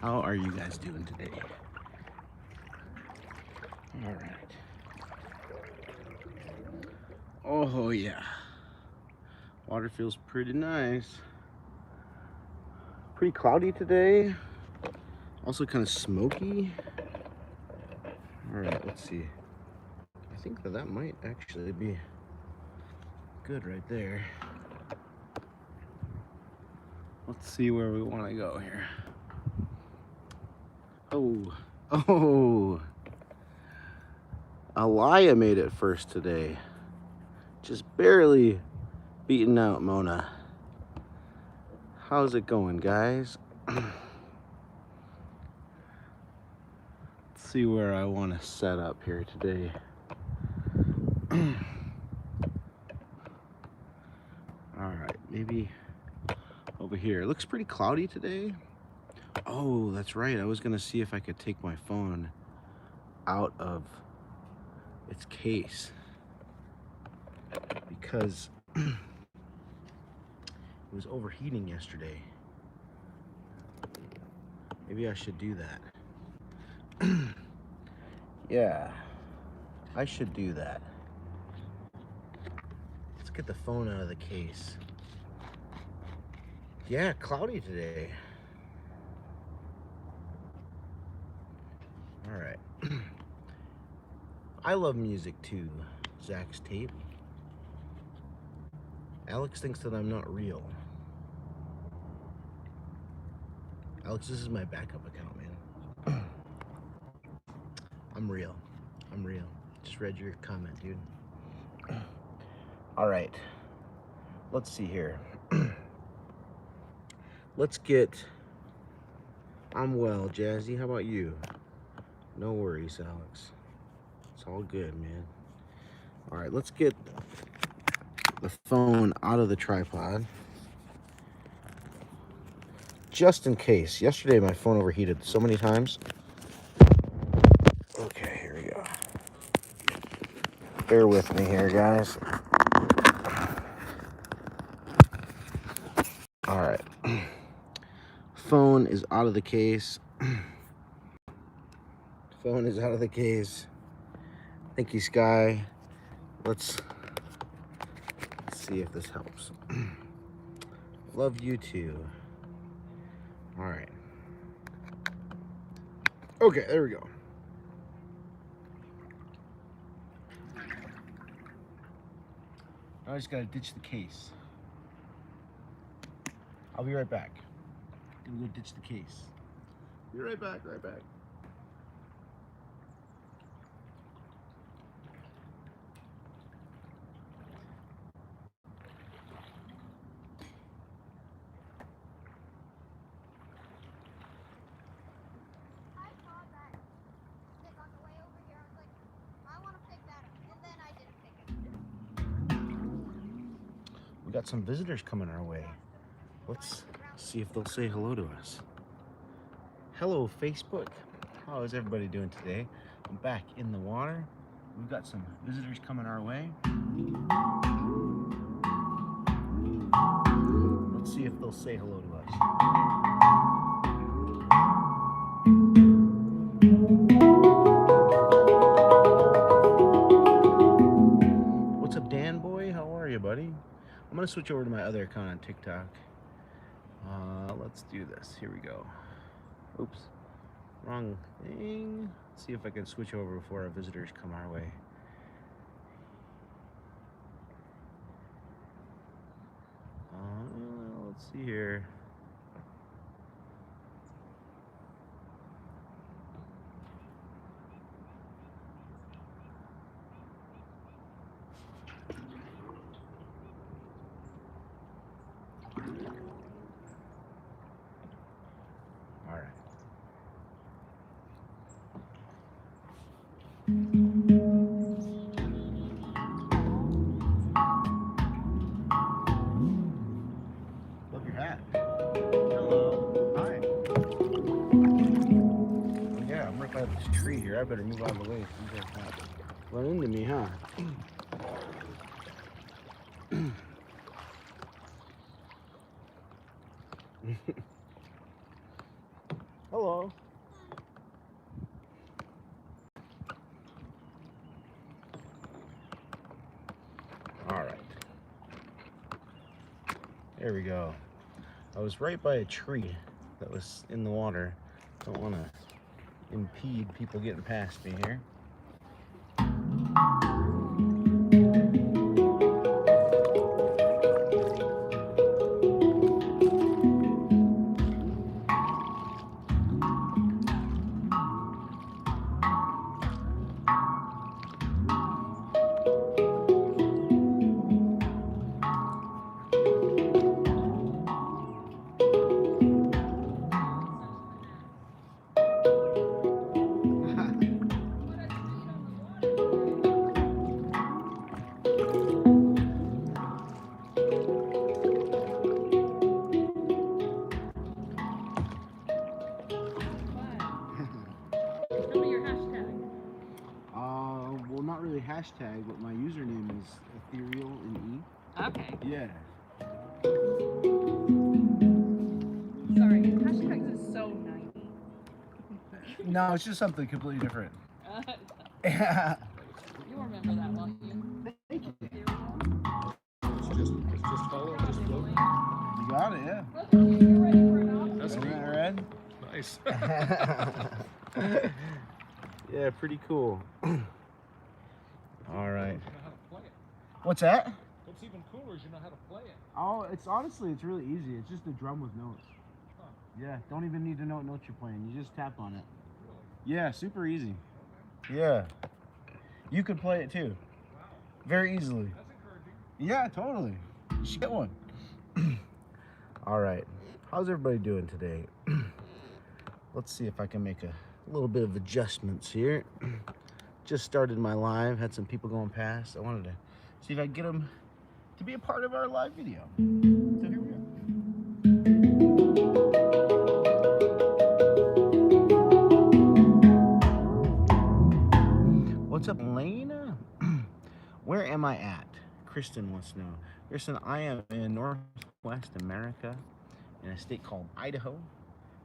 How are you guys doing today? All right. Oh yeah. Water feels pretty nice. Pretty cloudy today. Also kind of smoky. All right, let's see. I think that might actually be good right there. Let's see where we want to go here. Oh, Alaya made it first today. Just barely beating out Mona. How's it going, guys? Let's see where I want to set up here today. All right, maybe over here. It looks pretty cloudy today. Oh, that's right. I was gonna see if I could take my phone out of its case because it was overheating yesterday. Maybe I should do that. Yeah, I should do that. Let's get the phone out of the case. Yeah, cloudy today. All right. I love music too, Zach's tape. Alex thinks that I'm not real. Alex, this is my backup account, man. I'm real. I'm real. Just read your comment, dude. All right. Let's see here. Let's get... I'm well, Jazzy. How about you? No worries, Alex. It's all good, man. All right, let's get the phone out of the tripod. Just in case. Yesterday, my phone overheated so many times. Okay, here we go. Bear with me here, guys. All right. Phone is out of the case. Phone is out of the case. Thank you, Sky. Let's see if this helps. Love you too. All right. Okay, there we go. I just gotta ditch the case. I'll be right back. I'm gonna go ditch the case. Be right back, right back. We got some visitors coming our way. Let's see if they'll say hello to us. Hello, Facebook. How is everybody doing today? I'm back in the water. We've got some visitors coming our way. Let's see if they'll say hello to us. What's up, Dan boy? How are you, buddy? I'm gonna switch over to my other account on TikTok. Let's do this. Here we go. Oops, wrong thing. Let's see if I can switch over before our visitors come our way. Let's see here. All right. Love your hat. Hello. Hi. Oh, yeah, I'm right by this tree here. I better move out of the way so you guys can't run into me, huh? Hello. All right. There we go. I was right by a tree that was in the water. Don't want to impede people getting past me here. Well, not really hashtag, but my username is ethereal in E. Okay. Yeah. Sorry, hashtags is so 90. No, it's just something completely different. Yeah. You'll remember that, won't you? Thank you. It's just follow, just float. You got it, yeah. You're ready for an option? That's Isn't neat. that red? Nice. Yeah, pretty cool. All right. You know how to play it. What's that? What's even cooler is you know how to play it. Oh, it's really easy. It's just a drum with notes. Huh. Yeah, don't even need to know what notes you're playing. You just tap on it. Really? Yeah, super easy. Okay. Yeah. You could play it too. Wow. Very easily. That's encouraging. Yeah, totally. You should get one. All right. How's everybody doing today? Let's see if I can make a little bit of adjustments here. Just started my live, had some people going past. I wanted to see if I can get them to be a part of our live video. So here we go. What's up, Lena? Where am I at? Kristen wants to know. Kristen, I am in Northwest America in a state called Idaho.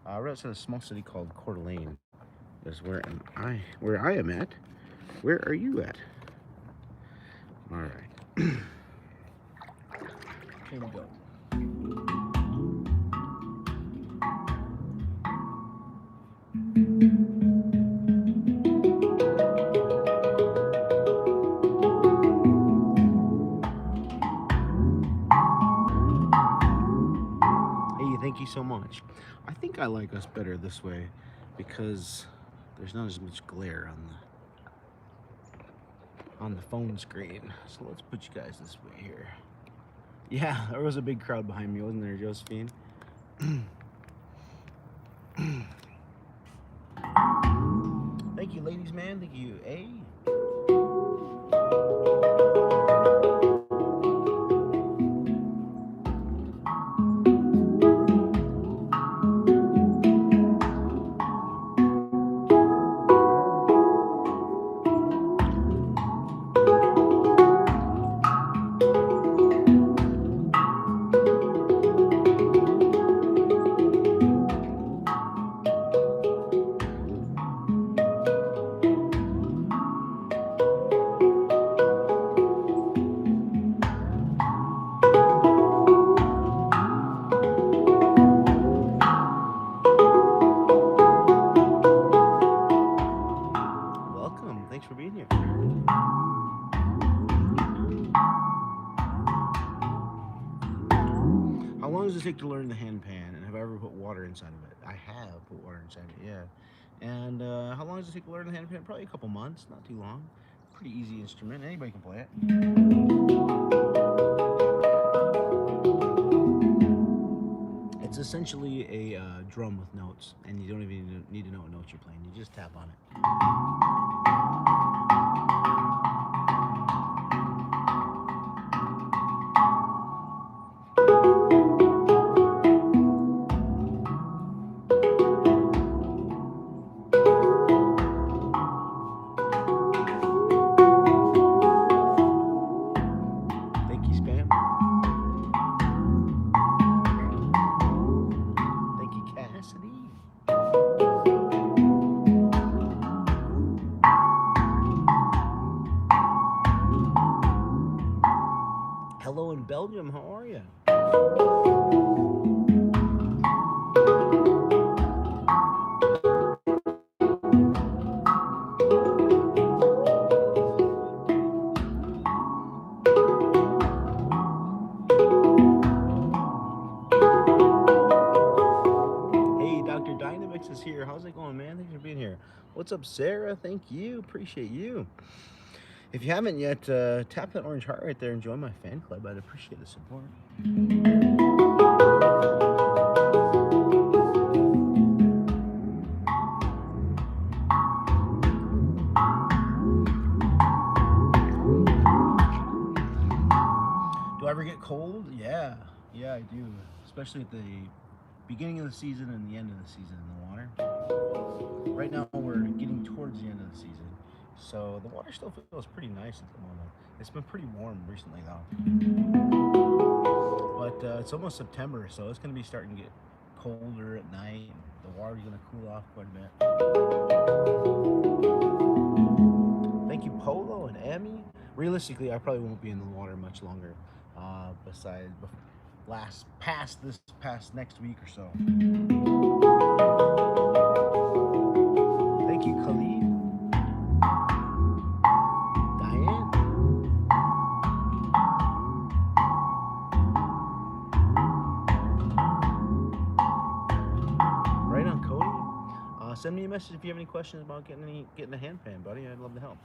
Right outside a small city called Coeur d'Alene is where I am at. Where are you at? All right. Here we go. Hey, thank you so much. I think I like us better this way because there's not as much glare on the phone screen. So let's put you guys this way here. Yeah, there was a big crowd behind me, wasn't there, Josephine? Thank you, ladies, man. Thank you. Hey. Welcome. Thanks for being here. How long does it take to learn the handpan? And have I ever put water inside of it? I have put water inside of it, yeah. And how long does it take to learn the handpan? Probably a couple months, not too long. Pretty easy instrument. Anybody can play it. It's essentially a drum with notes, and you don't even need to know what notes you're playing. You just tap on it. Thank you, Spam. Thank you, Cassidy. Belgium. How are you? Hey, Dr. Dynamix is here. How's it going, man? Thanks for being here. What's up, Sarah? Thank you. Appreciate you. If you haven't yet, tap that orange heart right there and join my fan club. I'd appreciate the support. Do I ever get cold? Yeah, I do. Especially at the beginning of the season and the end of the season in the water. Right now we're getting towards the end of the season, so the water still feels pretty nice at the moment. It's been pretty warm recently though. But it's almost September, so it's going to be starting to get colder at night. The water's going to cool off quite a bit. Thank you, Polo and Emmy. Realistically, I probably won't be in the water much longer. Besides, this past next week or so. Thank you, Khalid. Diane. Right on, Cody. Send me a message if you have any questions about getting a handpan, buddy. I'd love to help.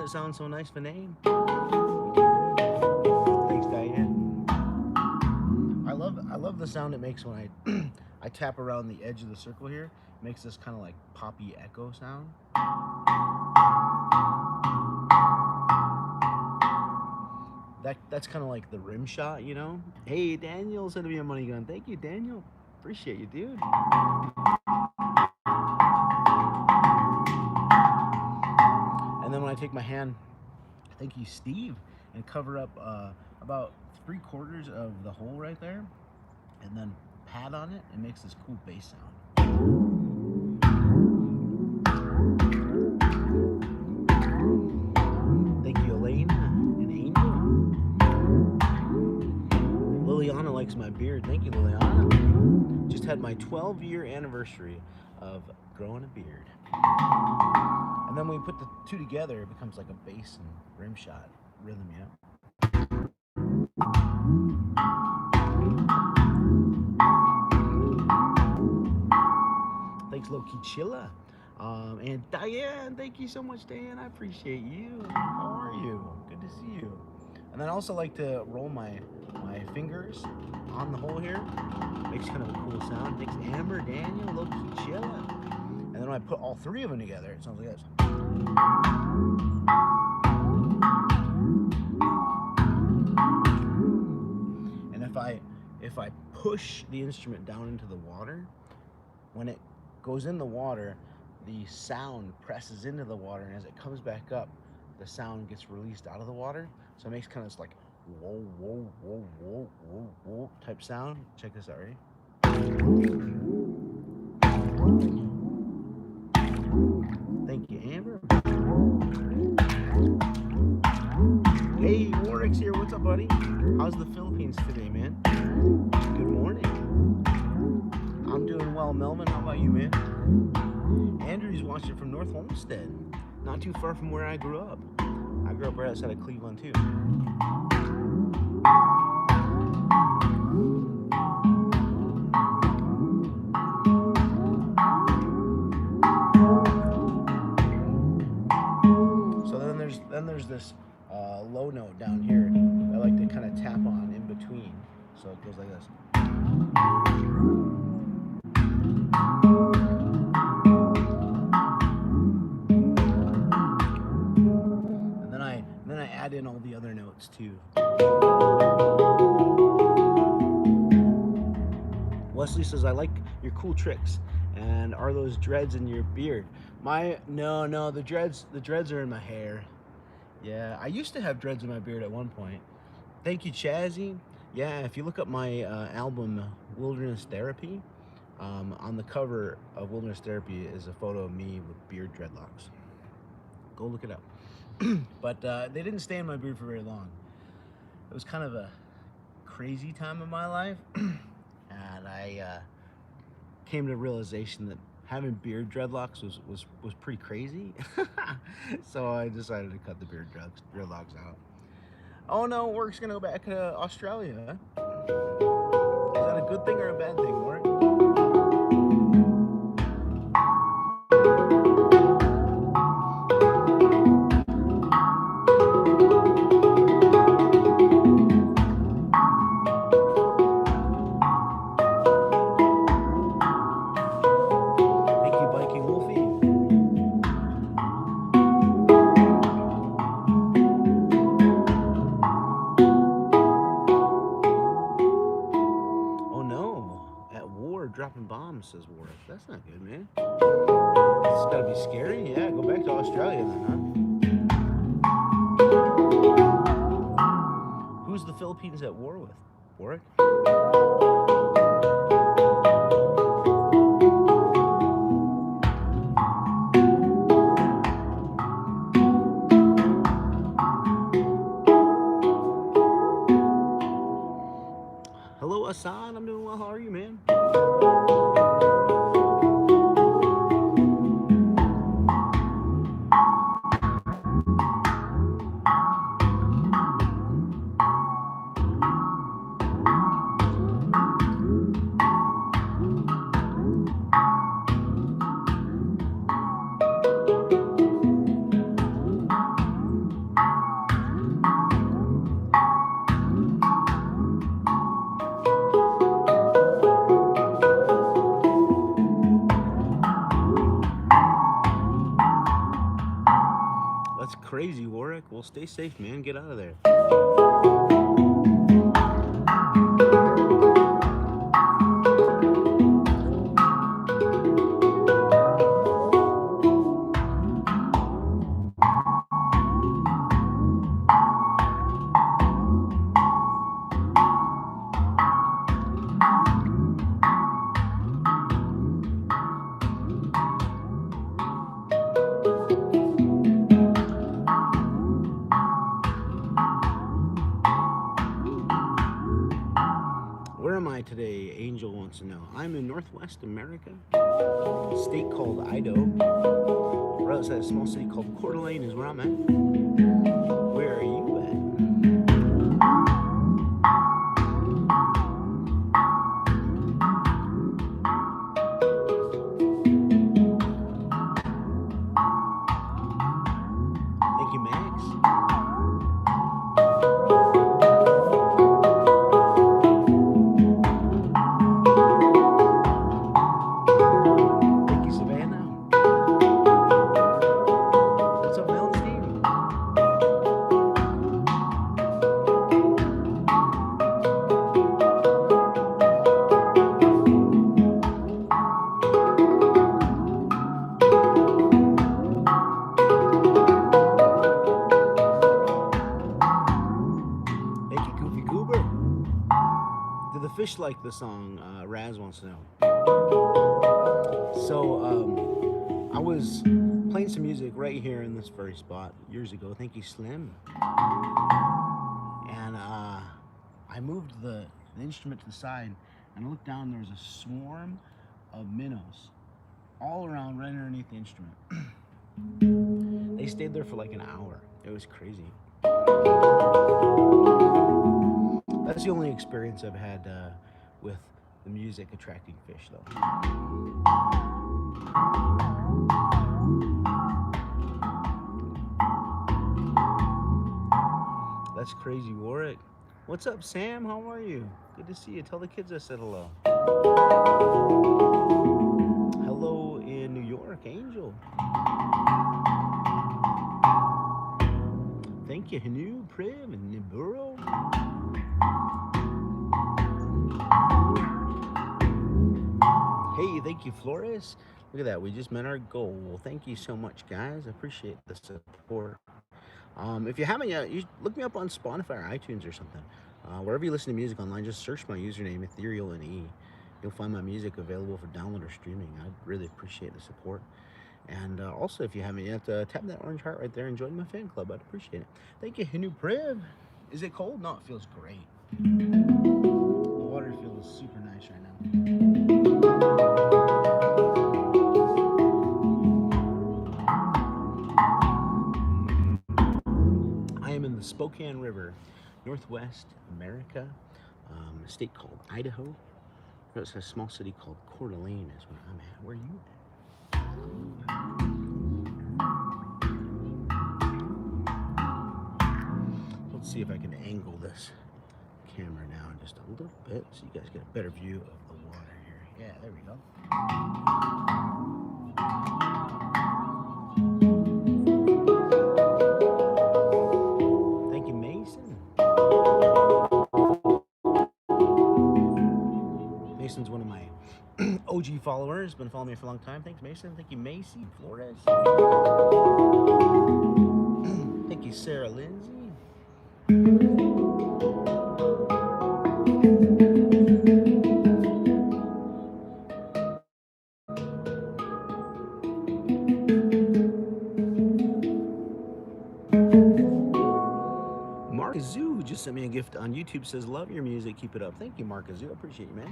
Sounds so nice for name. Thanks, Diane. I love the sound it makes when I tap around the edge of the circle here. It makes this kind of like poppy echo sound. That's kind of like the rim shot, you know. Hey, Daniel sent me a money gun. Thank you, Daniel. Appreciate you, dude. And then when I take my hand, thank you, Steve, and cover up about 3/4 of the hole right there, and then pat on it, it makes this cool bass sound. Thank you, Elaine and Angel. Liliana likes my beard. Thank you, Liliana. Just had my 12-year anniversary of growing a beard. And then when we put the two together, it becomes like a bass and rim shot. rhythm yet. Thanks, Loki Chilla. And Diane, thank you so much, Diane. I appreciate you. How are you? Good to see you. And then I also like to roll my fingers on the hole here. Makes kind of a cool sound. Thanks, Amber, Daniel, Loki Chilla. And then when I put all three of them together, it sounds like this. And if I push the instrument down into the water, when it goes in the water, the sound presses into the water, and as it comes back up, the sound gets released out of the water. So it makes kind of this like whoa, whoa, whoa, whoa, whoa, whoa type sound. Check this out, ready? Thank you, Amber. Hey, Warwick's here. What's up, buddy? How's the Philippines today, man? Good morning. I'm doing well, Melvin. How about you, man? Andrew's watching from North Homestead, not too far from where I grew up. I grew up right outside of Cleveland, too. So then there's this low note down here I like to kind of tap on in between. So it goes like this. And then I add in all the other notes too. Wesley says, I like your cool tricks. And are those dreads in your beard? No, the dreads are in my hair. Yeah, I used to have dreads in my beard at one point. Thank you, Chazzy. Yeah, if you look up my album Wilderness Therapy, on the cover of Wilderness Therapy is a photo of me with beard dreadlocks. Go look it up. But they didn't stay in my beard for very long. It was kind of a crazy time in my life, and I came to the realization that having beard dreadlocks was pretty crazy. So I decided to cut the beard dreadlocks out. Oh no, Work's gonna go back to Australia. Is that a good thing or a bad thing, Work? Dropping bombs, says Warwick. That's not good, man. It's gotta be scary. Yeah, go back to Australia then, huh? Who's the Philippines at war with? Warwick? Hello, Assad. I'm doing well. How are you, man? That's crazy, Warwick. Well, stay safe, man. Get out of there. Where am I today? Angel wants to know. I'm in Northwest America, a state called Idaho. Right outside a small city called Coeur d'Alene is where I'm at. Where are you at? fish like the song? Raz wants to know. So I was playing some music right here in this very spot years ago. Thank you, Slim. And I moved the instrument to the side, and I looked down. There was a swarm of minnows all around, right underneath the instrument. They stayed there for like an hour. It was crazy. That's the only experience I've had with the music attracting fish, though. That's crazy, Warwick. What's up, Sam? How are you? Good to see you. Tell the kids I said hello. Hello in New York, Angel. Thank you, Hanu, Priv, and Niburo. Hey, thank you, Flores. Look at that. We just met our goal. Well, thank you so much, guys. I appreciate the support. If you haven't yet, you look me up on Spotify or iTunes or something. Wherever you listen to music online, just search my username, Ethereal and E. You'll find my music available for download or streaming. I'd really appreciate the support. And also, if you haven't yet, tap that orange heart right there and join my fan club. I'd appreciate it. Thank you, Hinu Priv. Is it cold? No, it feels great. The water feels super nice right now. I am in the Spokane River, Northwest America, a state called Idaho. It's a small city called Coeur d'Alene is where I'm at. Where are you at? Let's see if I can angle this camera now just a little bit so you guys get a better view of the water here. Yeah, there we go. Thank you, Mason. Mason's one of my OG followers, been following me for a long time. Thanks, Mason. Thank you, Macy Flores. Thank you, Sarah Lindsay. Mark Azoo just sent me a gift on YouTube. Says, love your music, keep it up. Thank you, Mark Azoo. I appreciate you, man.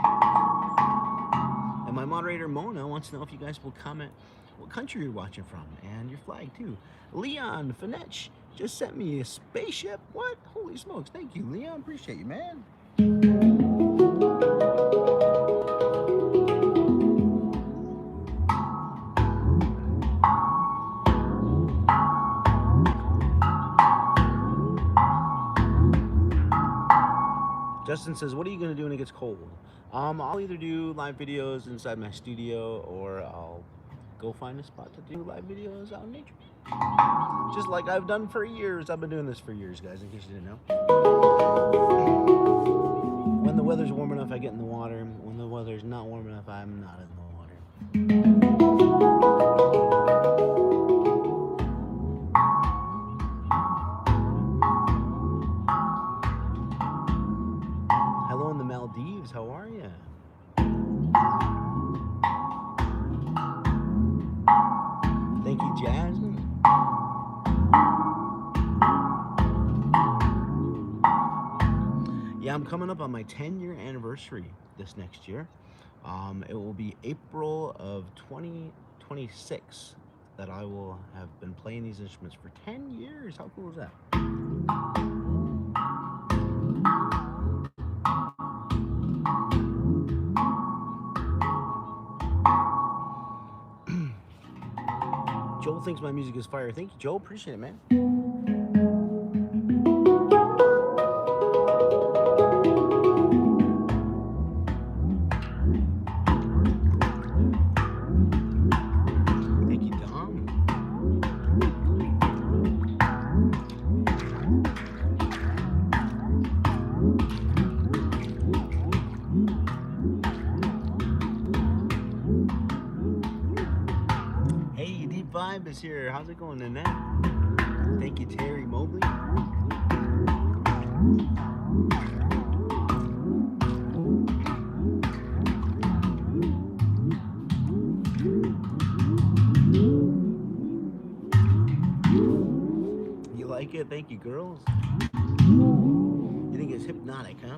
And my moderator Mona wants to know if you guys will comment what country you're watching from and your flag too. Leon Finetch just sent me a spaceship. What? Holy smokes. Thank you, Leon. Appreciate you, man. Justin says, what are you going to do when it gets cold? I'll either do live videos inside my studio, or I'll go find a spot to do live videos out in nature. Just like I've done for years. I've been doing this for years, guys, in case you didn't know. When the weather's warm enough, I get in the water. When the weather's not warm enough, I'm not in the water. Hello in the Maldives. How are you? Thank you, Jasmine. Yeah, I'm coming up on my 10-year anniversary this next year. It will be April of 2026 that I will have been playing these instruments for 10 years. How cool is that? Joel thinks my music is fire. Thank you, Joel. Appreciate it, man. Thank you, Dom. Hey, Deep Vibe is here. How's it going, Nanette? Thank you, Terry Mobley. like it? Thank you, girls. You think it's hypnotic, huh?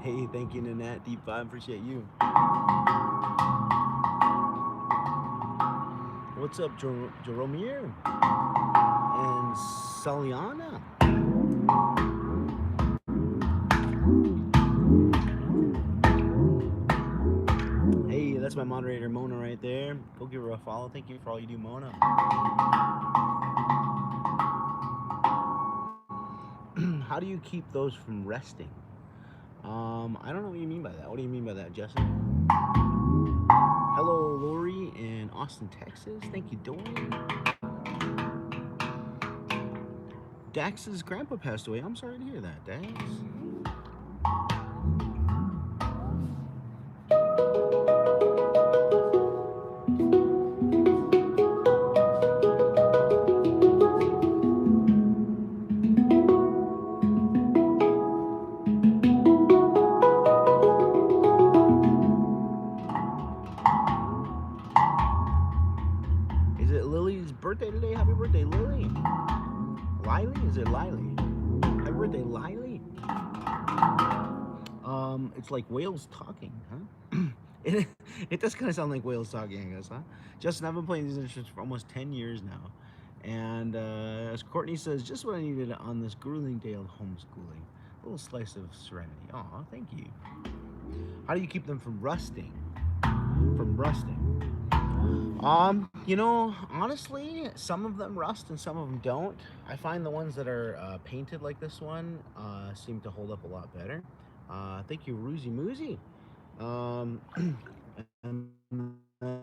Hey, thank you, Nanette. Deep Five, appreciate you. What's up, Jeromir and Saliana? Hey, that's my moderator, Mona, right there. Go give her a follow. Thank you for all you do, Mona. How do you keep those from resting? I don't know what you mean by that. What do you mean by that, Justin? Hello, Lori in Austin, Texas. Thank you, Dorian. Dax's grandpa passed away. I'm sorry to hear that, Dax. Is it Lily's birthday today? Happy birthday, Lily. Lily? Is it Lily? Happy birthday, Lily. It's like whales talking, huh? it does kind of sound like whales talking, I guess, huh? Justin, I've been playing these instruments for almost 10 years now. And as Courtney says, just what I needed on this grueling day of homeschooling. A little slice of serenity. Aw, thank you. How do you keep them from rusting? You know, honestly, some of them rust and some of them don't. I find the ones that are painted like this one seem to hold up a lot better. Thank you, Roozy Moozy. And some of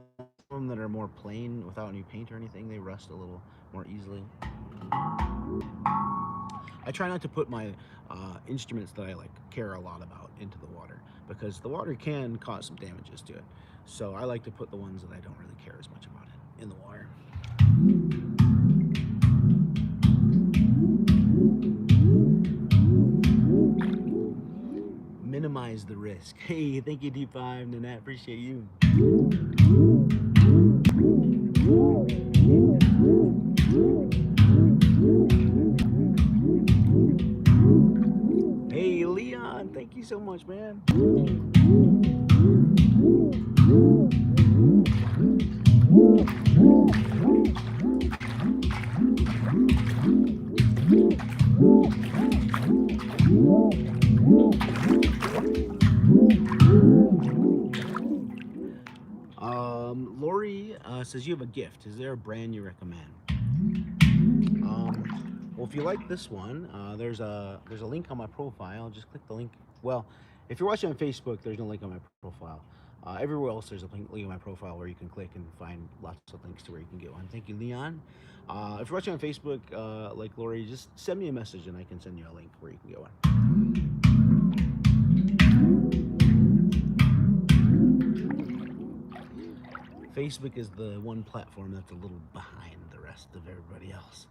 them that are more plain without any paint or anything, they rust a little more easily. I try not to put my instruments that I like care a lot about into the water because the water can cause some damages to it. So I like to put the ones that I don't really care as much about in the water. Minimize the risk. Hey, thank you, D5, Nanette, appreciate you. Hey, Leon, thank you so much, man. Lori says you have a gift. Is there a brand you recommend? Well, if you like this one, there's a link on my profile. Just click the link. Well, if you're watching on Facebook, there's no link on my profile. Everywhere else, there's a link on my profile where you can click and find lots of links to where you can get one. Thank you, Leon. If you're watching on Facebook, like Lori, just send me a message and I can send you a link where you can get one. Facebook is the one platform that's a little behind the rest of everybody else.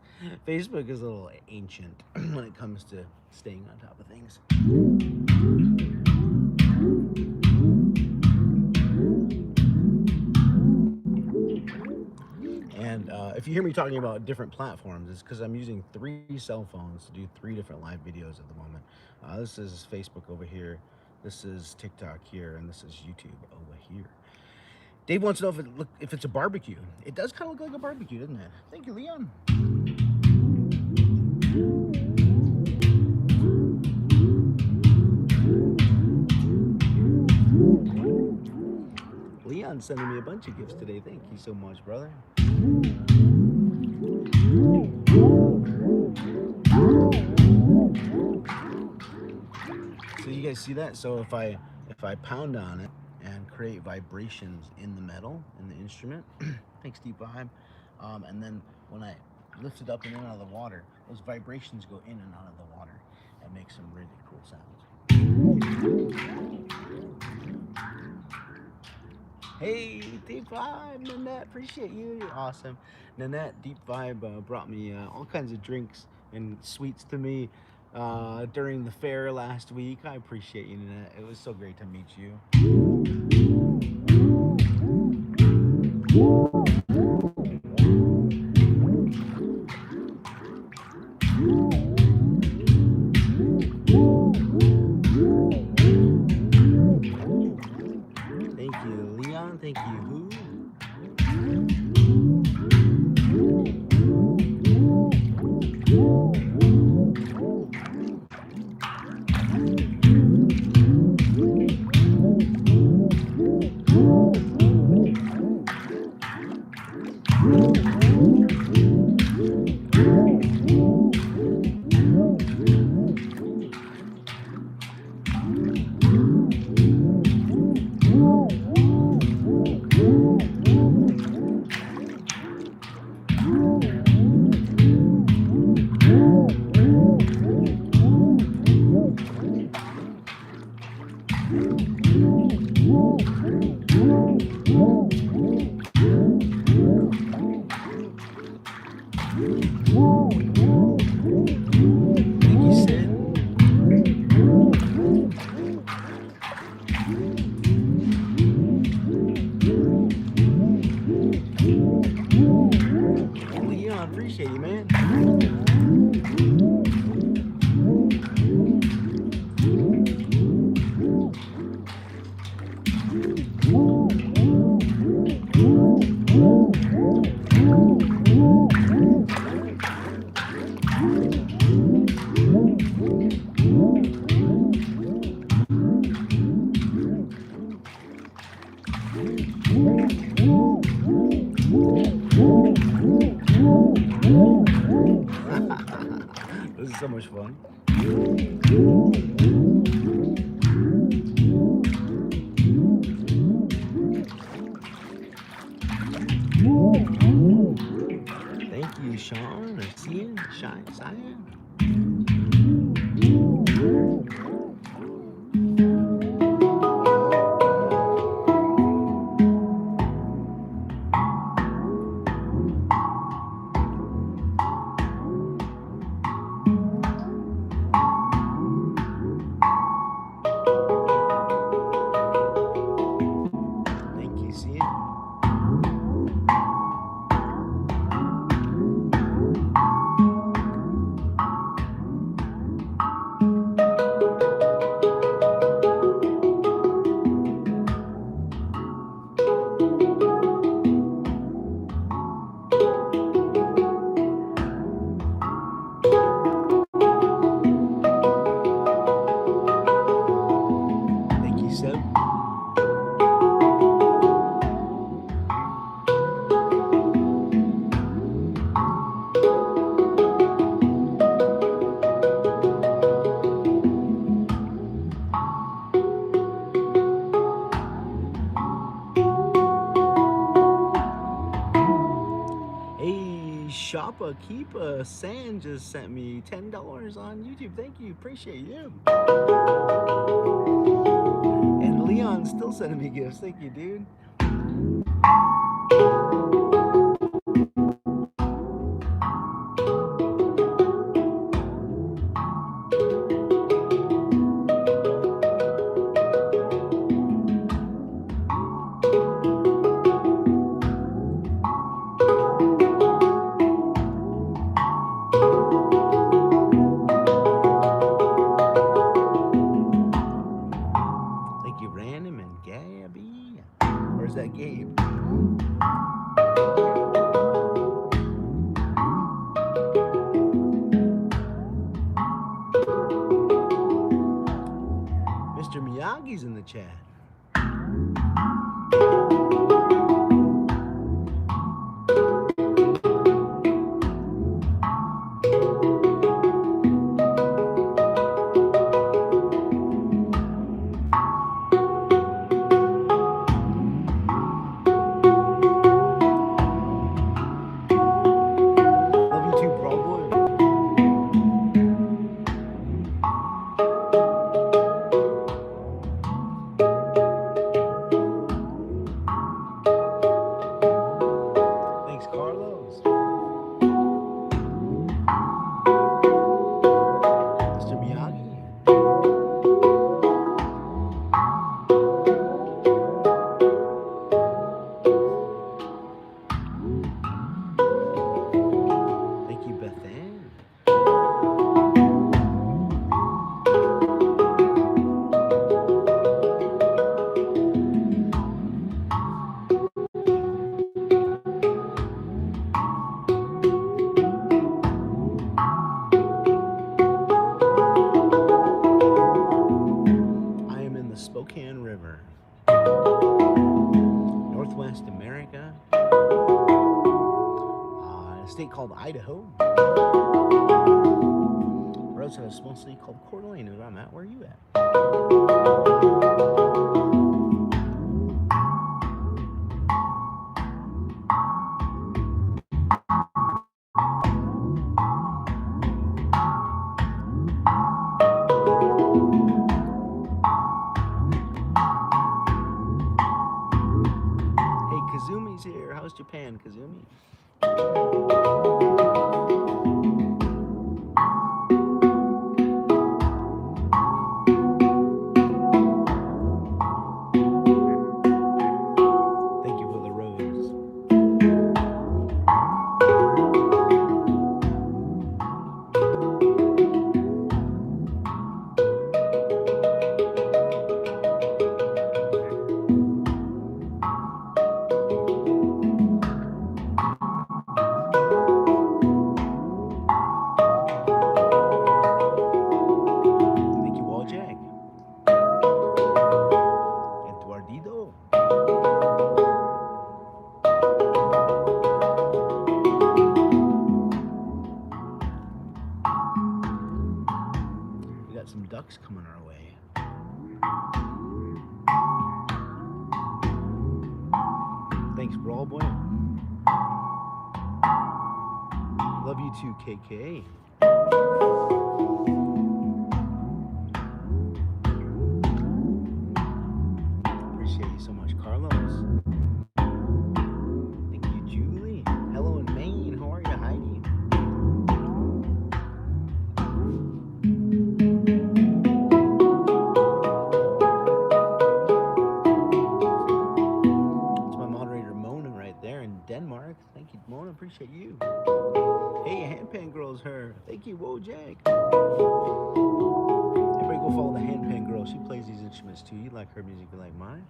Facebook is a little ancient when it comes to staying on top of things. And if you hear me talking about different platforms, it's because I'm using 3 cell phones to do 3 different live videos at the moment. This is Facebook over here, this is TikTok here, and this is YouTube over here. Dave wants to know if it's a barbecue. It does kind of look like a barbecue, doesn't it? Thank you, Leon. Leon's sending me a bunch of gifts today. Thank you so much, brother. So you guys see that? So if I pound on it and create vibrations in the metal, in the instrument, thanks, Deep Vibe, and then when I lift it up and in out of the water, those vibrations go in and out of the water and make some really cool sounds. Hey, Deep Vibe, Nanette, appreciate you. You're awesome. Nanette, Deep Vibe brought me all kinds of drinks and sweets to me during the fair last week. I appreciate you, Nanette. It was so great to meet you. Thank you, Leon. Thank you, Who. Appreciate you, man. This is so much fun. Thank you, Sean, or Cian, Cyan. Shoppa Keepa San just sent me $10 on YouTube. Thank you. Appreciate you. And Leon's still sending me gifts. Thank you, dude. That Gabe. Mr. Miyagi's in the chat. state called Idaho. We're outside a small city called Coeur d'Alene, is where I'm at. Where are you at? Kazumi's here. How's Japan, Kazumi? Thank you for the rose. Some ducks coming our way. Thanks, Brawl Boy. Love you too, KK. Appreciate you so much, Carlos. Thank you, Julie. Hello in Maine. How are you, Heidi? Denmark. Thank you, Mona. Appreciate you. Hey, Handpan Girl's her. Thank you, Wojak. Everybody go follow the Handpan Girl. She plays these instruments too. You like her music, you like mine.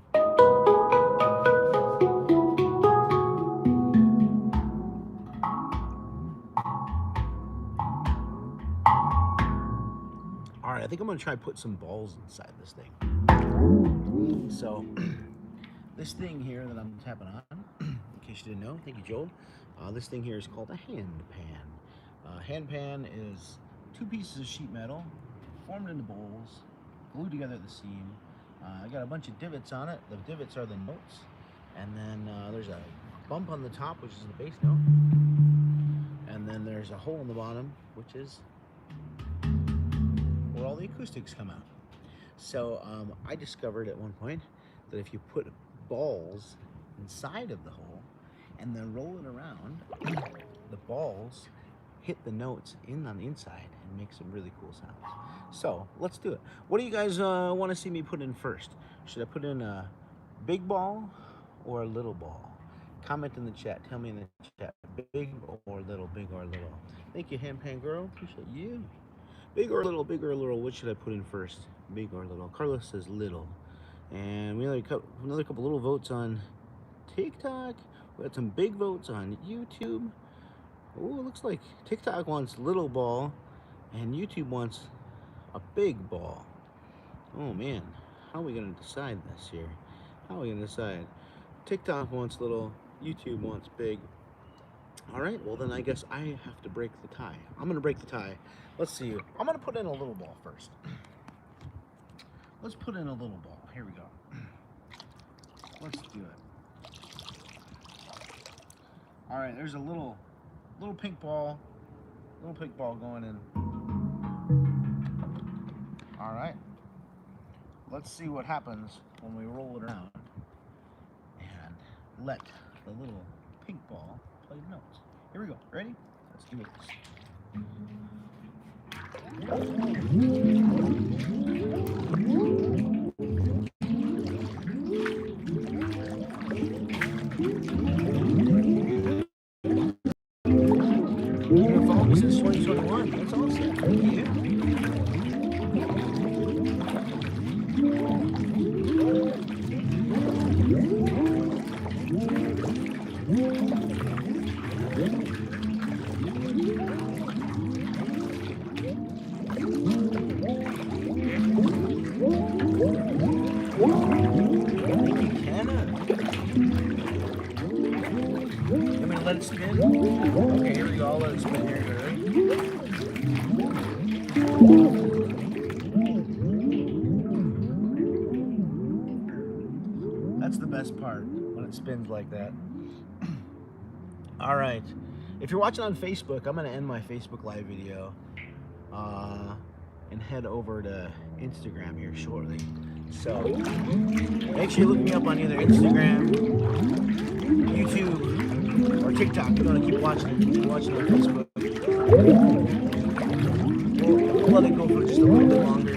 All right, I think I'm gonna try to put some balls inside this thing. So, this thing here that I'm tapping on, in case you didn't know, thank you, Joel. This thing here is called a handpan. Handpan is 2 pieces of sheet metal formed into bowls, glued together at the seam. I got a bunch of divots on it. The divots are the notes, and then there's a bump on the top, which is the bass note, and then there's a hole in the bottom, which is where all the acoustics come out. So I discovered at one point that if you put balls inside of the hole and then roll it around, the balls hit the notes on the inside and make some really cool sounds. So let's do it. What do you guys want to see me put in first? Should I put in a big ball or a little ball? Comment in the chat. Tell me in the chat. Big or little, big or little. Thank you, Handpan Girl. Appreciate you. Big or little, big or little. What should I put in first? Big or little? Carlos says little. And we had another couple little votes on TikTok. We had some big votes on YouTube. Oh, it looks like TikTok wants little ball and YouTube wants a big ball. Oh man, how are we gonna decide this here? How are we gonna decide? TikTok wants little, YouTube wants big. All right, well then I guess I have to break the tie. I'm gonna break the tie. Let's see. I'm gonna put in a little ball first. Let's put in a little ball. Here we go. Let's do it. All right, there's a little pink ball going in. All right, let's see what happens when we roll it around and let the little pink ball play the notes. Here we go. Ready? Let's do this. You've been following me since 2021. That's awesome. Thank you. Let it spin. Okay, here we go. I'll let it spin here. That's the best part, when it spins like that. All right. If you're watching on Facebook, I'm going to end my Facebook live video and head over to Instagram here shortly. So make sure you look me up on either Instagram, YouTube, or TikTok. You're going to keep watching it. Keep watching on Facebook. We'll let it go for just a little bit longer.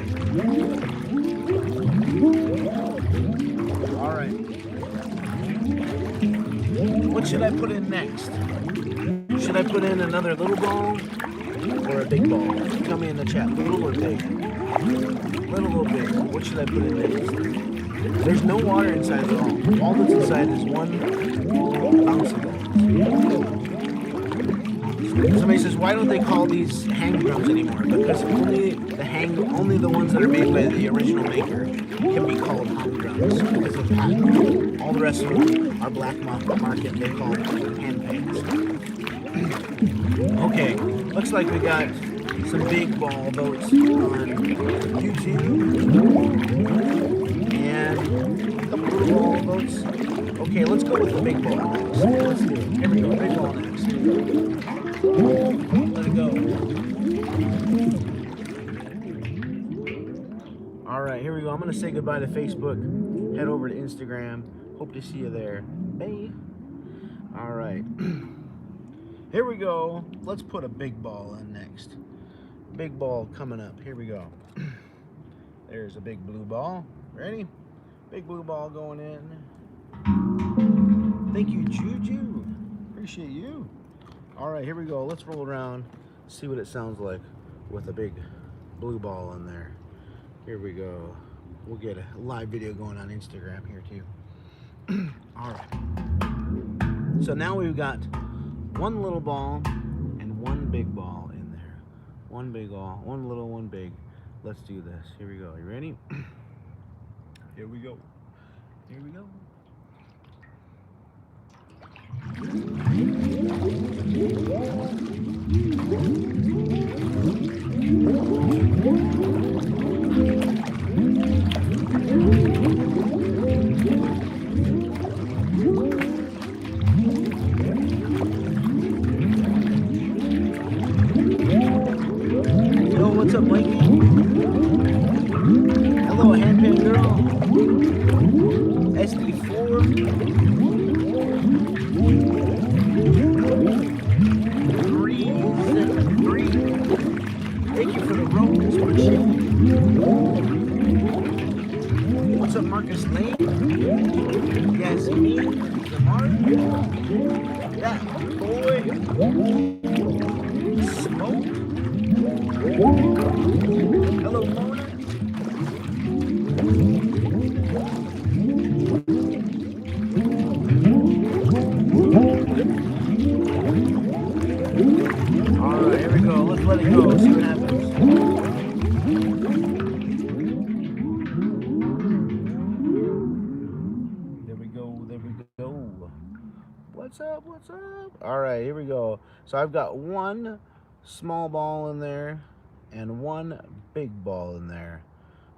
All right. What should I put in next? Should I put in another little ball or a big ball? Tell me in the chat, little or big? Little or big? What should I put in next? There's no water inside at all. All that's inside is one bouncy ball. Somebody says, why don't they call these hang drums anymore? Because only the ones that are made by the original maker can be called hang drums because of patent. All the rest of them are black market. They're called handpans. Okay, looks like we got some big ball votes on YouTube and a couple little ball votes. Okay, let's go with the big ball next. Let's do it. Here we go, big ball next. Let it go. All right, here we go. I'm going to say goodbye to Facebook. Head over to Instagram. Hope to see you there. Bye. All right. Here we go. Let's put a big ball in next. Big ball coming up. Here we go. There's a big blue ball. Ready? Big blue ball going in. Thank you, Juju. Appreciate you. All right, here we go. Let's roll around, see what it sounds like with a big blue ball in there. Here we go. We'll get a live video going on Instagram here too. All right. So now we've got one little ball and one big ball in there. One big ball, one little, one big. Let's do this. Here we go. You ready? Here we go. Here we go. Yo, what's up, Mikey? Hello, Handpan girl. SD4. Thank you for the rope, Miss Michelle. What's up, Marcus Lane? Yasmin, Lamar, that boy, Smoke. Hello, Mona. Alright, here we go. Let's let it go. See what happens. There we go. There we go. What's up? What's up? Alright, here we go. So I've got one small ball in there and one big ball in there.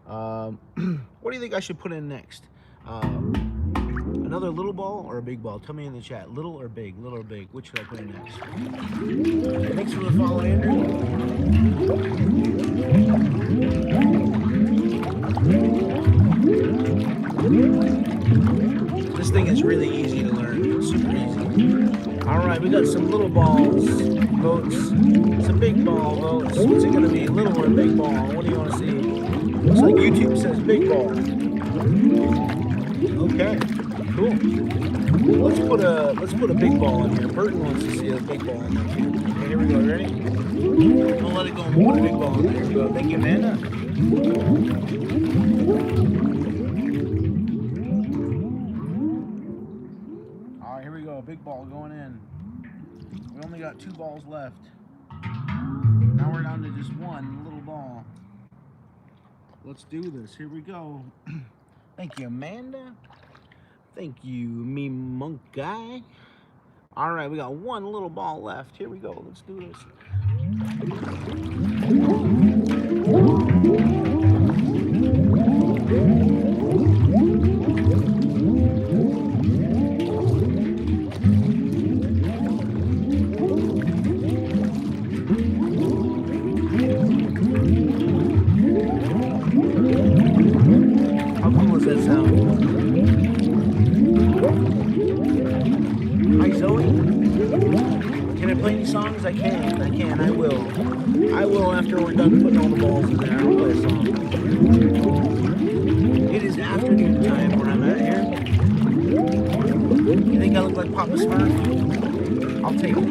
What do you think I should put in next? Another little ball or a big ball? Tell me in the chat. Little or big? Little or big? Which should I put in next? Thanks for the follow, Andrew. This thing is really easy to learn. Super easy. All right, we got some little balls votes, some big ball votes. What's it gonna be? Little or big ball? What do you want to see? Looks like YouTube says big ball. Okay. Cool. Let's put a big ball in here. Burton wants to see a big ball in there too. Okay, here we go. Ready? Don't let it go. We'll put a big ball in there. Here we go. Thank you, Amanda. All right, here we go. Big ball going in. We only got 2 balls left. Now we're down to just one little ball. Let's do this. Here we go. Thank you, Amanda. Thank you, me monk guy. All right, we got one little ball left. Here we go. Let's do this. How cool does that sound? Hi, Zoe. Can I play any songs? I can. I will. I will after we're done putting all the balls in there. I'll play a song. It is afternoon time where I'm at here. You think I look like Papa Smurf? I'll take it.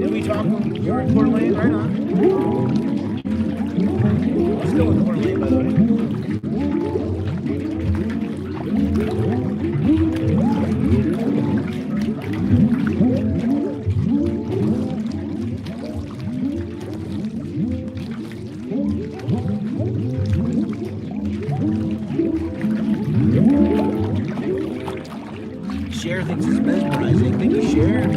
Did we talk? You're in Coeur d'Alene, right on. Still in Coeur d'Alene, by the way. Cher thinks it's mesmerizing. Thank you, Cher.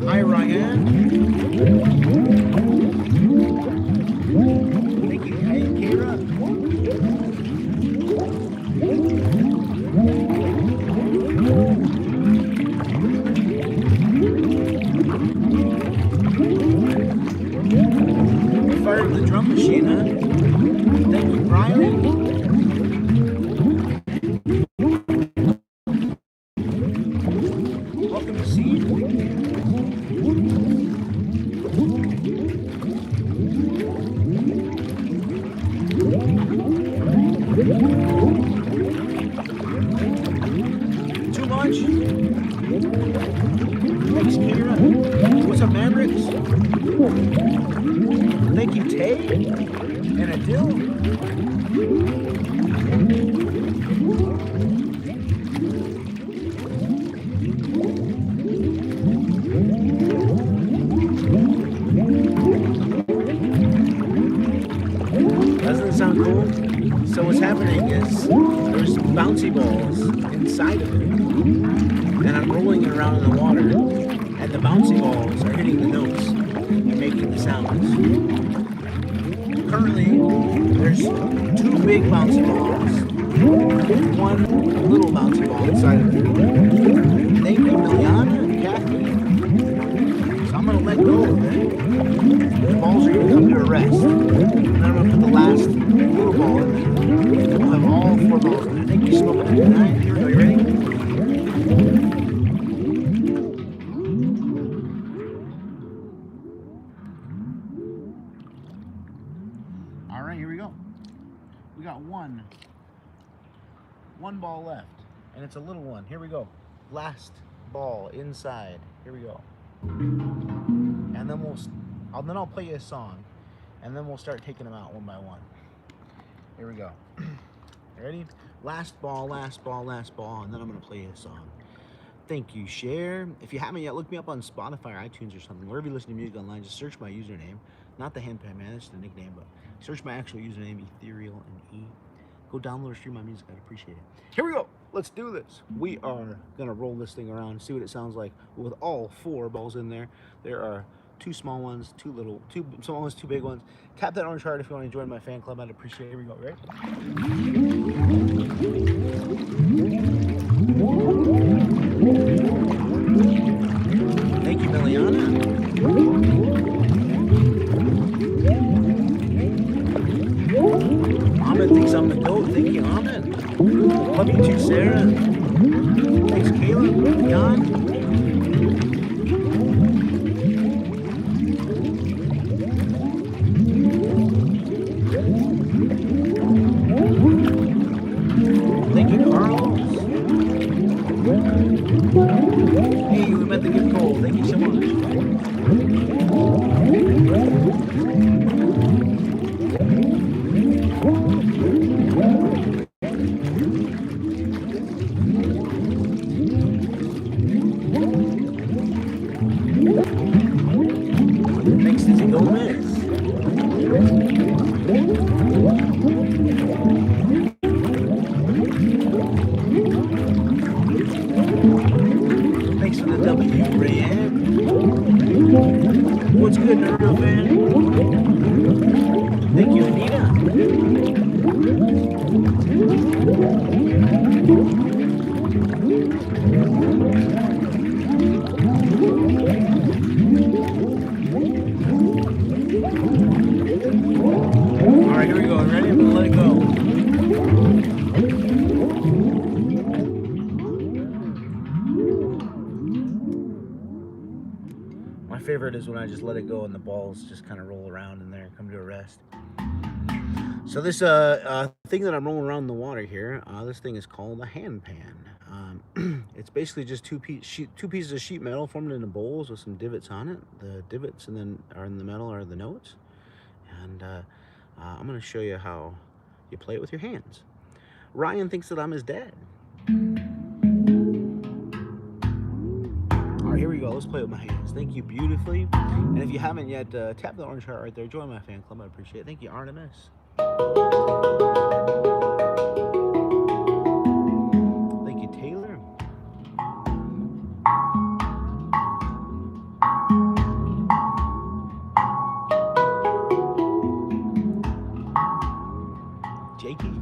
Hi, Ryan. Thank you, hey, Kira. You fired the drum machine, huh? Thank you, Riley. Welcome to see you. Too much? Thanks, Kira. What's up, Mavericks? Thank you, Tay. And Adil. Doesn't it sound cool? So what's happening is there's bouncy balls inside of it, and I'm rolling it around in the water, and the bouncy balls are hitting the notes and making the sounds. Currently, there's 2 big bouncy balls, 1 little bouncy ball inside of it. Thank you, Miliana and Kathy. So I'm gonna let go of it. The balls are gonna come to a rest. And then I'm gonna put the last little ball in there. We'll have all 4 balls in there. Thank you, Smoking Tonight. Here we go. You ready? All right, here we go. We got one ball left, and it's a little one. Here we go. Last ball inside. Here we go. And then I'll play you a song, and then we'll start taking them out one by one. Here we go. You ready? Last ball, and then I'm gonna play you a song. Thank you, Cher. If you haven't yet, look me up on Spotify or iTunes or something. Wherever you listen to music online, just search my username. Not the Handpan Man, that's the nickname, but search my actual username, Ethereal and E. Go download or stream my music, I'd appreciate it. Here we go. Let's do this. We are gonna roll this thing around, see what it sounds like with all 4 balls in there. There are 2 small ones, 2 small ones, 2 big ones. Tap that orange heart if you want to join my fan club. I'd appreciate it. Here we go, right? Thank you, Miliana. Ahmed thinks I'm the GOAT. Thank you, Ahmed. Love you too, Sarah. Thanks, Caleb. Jan. Thank you, Carlos. Hey, we met the gift goal. Thank you so much. Thanks, Dizzy Gomez. Toronto fan. Thank you, Anita. All right, here we go. Ready? I'm gonna let it go. My favorite is when I just let it go and the balls just kind of roll around in there and come to a rest. So this thing that I'm rolling around in the water here, this thing is called a handpan. It's basically just two pieces of sheet metal formed into bowls with some divots on it. The divots and then are in the metal are the notes. And I'm going to show you how you play it with your hands. Ryan thinks that I'm his dad. All right, here we go. Let's play with my hands. Thank you beautifully. And if you haven't yet, tap the orange heart right there. Join my fan club. I appreciate it. Thank you, Artemis. Thank you, Taylor. Jakey.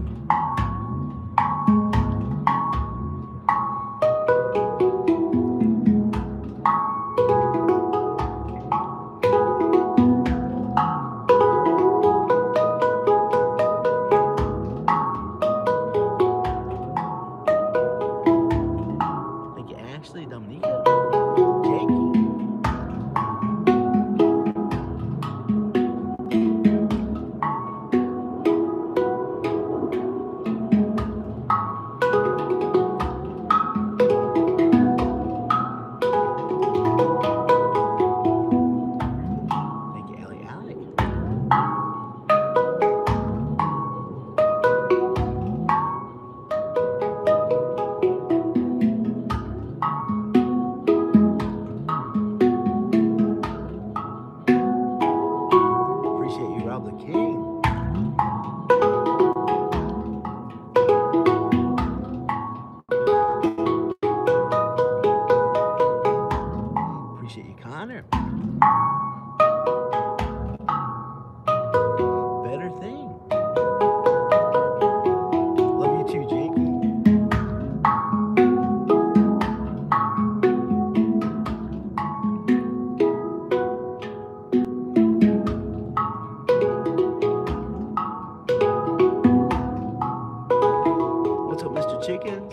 Chickens.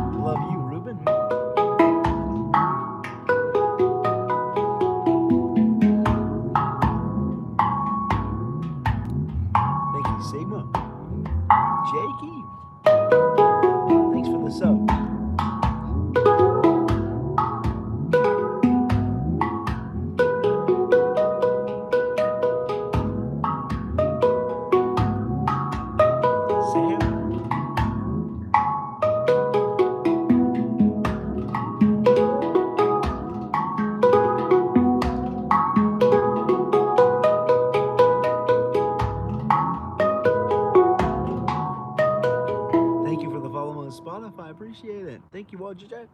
Love you, Ruben. Thank you, Sigma. Jakey. Thanks for the sub. Spotify, appreciate it. Thank you, Wajaj.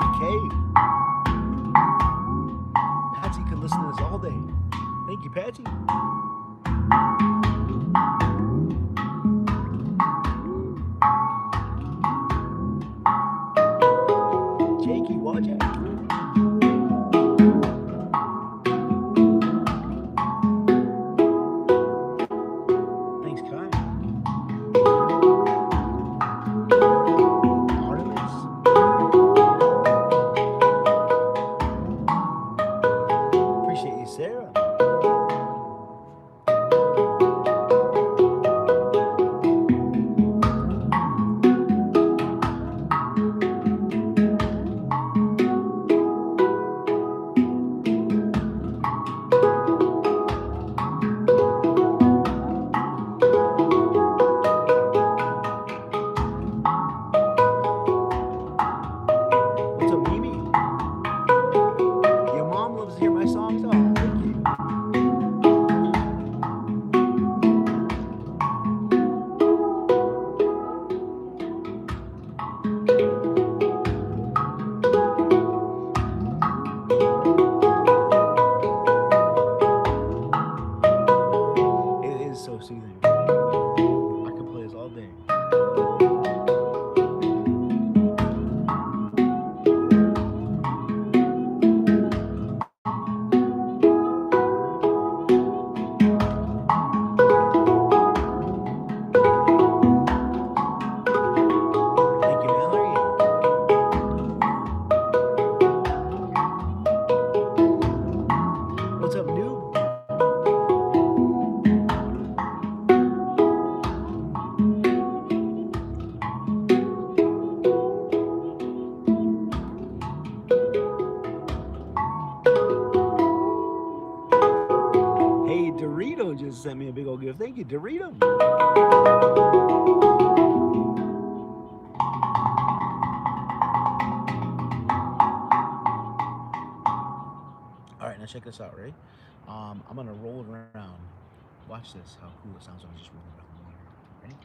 Okay. Patsy can listen to this all day. Thank you, Patsy. Jakey, Wajaj. so soothing. I could play this all day. Thank you, Mallory. What's up, noob? Hey, Dorito just sent me a big old gift. Thank you, Dorito. All right, now check this out, right? I'm gonna roll it around. Watch this, how cool it sounds when I just roll it around the water. Ready?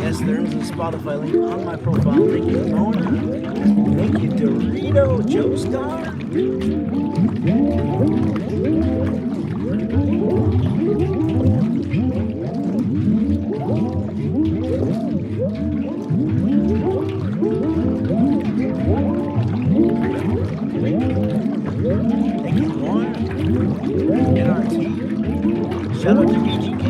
Yes, there is a Spotify link on my profile. Thank you, Mona. Thank you, Dorito, Joe Star. Thank you, Lauren. NRT. Shout out to BGK.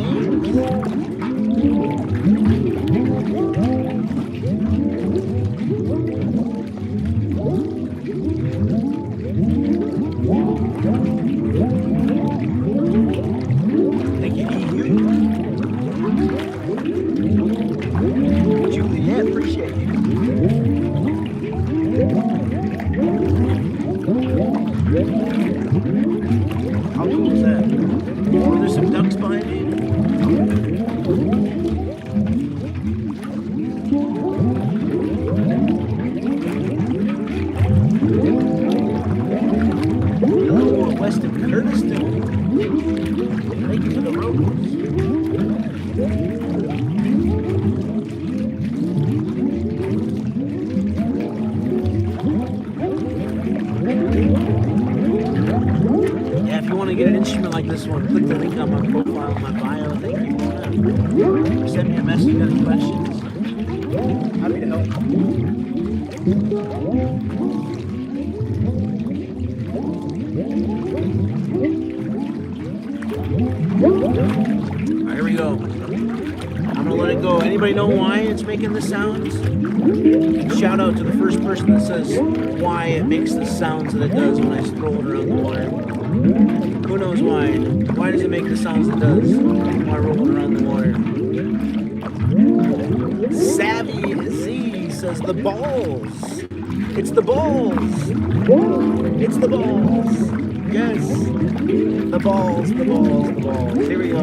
Thank you, EU. Juliet, appreciate you. How cool is that? Oh, there's some ducks behind you. Hello, west of Kurdistan. Thank you for the rose. Yeah, if you want to get an instrument like this one, click the link on my profile in my bio. Thank you. Send me a message if you got any questions. Happy to help. Alright, here we go. I'm gonna let it go. Anybody know why it's making the sounds? Shout out to the first person that says why it makes the sounds that it does when I stroll it around the water. Who knows why? Why does it make the sounds it does when I roll it around the water? Savvy Z says the balls. It's the balls. It's the balls. Yes. The balls, the balls, the balls. Here we go.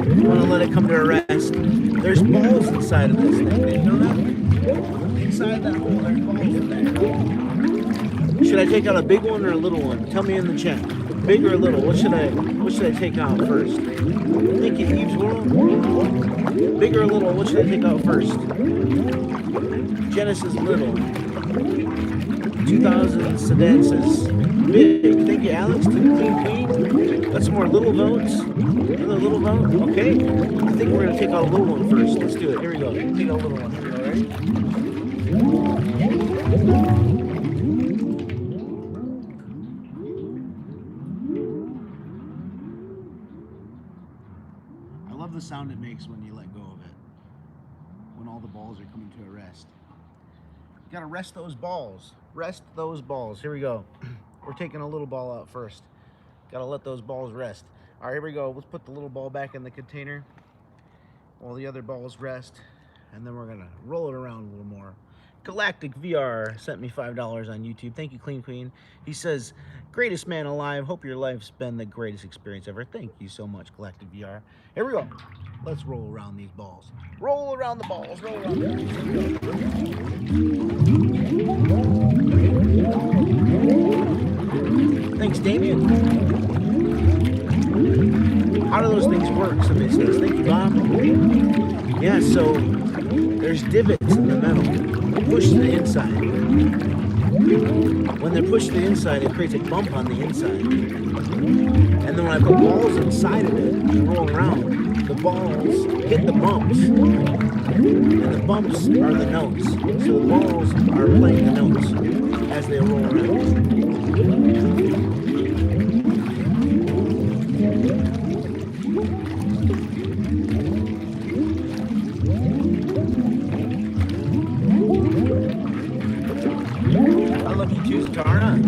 I'm gonna let it come to a rest. There's balls inside of this thing. Did you know that? Inside that hole, there's balls in there. Should I take out a big one or a little one? Tell me in the chat. Big or little? What should I take out first? Thank you, Eve's World. Big or little? What should I take out first? Genesis little. 2000 sedan says big. Thank you, Alex. To Clean Queen. Got some more little votes. Another little vote. Okay. I think we're gonna take out a little one first. Let's do it. Here we go. Take out a little one. Here we go. Ready? I love the sound it makes when you let go of it. When all the balls are coming to a rest. You gotta rest those balls. Rest those balls. Here we go. We're taking a little ball out first. Gotta let those balls rest. All right, here we go. Let's put the little ball back in the container while the other balls rest, and then we're gonna roll it around a little more. Galactic VR sent me $5 on YouTube. Thank you, Clean Queen. He says, greatest man alive. Hope your life's been the greatest experience ever. Thank you so much, Galactic VR. Here we go. Let's roll around these balls. Roll around the balls. Roll around the balls. Thanks, Damien. How do those things work? Somebody says. Thank you, Bob. Yeah, so there's divots in the metal. Push to the inside. When they're pushed to the inside, it creates a bump on the inside. And then when I put balls inside of it and roll around, the balls hit the bumps. And the bumps are the notes. So the balls are playing the notes as they roll around. I love you too, Tara.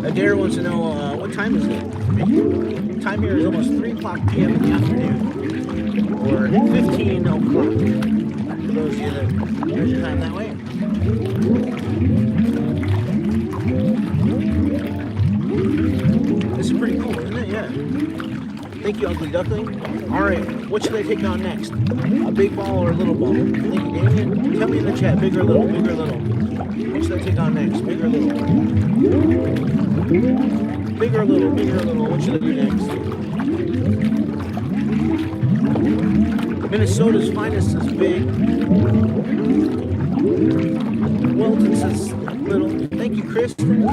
Adair wants to know what time is it? Time here is almost 3 o'clock p.m. in the afternoon, or 15 o'clock. For those of you that measure time that way. This is pretty cool, isn't it? Yeah. Thank you, Ugly Duckling. All right, what should I take on next? A big ball or a little ball? Thank you, Damien. Tell me in the chat, big or little, big or little. What should I take on next? Big or little? Big or little, big or little. What should I do next? Minnesota's finest is big. Welton says little. Thank you, Kristen.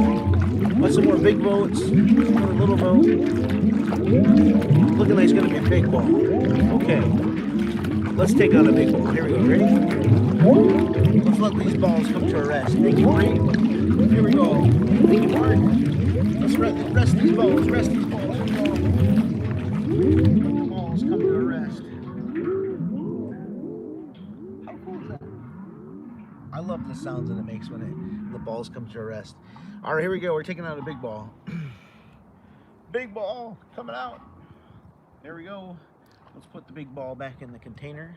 Want some more big votes? Another little vote? Looking like it's going to be a big ball. Okay. Let's take on a big ball. Here we go. Ready? Let's let these balls come to a rest. Thank you, Bree. Here we go. Thank you, Mark. Let's rest these balls. Rest these balls. Here we go. The balls come to a rest. How cool is that? I love the sounds that it makes when the balls come to a rest. All right, here we go. We're taking out a big ball. Big ball coming out. There we go. Let's put the big ball back in the container.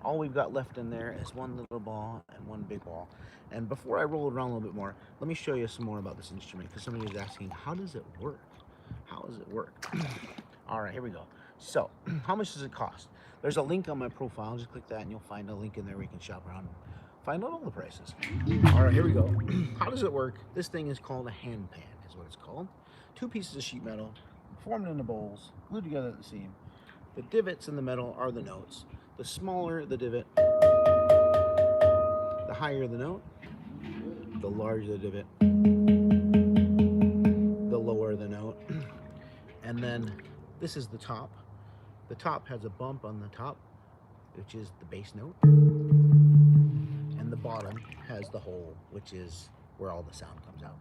All we've got left in there is one little ball and one big ball. And before I roll it around a little bit more, let me show you some more about this instrument, because somebody was asking, how does it work? How does it work? All right, here we go. So, how much does it cost? There's a link on my profile. Just click that and you'll find a link in there where you can shop around and find out all the prices. All right, here we go. How does it work? This thing is called a handpan, is what it's called. 2 pieces of sheet metal formed into bowls, glued together at the seam. The divots in the metal are the notes. The smaller the divot, the higher the note. The larger the divot, the lower the note. And then this is the top. The top has a bump on the top, which is the bass note. And the bottom has the hole, which is where all the sound comes out.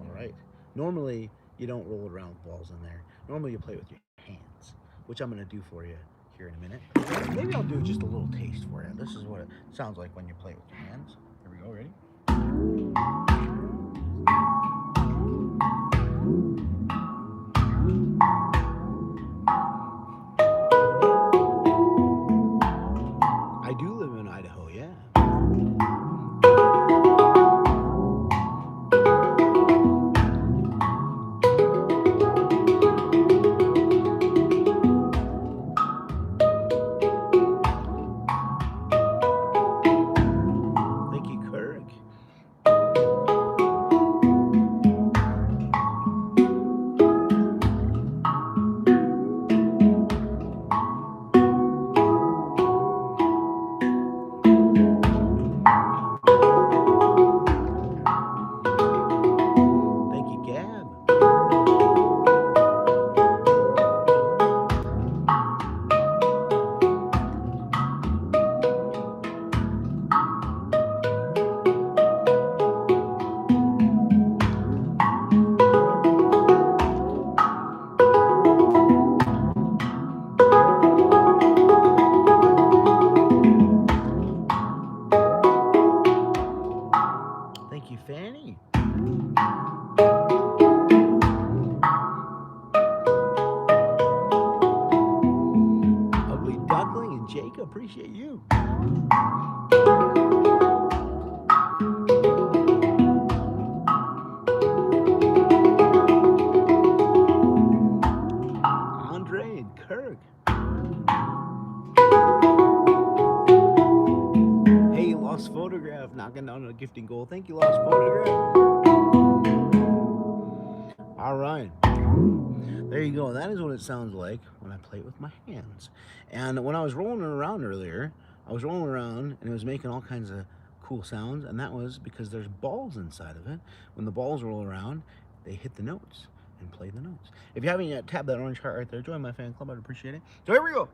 All right. Normally, you don't roll it around with balls in there. Normally, you play with your hands, which I'm going to do for you here in a minute. Maybe I'll do just a little taste for you. This is what it sounds like when you play with your hands. Here we go. Ready? I do live in Idaho, yeah. Fanny. Ugly Duckling and Jake, appreciate you. Andre and Kirk. Hey, Lost Photograph, knocking down a gifting goal. Thank you, Lost Photograph. All right. There you go. That is what it sounds like when I play it with my hands. And when I was rolling it around earlier, I was rolling around and it was making all kinds of cool sounds, and that was because there's balls inside of it. When the balls roll around, they hit the notes and play the notes. If you haven't yet, tap that orange heart right there. Join my fan club. I'd appreciate it. So here we go.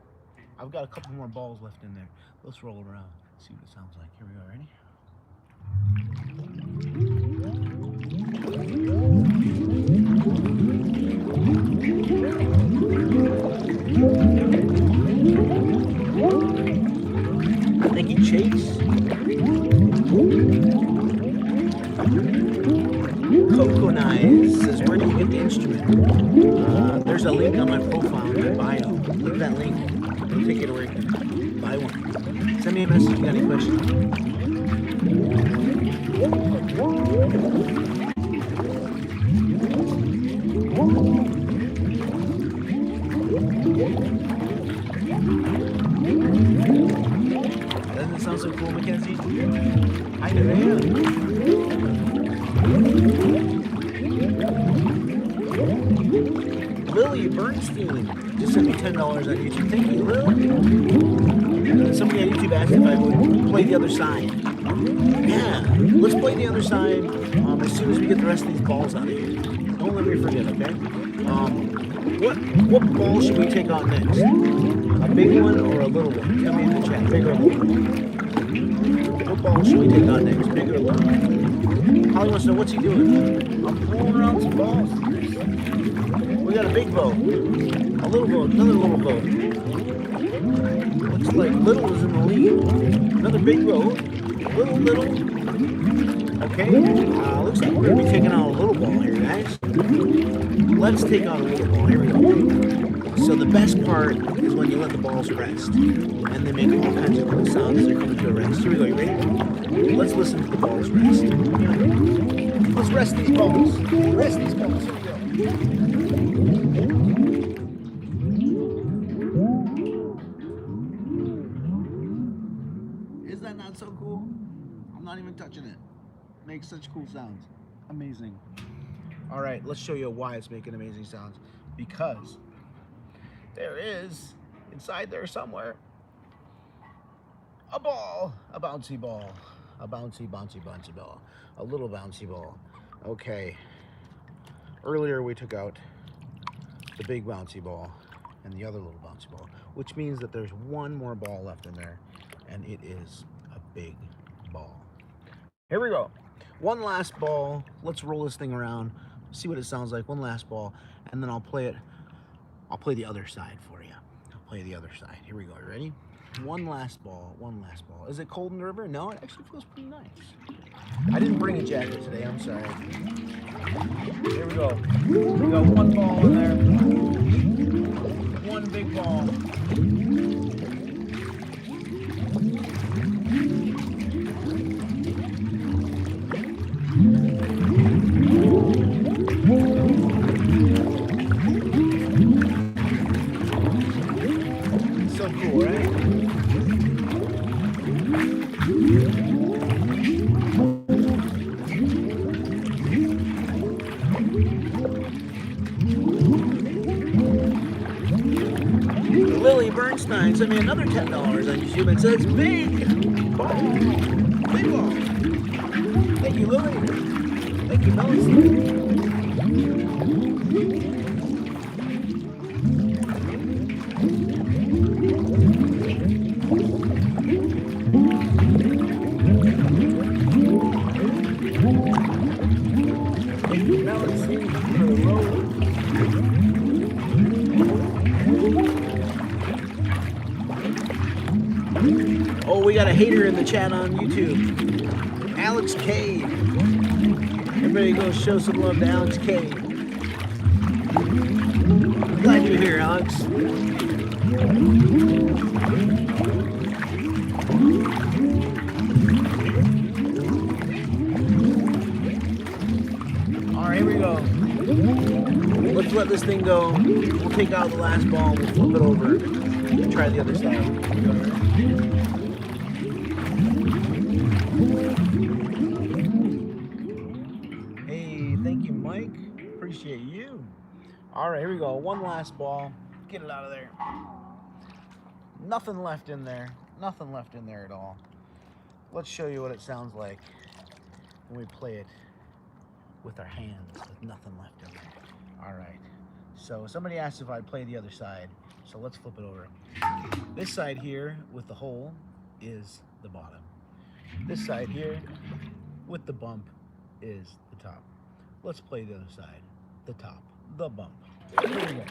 I've got a couple more balls left in there. Let's roll it around. See what it sounds like. Here we go. Ready? Thank you, Chase. Coco Knives says, where do you get the instrument? There's a link on my profile in my bio. Click that link. It'll take you to where you can buy one. Send me a message if you got any questions. Doesn't it sound so cool, Mackenzie? I know, yeah. Lily Bernstein just sent me $10 on YouTube. Thank you, Lily. Somebody on YouTube asked if I would play the other side. Yeah, let's play the other side as soon as we get the rest of these balls out of here. Don't let me forget, okay? What ball should we take on next? A big one or a little one? Tell me in the chat, big or little. What ball should we take on next, big or little? Holly wants to know, what's he doing? I'm rolling around some balls. We got a big bow, a little bow, another little bow. Looks like little is in the lead. Another big bow, little. Okay, looks like we're going to be taking on a little ball here, guys. Let's take on a little ball. Here we go. So the best part is when you let the balls rest. And they make all kinds of cool sounds as they're coming to a rest. Here we go, you ready? Let's listen to the balls rest. Let's rest these balls. Rest these balls. Here we go. Is that not so cool? I'm not even touching it. Makes such cool sounds. Amazing. All right, let's show you why it's making amazing sounds. Because there is, inside there somewhere, a ball, a bouncy ball, a bouncy ball, a little bouncy ball. Okay, earlier we took out the big bouncy ball and the other little bouncy ball, which means that there's one more ball left in there, and it is a big ball. Here we go. One last ball. Let's roll this thing around, see what it sounds like. One last ball, and then I'll play it. I'll play the other side for you. I'll play the other side. Here we go. You ready? One last ball. One last ball. Is it cold in the river? No, it actually feels pretty nice. I didn't bring a jacket today. I'm sorry. Here we go. We got one ball in there. One big ball. So cool, right? Lily Bernstein sent me another $10 on YouTube and says big ball. Big ball. Thank you, Lily. Thank you, Melody. Oh, we got a hater in the chat on YouTube. Alex K. Everybody go show some love to Alex K. Glad you're here, Alex. All right, here we go. Let's let this thing go. We'll take out the last ball. We'll flip it over and try the other side. appreciate you. All right, here we go. One last ball. Get it out of there. Nothing left in there. Nothing left in there at all. Let's show you what it sounds like when we play it with our hands with nothing left in there. All right. So somebody asked if I'd play the other side. So let's flip it over. This side here with the hole is the bottom. This side here with the bump is the top. Let's play the other side. The top, the bump. Here we go.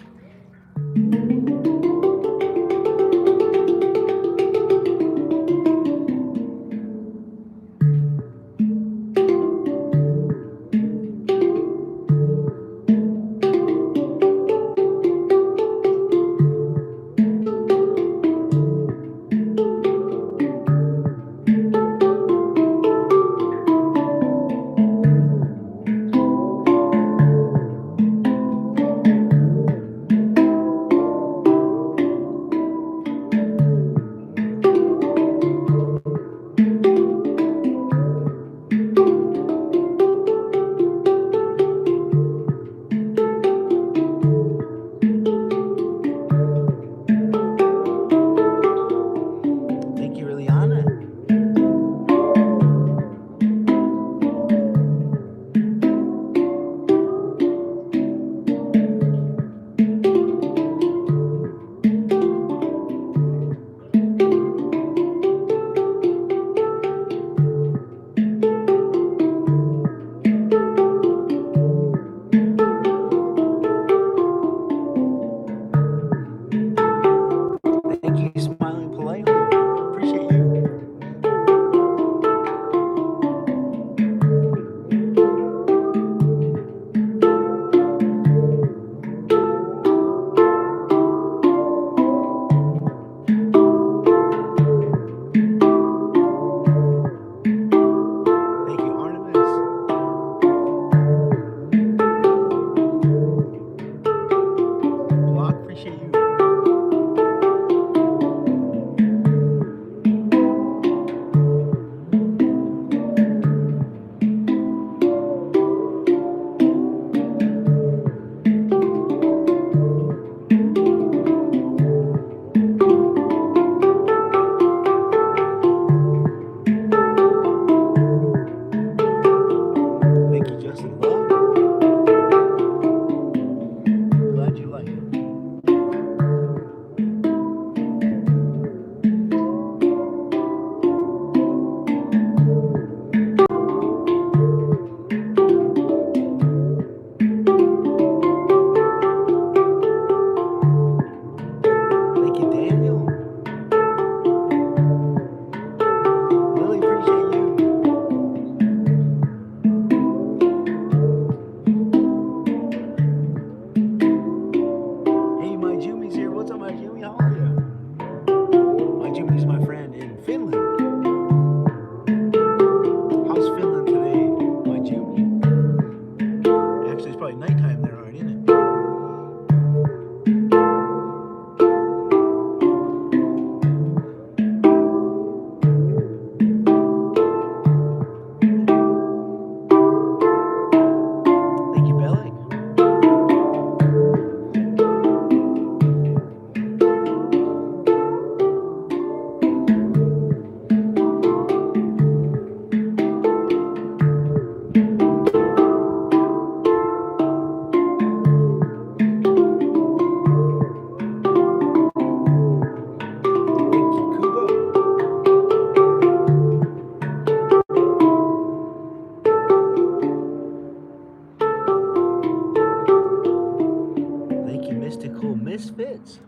Misfits.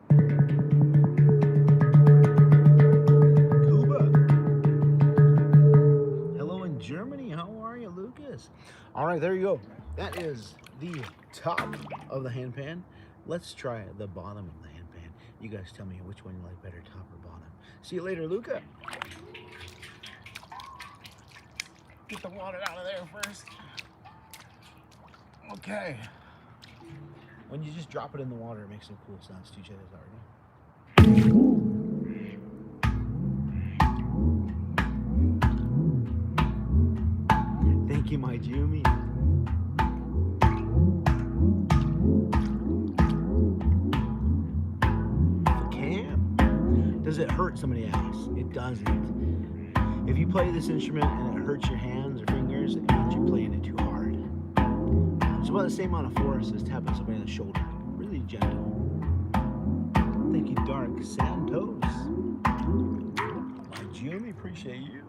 Cuba. Hello in Germany. How are you, Lucas? All right, there you go. That is the top of the handpan. Let's try the bottom of the handpan. You guys tell me which one you like better, top or bottom. See you later, Luca. Get the water out of there first. Okay. When you just drop it in the water, it makes some cool sounds too. Check this out. Thank you, my Jimmy. it hurt somebody else? It doesn't. If you play this instrument and it hurts your hands or fingers, it means you're playing it too hard. It's about the same amount of force as tapping somebody on the shoulder. Really gentle. Thank you, Dark Santos. My Jimmy, appreciate you.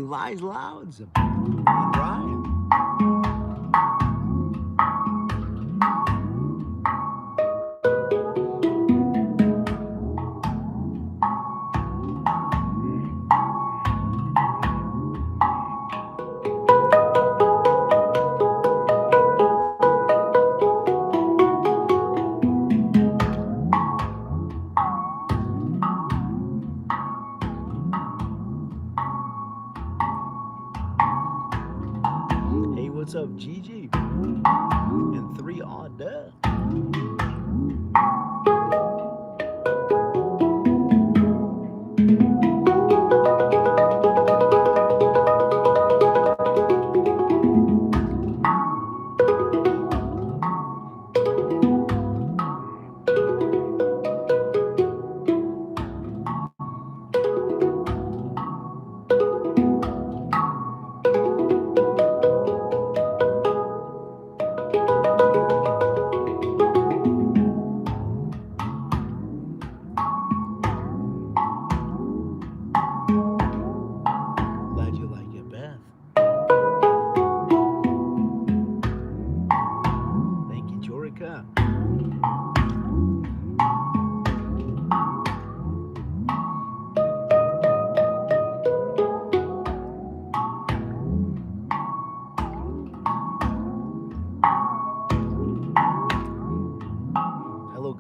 Lies Louds and Ryan. What's up, Gigi? And 3 odd duh.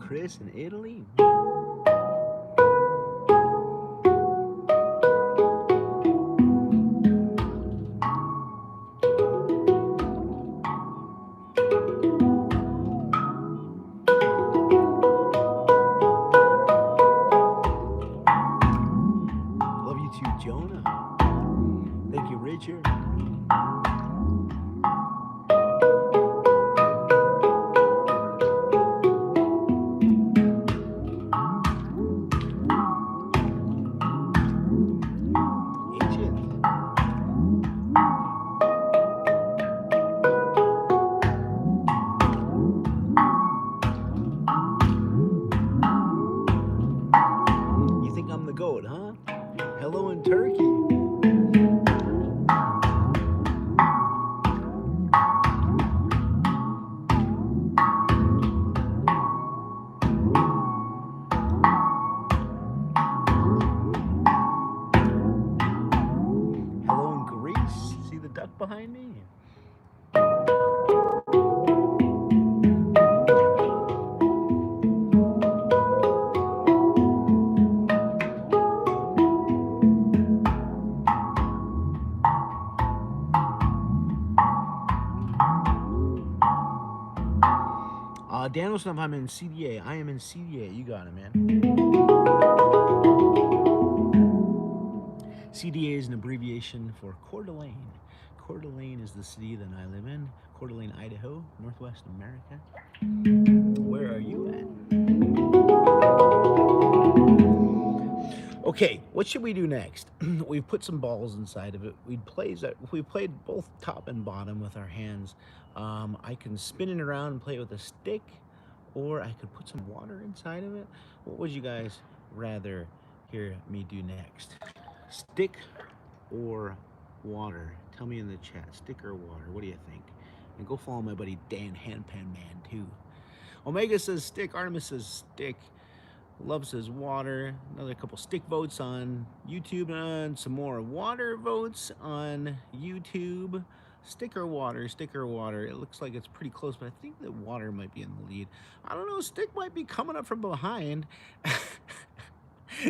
Chris in Italy. Love you too, Jonah. Thank you, Richard. Hello in Turkey. Hello in Greece. See the duck behind me? Danielson, if I'm in CDA, I am in CDA. You got it, man. CDA is an abbreviation for Coeur d'Alene. Coeur d'Alene is the city that I live in. Coeur d'Alene, Idaho, Northwest America. Where are you at? Okay, what should we do next? We've put some balls inside of it. We played both top and bottom with our hands. I can spin it around and play it with a stick, or I could put some water inside of it. What would you guys rather hear me do next? Stick or water? Tell me in the chat, stick or water, what do you think? And go follow my buddy Dan Handpan Man too. Omega says stick, Artemis says stick, Love says water. Another couple stick votes on YouTube, and some more water votes on YouTube. Stick or water, stick or water. It looks like it's pretty close, but I think that water might be in the lead. I don't know, stick might be coming up from behind.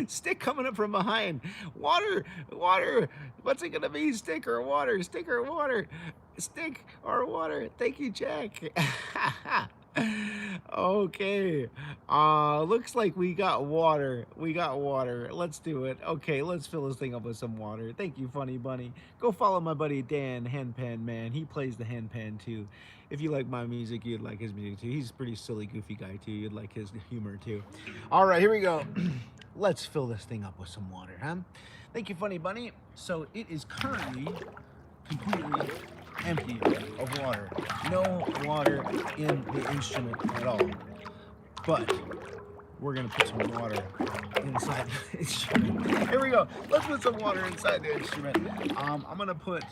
Stick coming up from behind. Water, water. What's it gonna be? Stick or water? Stick or water? Stick or water? Thank you, Jack. Okay. Looks like we got water. We got water. Let's do it. Okay, let's fill this thing up with some water. Thank you, Funny Bunny. Go follow my buddy Dan Handpan Man. He plays the handpan too. If you like my music, you'd like his music too. He's a pretty silly, goofy guy too. You'd like his humor too. All right, here we go. Let's fill this thing up with some water, huh? Thank you, Funny Bunny. So it is currently completely empty of water. No water in the instrument at all. But we're gonna put some water inside the instrument. Here we go. Let's put some water inside the instrument. I'm gonna put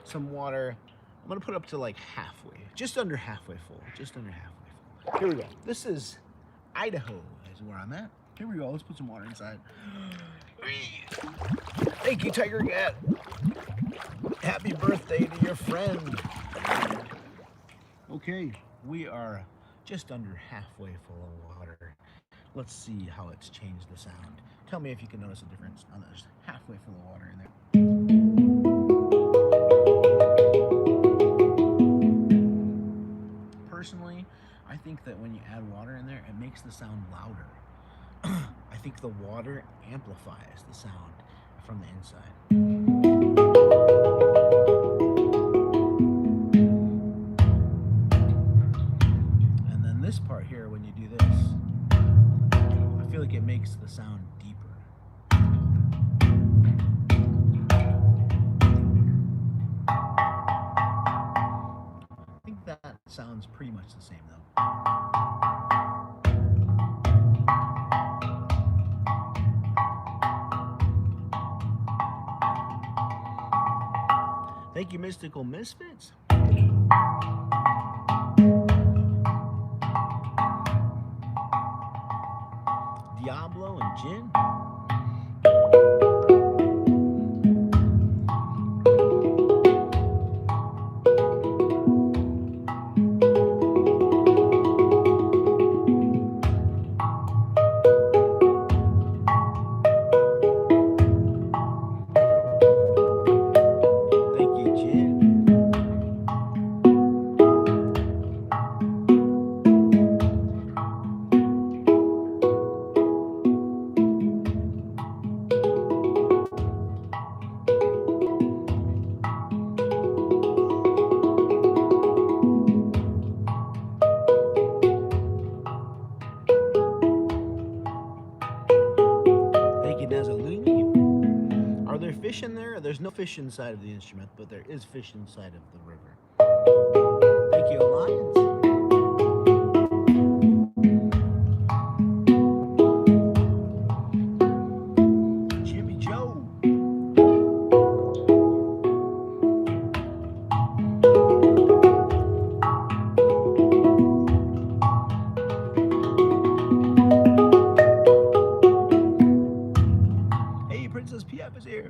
some water. I'm gonna put up to like halfway, just under halfway full, just under halfway full. Here we go. This is Idaho, is where I'm at. Here we go. Let's put some water inside. Thank you, Tiger Cat. Happy birthday to your friend. Okay, we are just under halfway full of water. Let's see how it's changed the sound. Tell me if you can notice a difference on this halfway full of water in there. Personally, I think that when you add water in there, it makes the sound louder. I think the water amplifies the sound from the inside. And then this part here, when you do this, I feel like it makes the sound deeper. I think that sounds pretty much the same though. Thank you, Mystical Misfits. Diablo and Jin. Are there fish in there? There's no fish inside of the instrument, but there is fish inside of the river. Thank you, Alliance. Jimmy Joe. Princess PF is here.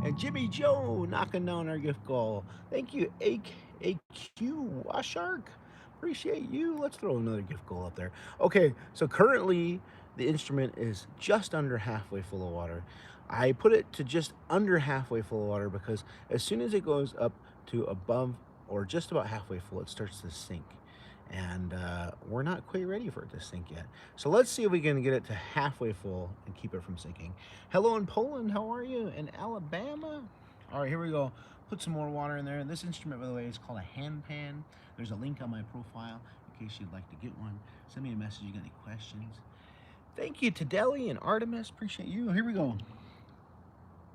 And Jimmy Joe knocking down our gift goal. Thank you, AQ Washark. Appreciate you. Let's throw another gift goal up there. Okay, so currently the instrument is just under halfway full of water. I put it to just under halfway full of water because as soon as it goes up to above or just about halfway full, it starts to sink. and we're not quite ready for it to sink yet. So let's see if we can get it to halfway full and keep it from sinking. Hello in Poland, how are you? In Alabama? All right, here we go. Put some more water in there. This instrument, by the way, is called a handpan. There's a link on my profile in case you'd like to get one. Send me a message if you got any questions. Thank you to Deli and Artemis, appreciate you. Here we go.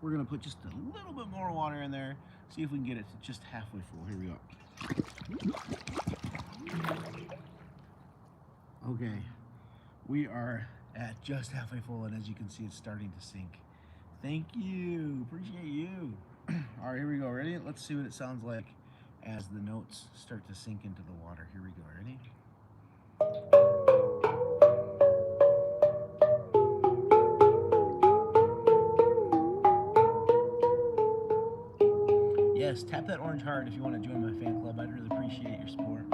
We're gonna put just a little bit more water in there. See if we can get it to just halfway full. Here we go. Okay, we are at just halfway full, and as you can see, it's starting to sink. Thank you, appreciate you. All right, here we go, ready? Let's see what it sounds like as the notes start to sink into the water. Here we go, ready? Yes, tap that orange heart if you want to join my fan club. I'd really appreciate your support.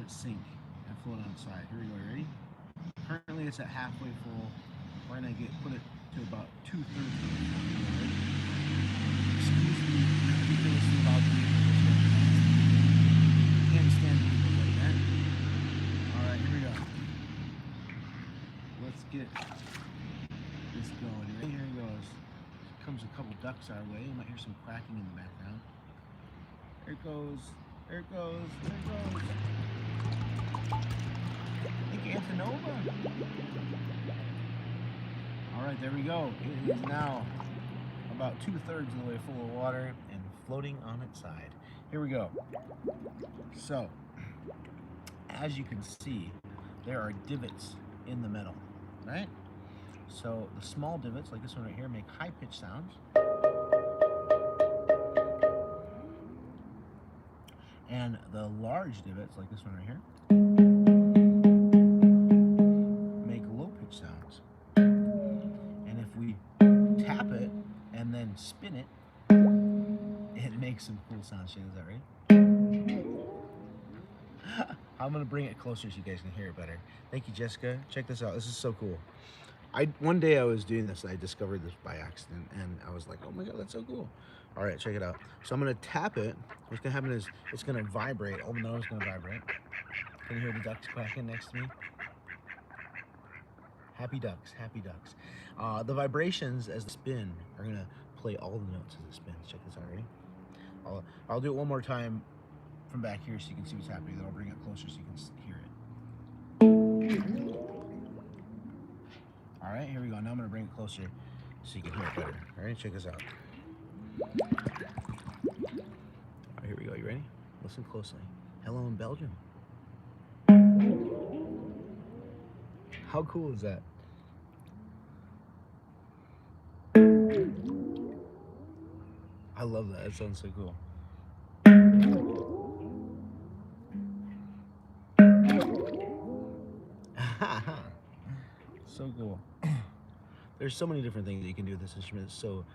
Sink and float on its side. Here we go, ready? Currently it's at halfway full. We're gonna put it to about 2/3 of the full. Excuse me, ridiculously loud music. Can't stand music like that. Alright, here we go. Let's get this going. Ready? Here it goes. Here comes a couple ducks our way. You might hear some quacking in the background. Here it goes. There it goes. There it goes. Thank you, Antonova. All right, there we go. It is now about 2/3 of the way full of water and floating on its side. Here we go. So, as you can see, there are divots in the metal, right? So the small divots, like this one right here, make high-pitched sounds. And the large divots, like this one right here, make low-pitched sounds. And if we tap it and then spin it, it makes some cool sounds. Is that right? I'm gonna bring it closer so you guys can hear it better. Thank you, Jessica. Check this out. This is so cool. One day I was doing this and I discovered this by accident, and I was like, oh my god, that's so cool. All right, check it out. So I'm gonna tap it. What's gonna happen is it's gonna vibrate. All the notes gonna vibrate. Can you hear the ducks quacking next to me? Happy ducks, happy ducks. The vibrations as the spin are gonna play all the notes as it spins. Check this out, ready? I'll do it one more time from back here so you can see what's happening. Then I'll bring it closer so you can hear it. All right, here we go. Now I'm gonna bring it closer so you can hear it better. All right, check this out. All right, here we go. You ready? Listen closely. Hello in Belgium. How cool is that? I love that. That sounds so cool. So cool. There's so many different things that you can do with this instrument. It's so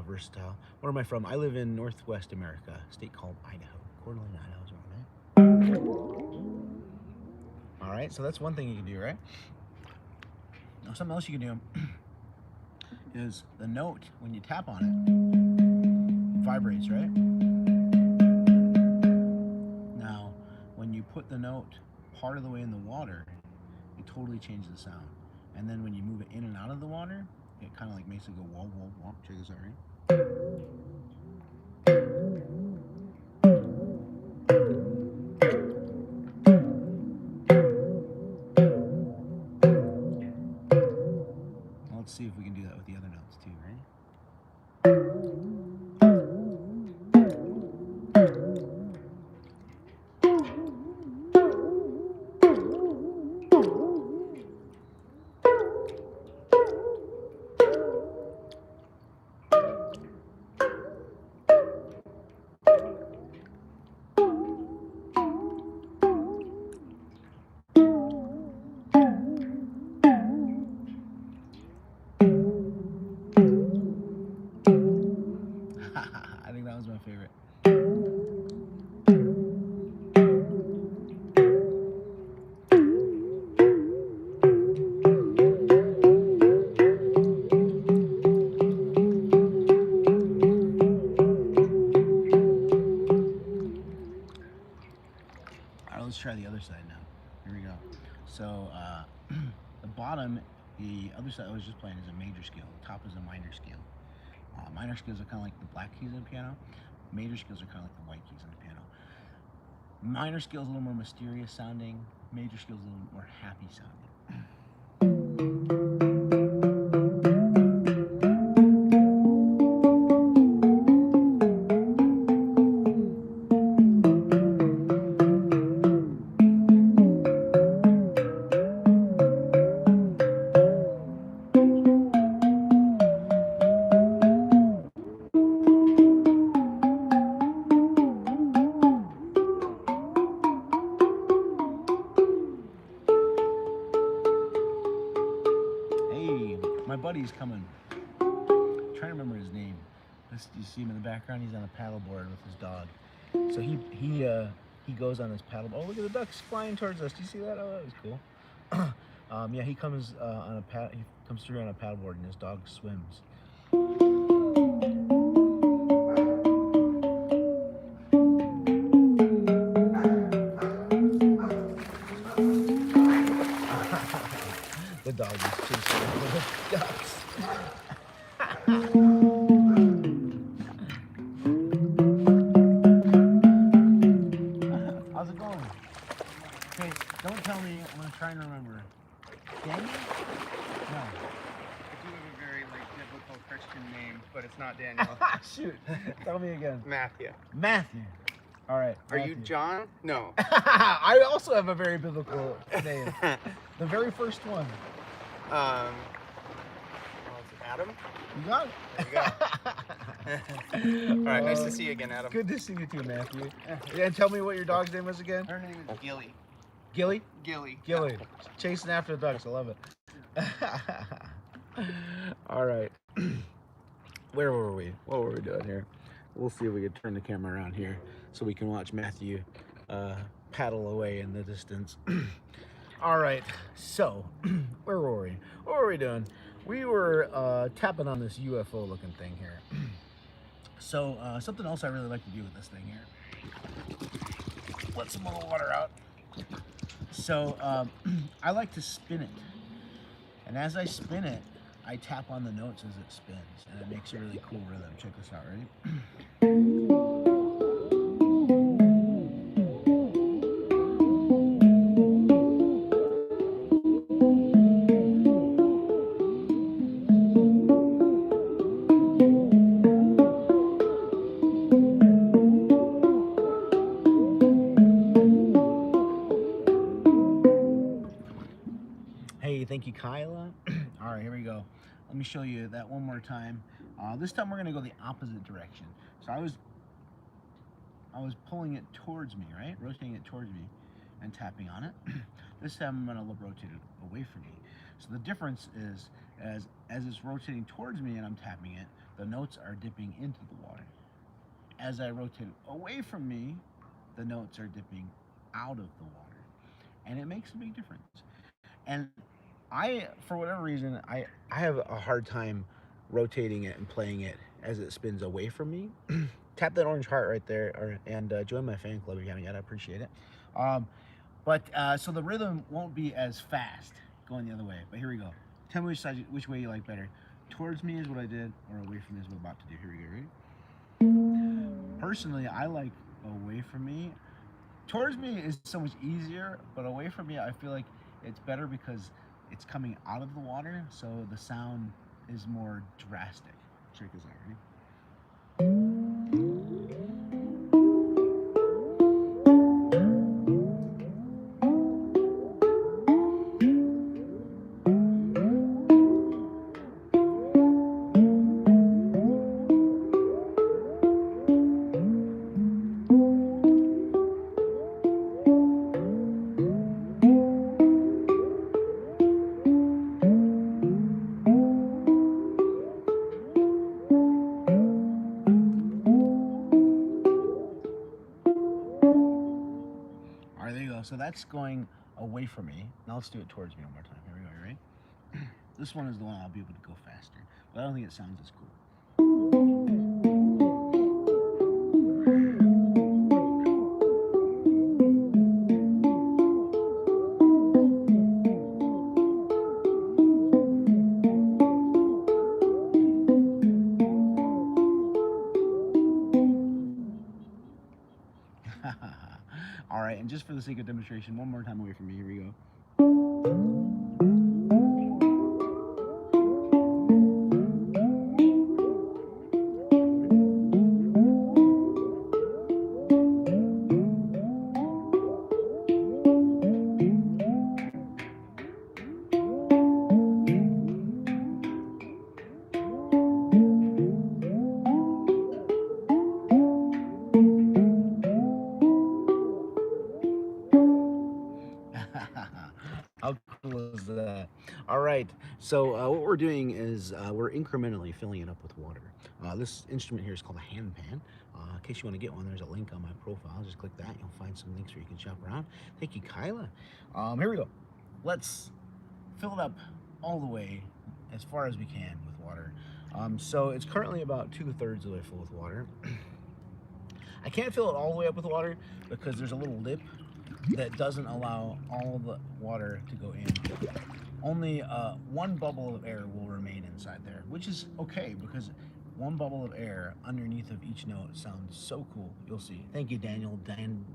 versatile. Where am I from? I live in Northwest America, a state called Idaho. Coeur d'Alene, Idaho is around there. All right, so that's one thing you can do, right? Now, something else you can do is the note, when you tap on it, it vibrates, right? Now, when you put the note part of the way in the water, it totally changes the sound. And then when you move it in and out of the water, it kind of like makes it go wah, wah, wah. Check this out, right? Let's see if we can do that with the other notes too, right? That was my favorite. All right, let's try the other side now. Here we go. So the bottom, the other side I was just playing is a major scale. The top is a minor scale. Minor scales are kind of like the black keys on the piano. Major scales are kind of like the white keys on the piano. Minor scales a little more mysterious sounding. Major scales a little more happy sounding. My buddy's coming. I'm trying to remember his name. You see him in the background. He's on a paddleboard with his dog. So he goes on his paddle. Oh, look at the ducks flying towards us. Do you see that? Oh, that was cool. Yeah, he comes on a he comes through on a paddleboard, and his dog swims. The dog is chasing the ducks. How's it going? Okay, don't tell me. I'm gonna try and remember. Daniel? No. I do have a very biblical Christian name, but it's not Daniel. Shoot. Tell me again. Matthew. Matthew. All right. Are Matthew. you John? No. I also have a very biblical name. The very first one. Well, it's Adam. You got it. There you go. All right, nice to see you again, Adam. Good to see you too, Matthew. And tell me what your dog's name was again. Her name is Gilly. Gilly? Gilly. Gilly. Chasing after the ducks. I love it. All right. Where were we? What were we doing here? We'll see if we can turn the camera around here so we can watch Matthew paddle away in the distance. All right, so where were we? What were we doing? We were tapping on this UFO looking thing here. So something else I really like to do with this thing here. Let some more water out. So I like to spin it. And as I spin it, I tap on the notes as it spins. And it makes a really cool rhythm. Check this out, ready? Hey, thank you, Kyla. All right, here we go. Let me show you that one more time. This time we're gonna go the opposite direction. So I was pulling it towards me, right? Rotating it towards me and tapping on it. This time I'm gonna rotate it away from me. So the difference is, as it's rotating towards me and I'm tapping it, the notes are dipping into the water. As I rotate it away from me, the notes are dipping out of the water. And it makes a big difference. And for whatever reason, I have a hard time rotating it and playing it as it spins away from me. Tap that orange heart right there, and join my fan club if you haven't yet. I appreciate it. So the rhythm won't be as fast going the other way. But here we go. Tell me which way you like better. Towards me is what I did, or away from me is what I'm about to do. Here we go. Ready? Personally, I like away from me. Towards me is so much easier, but away from me, I feel like it's better because it's coming out of the water, so the sound is more drastic. Check this out, ready? that's going away from me. Now let's do it towards me one more time. Here we go. You ready? This one is the one I'll be able to go faster, but I don't think it sounds as cool. All right, and just for the sake of demonstration, one more time away from me. Here we go. How cool is that? All right, so what we're doing is we're incrementally filling it up with water. This instrument here is called a handpan. In case you want to get one, there's a link on my profile. Just click that. You'll find some links where you can shop around. Thank you, Kyla. Here we go. Let's fill it up all the way as far as we can with water. So it's currently about 2/3 of the way full with water. I can't fill it all the way up with water because there's a little lip that doesn't allow all the water to go in. Only one bubble of air will remain inside there, which is okay because one bubble of air underneath of each note sounds so cool. You'll see. Thank you, Daniel. Dandelion.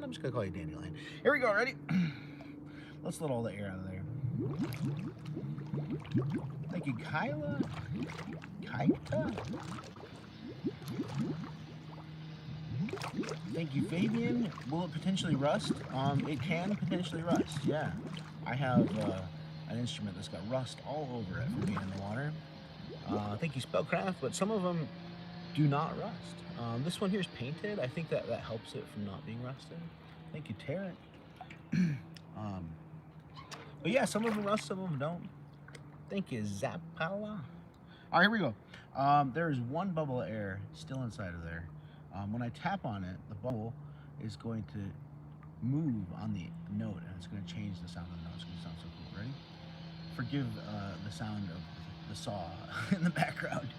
I'm just gonna call you Dandelion. Here we go. Ready? Let's let all the air out of there. Thank you, Kyla. Kaita. Thank you, Fabian. Will it potentially rust? It can potentially rust, yeah. I have an instrument that's got rust all over it from being in the water. Thank you, Spellcraft, but some of them do not rust. This one here is painted. I think that helps it from not being rusted. Thank you, Tarrant. But yeah, some of them rust, some of them don't. Thank you, Zapala. All right, here we go. There is one bubble of air still inside of there. When I tap on it, the bubble is going to move on the note, and it's going to change the sound of the note. It's going to sound so cool. Ready? Forgive the sound of the saw in the background.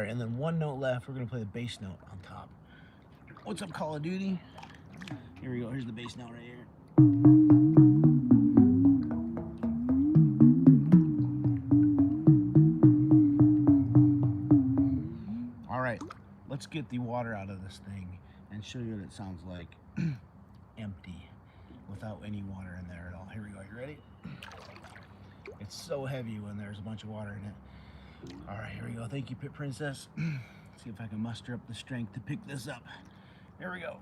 And then one note left. We're gonna play the bass note on top. What's up, Call of Duty? Here we go. Here's the bass note right here. All right, let's get the water out of this thing and show you what it sounds like empty, without any water in there at all. Here we go. You ready? It's so heavy when there's a bunch of water in it. All right, here we go. Thank you, Pit Princess. See if I can muster up the strength to pick this up. Here we go.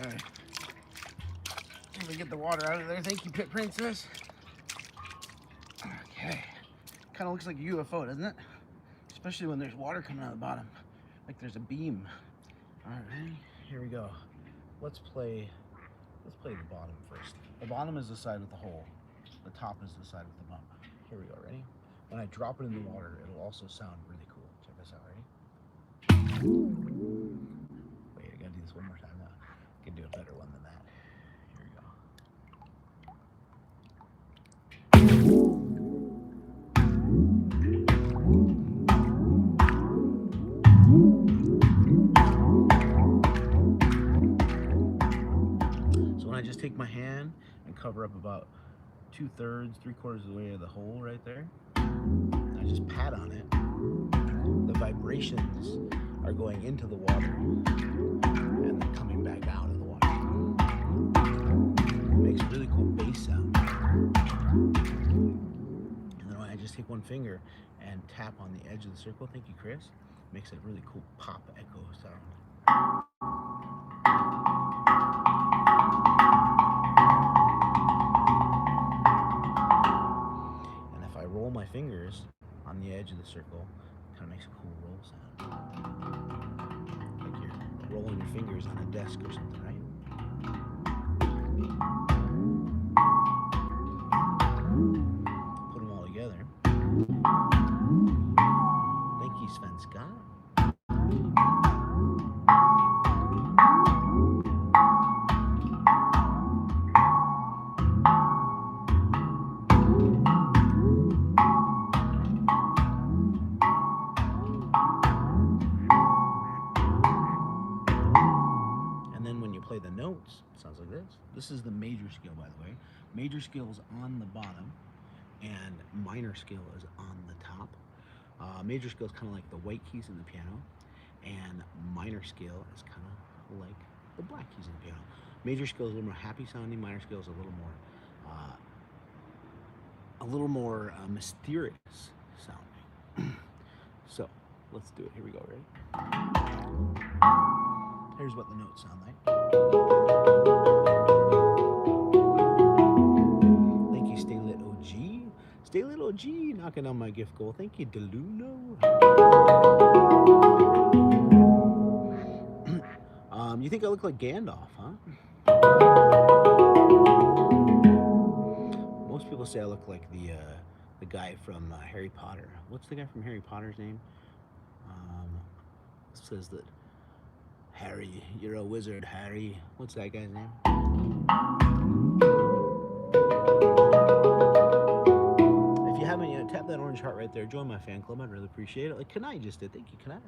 Okay. Let me get the water out of there. Thank you, Pit Princess. Okay. Kind of looks like a UFO, doesn't it? Especially when there's water coming out of the bottom. Like there's a beam. All right, here we go. Let's play the bottom first. The bottom is the side with the hole. The top is the side with the bump. Here we go, ready? When I drop it in the water, it'll also sound really cool. Check this out, ready? Wait, I gotta do this one more time now. I can do a better one than that. Here we go. So when I just take my hand and cover up about 2/3, 3/4 of the way of the hole right there, I just pat on it. The vibrations are going into the water and then coming back out of the water. It makes a really cool bass sound. And then when I just take one finger and tap on the edge of the circle, thank you, Chris, it makes a really cool pop echo sound. And if I roll my fingers on the edge of the circle, it kind of makes a cool roll sound. Like you're rolling your fingers on a desk or something, right? Put them all together. Thank you, Svenska. Play the notes, it sounds like this. This is the major scale, by the way. Major scale is on the bottom and minor scale is on the top. Major scale is kind of like the white keys in the piano, and minor scale is kind of like the black keys in the piano. Major scale is a little more happy sounding, minor scale is a little more mysterious sounding. So let's do it. Here we go, ready? Here's what the notes sound like. Thank you, Stay Lit OG. Stay Lit OG, knocking on my gift goal. Thank you, Deluno. You think I look like Gandalf, huh? Most people say I look like the guy from Harry Potter. What's the guy from Harry Potter's name? It says that Harry, you're a wizard, Harry. What's that guy's name? If you haven't yet, tap that orange heart right there. Join my fan club. I'd really appreciate it. Like Kanai just did. Thank you, Kanai.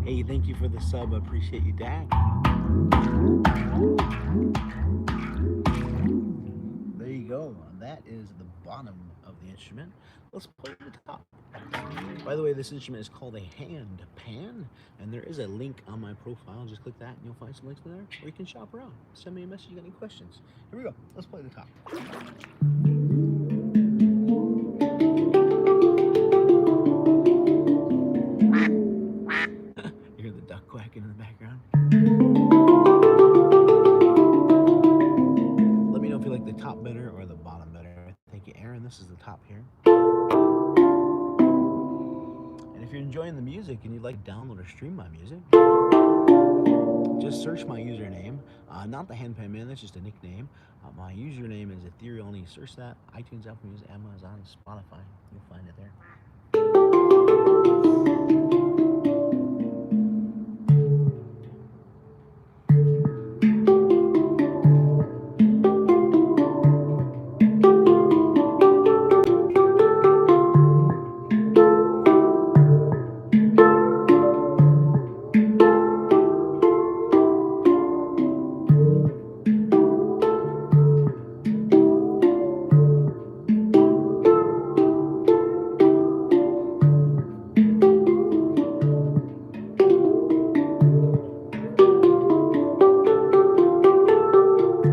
Hey, thank you for the sub. I appreciate you, Dak. There you go. That is the bottom of the instrument. Let's play the top. By the way, this instrument is called a handpan, and there is a link on my profile. Just click that, and you'll find some links in there, or you can shop around. Send me a message if you got any questions. Here we go. Let's play the top. You hear the duck quacking in the background? Let me know if you like the top better or the bottom better. Thank you, Aaron. This is the top here. And if you're enjoying the music and you'd like to download or stream my music, just search my username. Not the Handpan Man, that's just a nickname. My username is Ethereal, and you search that, iTunes, Apple Music, Amazon, Spotify. You'll find it there.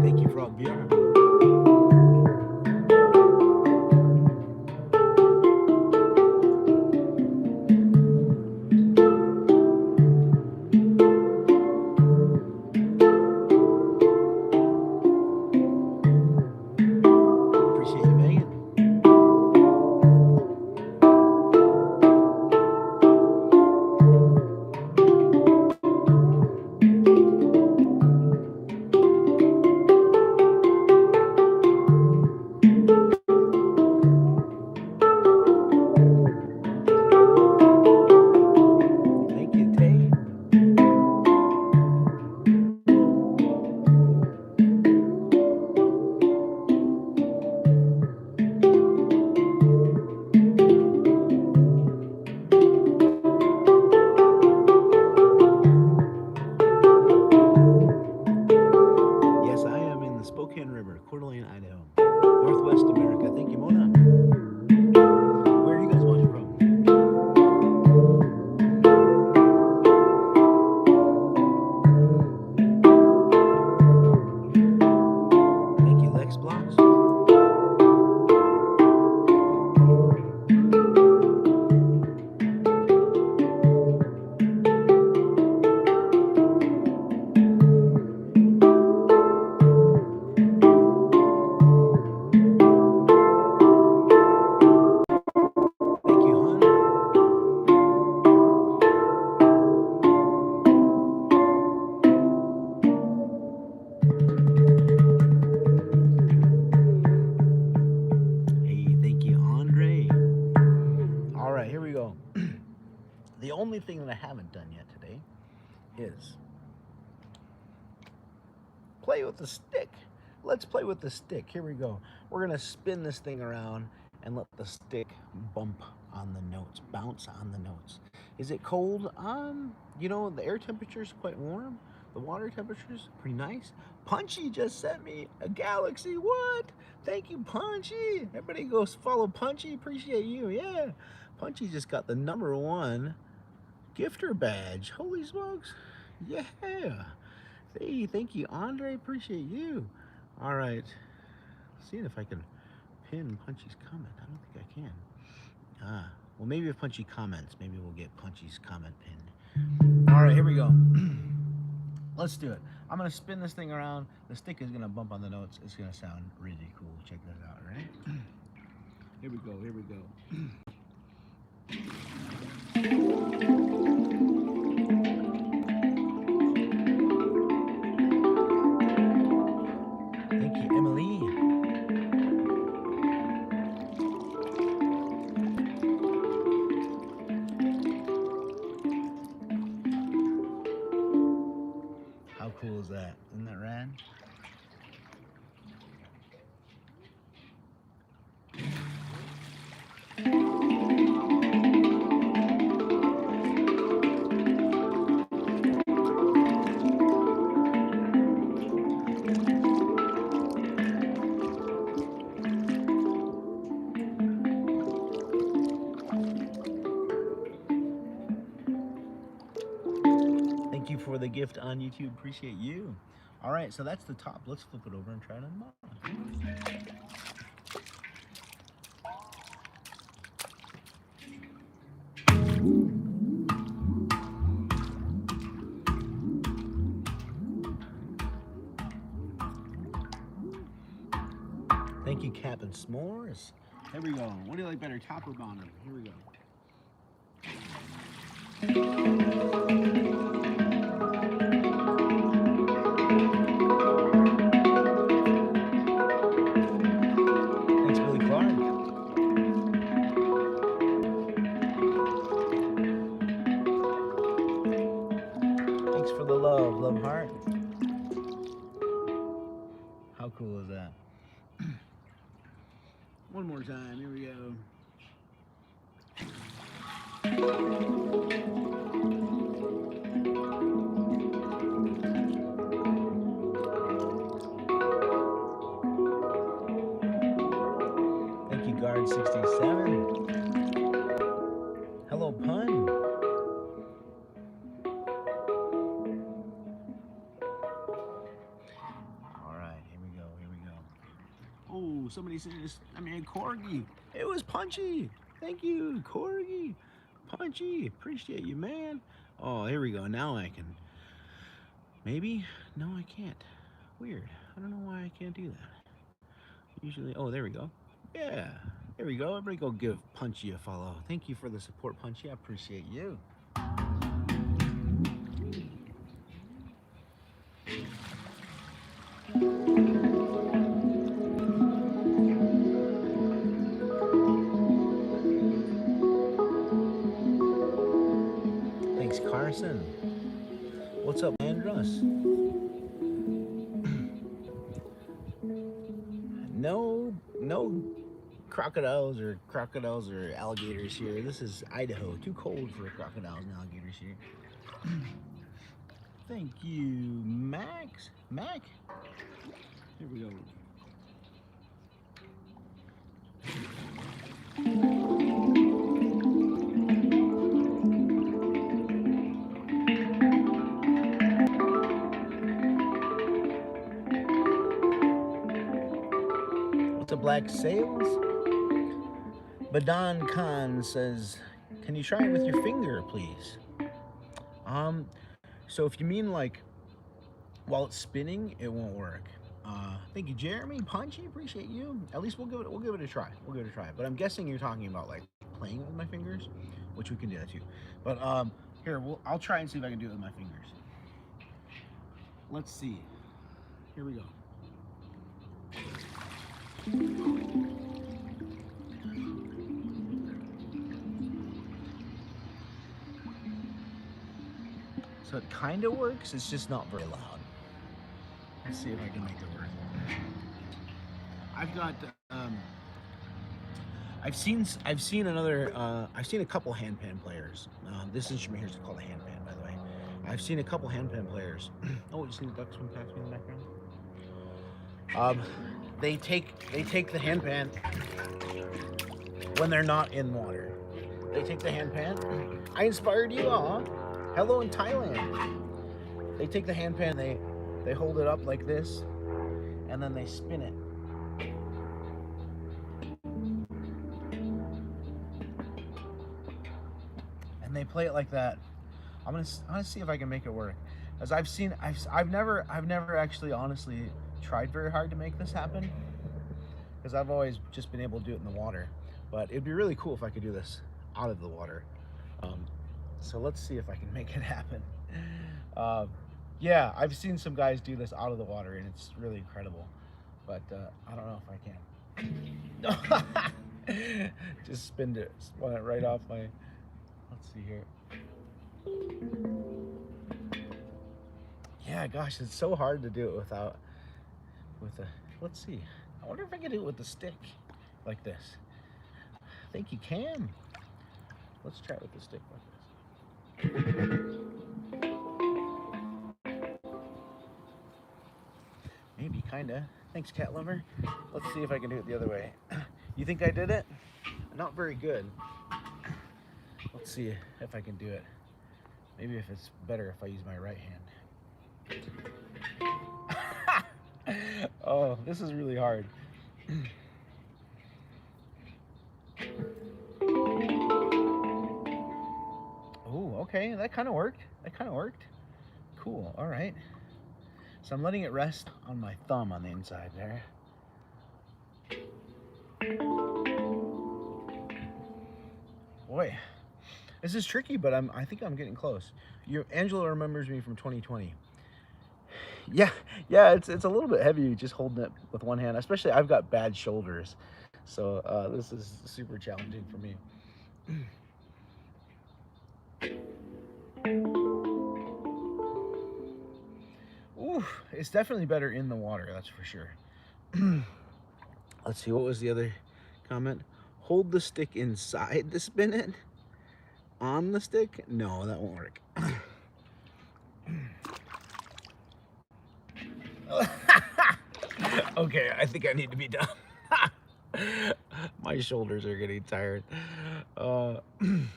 Thank you, Frog VR. Appreciate you, Megan. Thank you, Tay. Yes, I am in the Spokane River, Coeur d'Alene, Idaho, Northwest America. Thank you, Mona. Where are you guys watching from? Thank you, Lex Blocks. Thank you, hon. Hey, thank you, Andre. All right, here we go. The only thing that I haven't done yet today is play with the stick. Let's play with the stick. Here we go. We're gonna spin this thing around and let the stick bump on the notes, bounce on the notes. Is it cold? You know, the air temperature is quite warm. The water temperature is pretty nice. Punchy just sent me a galaxy. What? Thank you, Punchy. Everybody go follow Punchy. Appreciate you. Yeah. Punchy just got the #1 gifter badge. Holy smokes. Yeah. Hey, thank you, Andre. Appreciate you. All right. Seeing if I can pin Punchy's comment. I don't think I can. Well, maybe if Punchy comments, maybe we'll get Punchy's comment pinned. All right, here we go. Let's do it. I'm gonna spin this thing around. The stick is gonna bump on the notes. It's gonna sound really cool. Check this out, all right? Here we go, here we go. Thank you, Emily. How cool is that? Isn't that rad? you for the gift on YouTube. Appreciate you. All right, so that's the top. Let's flip it over and try it on the bottom. Thank you, Captain S'mores. Here we go. What do you like better, top or bottom? Here we go. Thanks, Billy Clark. Thanks for the love heart. How cool is that? One more time, here we go. Thank you, Guard 67. Hello, Pun. Alright, here we go. Oh, somebody said this, Corgi. It was Punchy. Thank you, Corgi. Punchy, appreciate you, man. Oh, here we go. Now I can. Maybe? No, I can't. Weird. I don't know why I can't do that. Usually, oh, there we go. Yeah, there we go. Everybody go give Punchy a follow. Thank you for the support, Punchy. I appreciate you. Thanks, Carson. What's up, Andros? No crocodiles or alligators here. This is Idaho. Too cold for crocodiles and alligators here. Thank you, Max. Mac? Here we go. What's up, Black Sails? Badan Khan says, can you try it with your finger, please? So if you mean like while it's spinning, it won't work. Thank you, Jeremy. Punchy, appreciate you. At least we'll give it a try. But I'm guessing you're talking about like playing with my fingers, which we can do that too. But here, I'll try and see if I can do it with my fingers. Let's see. Here we go. So it kind of works, it's just not very loud. Let's see if I can make it work. I've got, I've seen a couple handpan players. This instrument here is called a handpan, by the way. I've seen a couple handpan players. Oh, you seen the ducks swim past me in the background? They take the handpan when they're not in water. They take the handpan. I inspired you, huh? Hello in Thailand. They take the handpan, they hold it up like this, and then they spin it. And they play it like that. I'm gonna see if I can make it work. As I've never actually honestly tried very hard to make this happen, because I've always just been able to do it in the water. But it'd be really cool if I could do this out of the water. So let's see if I can make it happen. Yeah, I've seen some guys do this out of the water, and it's really incredible. But I don't know if I can. Just spun it right off my. Let's see here. Yeah, gosh, it's so hard to do it with a. Let's see. I wonder if I can do it with the stick, like this. I think you can. Let's try it with the stick like this. Maybe, kinda. Thanks, cat lover. Let's see if I can do it the other way. You think I did it? Not very good. Let's see if I can do it Maybe if it's better if I use my right hand. Oh, this is really hard. Oh, okay, that kind of worked. That kind of worked. Cool, all right. So I'm letting it rest on my thumb on the inside there. Boy, this is tricky, but I think I'm getting close. Angela remembers me from 2020. Yeah, it's a little bit heavy just holding it with one hand, especially I've got bad shoulders. So this is super challenging for me. Ooh, it's definitely better in the water, that's for sure. Let's see, what was the other comment? Hold the stick inside the spinet? On the stick? No, that won't work. Okay, I think I need to be done. My shoulders are getting tired. Spin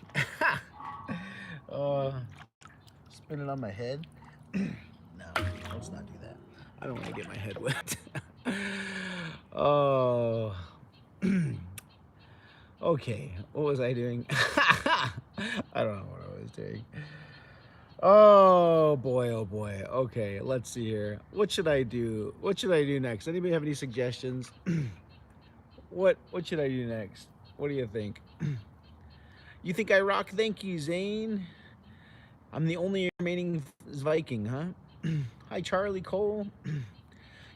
it on my head? No, let's not do that. I don't want to get my head wet. Oh. Okay, what was I doing? I don't know what I was doing. Oh boy, oh boy. Okay, let's see here. What should I do? What should I do next? Anybody have any suggestions? What should I do next? What do you think? You think I rock? Thank you, Zane. I'm the only remaining Viking, huh? Hi, Charlie Cole.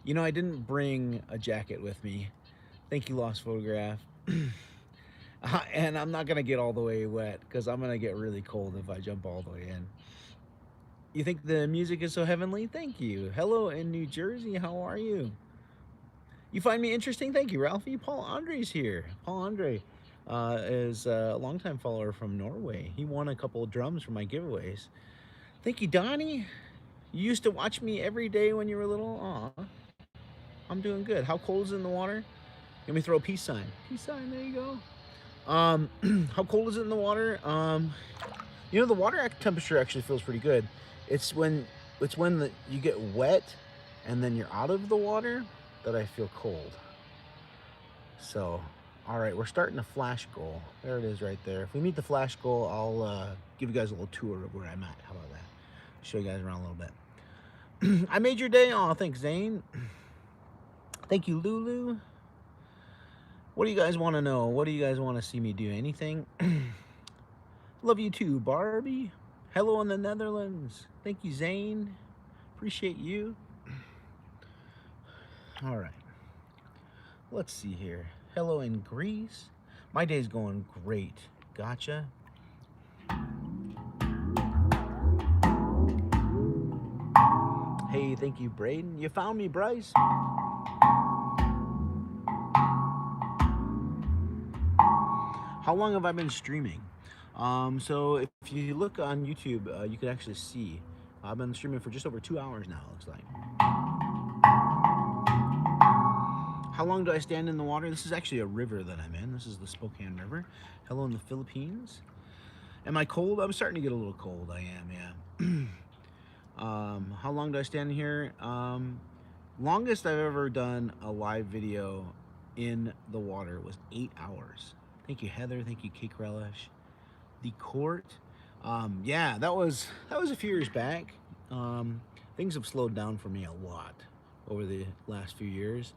You know, I didn't bring a jacket with me. Thank you, Lost Photograph. And I'm not gonna get all the way wet because I'm gonna get really cold if I jump all the way in. You think the music is so heavenly? Thank you. Hello in New Jersey. How are you? You find me interesting? Thank you, Ralphie. Paul Andre's here. Paul Andre is a longtime follower from Norway. He won a couple of drums from my giveaways. Thank you, Donnie. You used to watch me every day when you were little? Aw. I'm doing good. How cold is it in the water? Let me throw a peace sign. Peace sign, there you go. How cold is it in the water? You know, the water temperature actually feels pretty good. It's when you get wet and then you're out of the water that I feel cold. So, all right, we're starting a flash goal. There it is right there. If we meet the flash goal, I'll give you guys a little tour of where I'm at. How about that? Show you guys around a little bit. I made your day. Oh, thanks, Zane. Thank you, Lulu. What do you guys want to know? What do you guys want to see me do? Anything? Love you too, Barbie. Hello in the Netherlands. Thank you, Zane. Appreciate you. All right. Let's see here. Hello in Greece. My day's going great. Gotcha. Hey, thank you, Braden. You found me, Bryce. How long have I been streaming? So if you look on YouTube, you can actually see I've been streaming for just over 2 hours now, it looks like. How long do I stand in the water? This is actually a river that I'm in. This is the Spokane River. Hello in the Philippines. Am I cold? I'm starting to get a little cold. I am, yeah. How long do I stand here? Longest I've ever done a live video in the water was 8 hours. Thank you, Heather. Thank you, Cake Relish. The Court. Yeah, that was a few years back. Things have slowed down for me a lot over the last few years.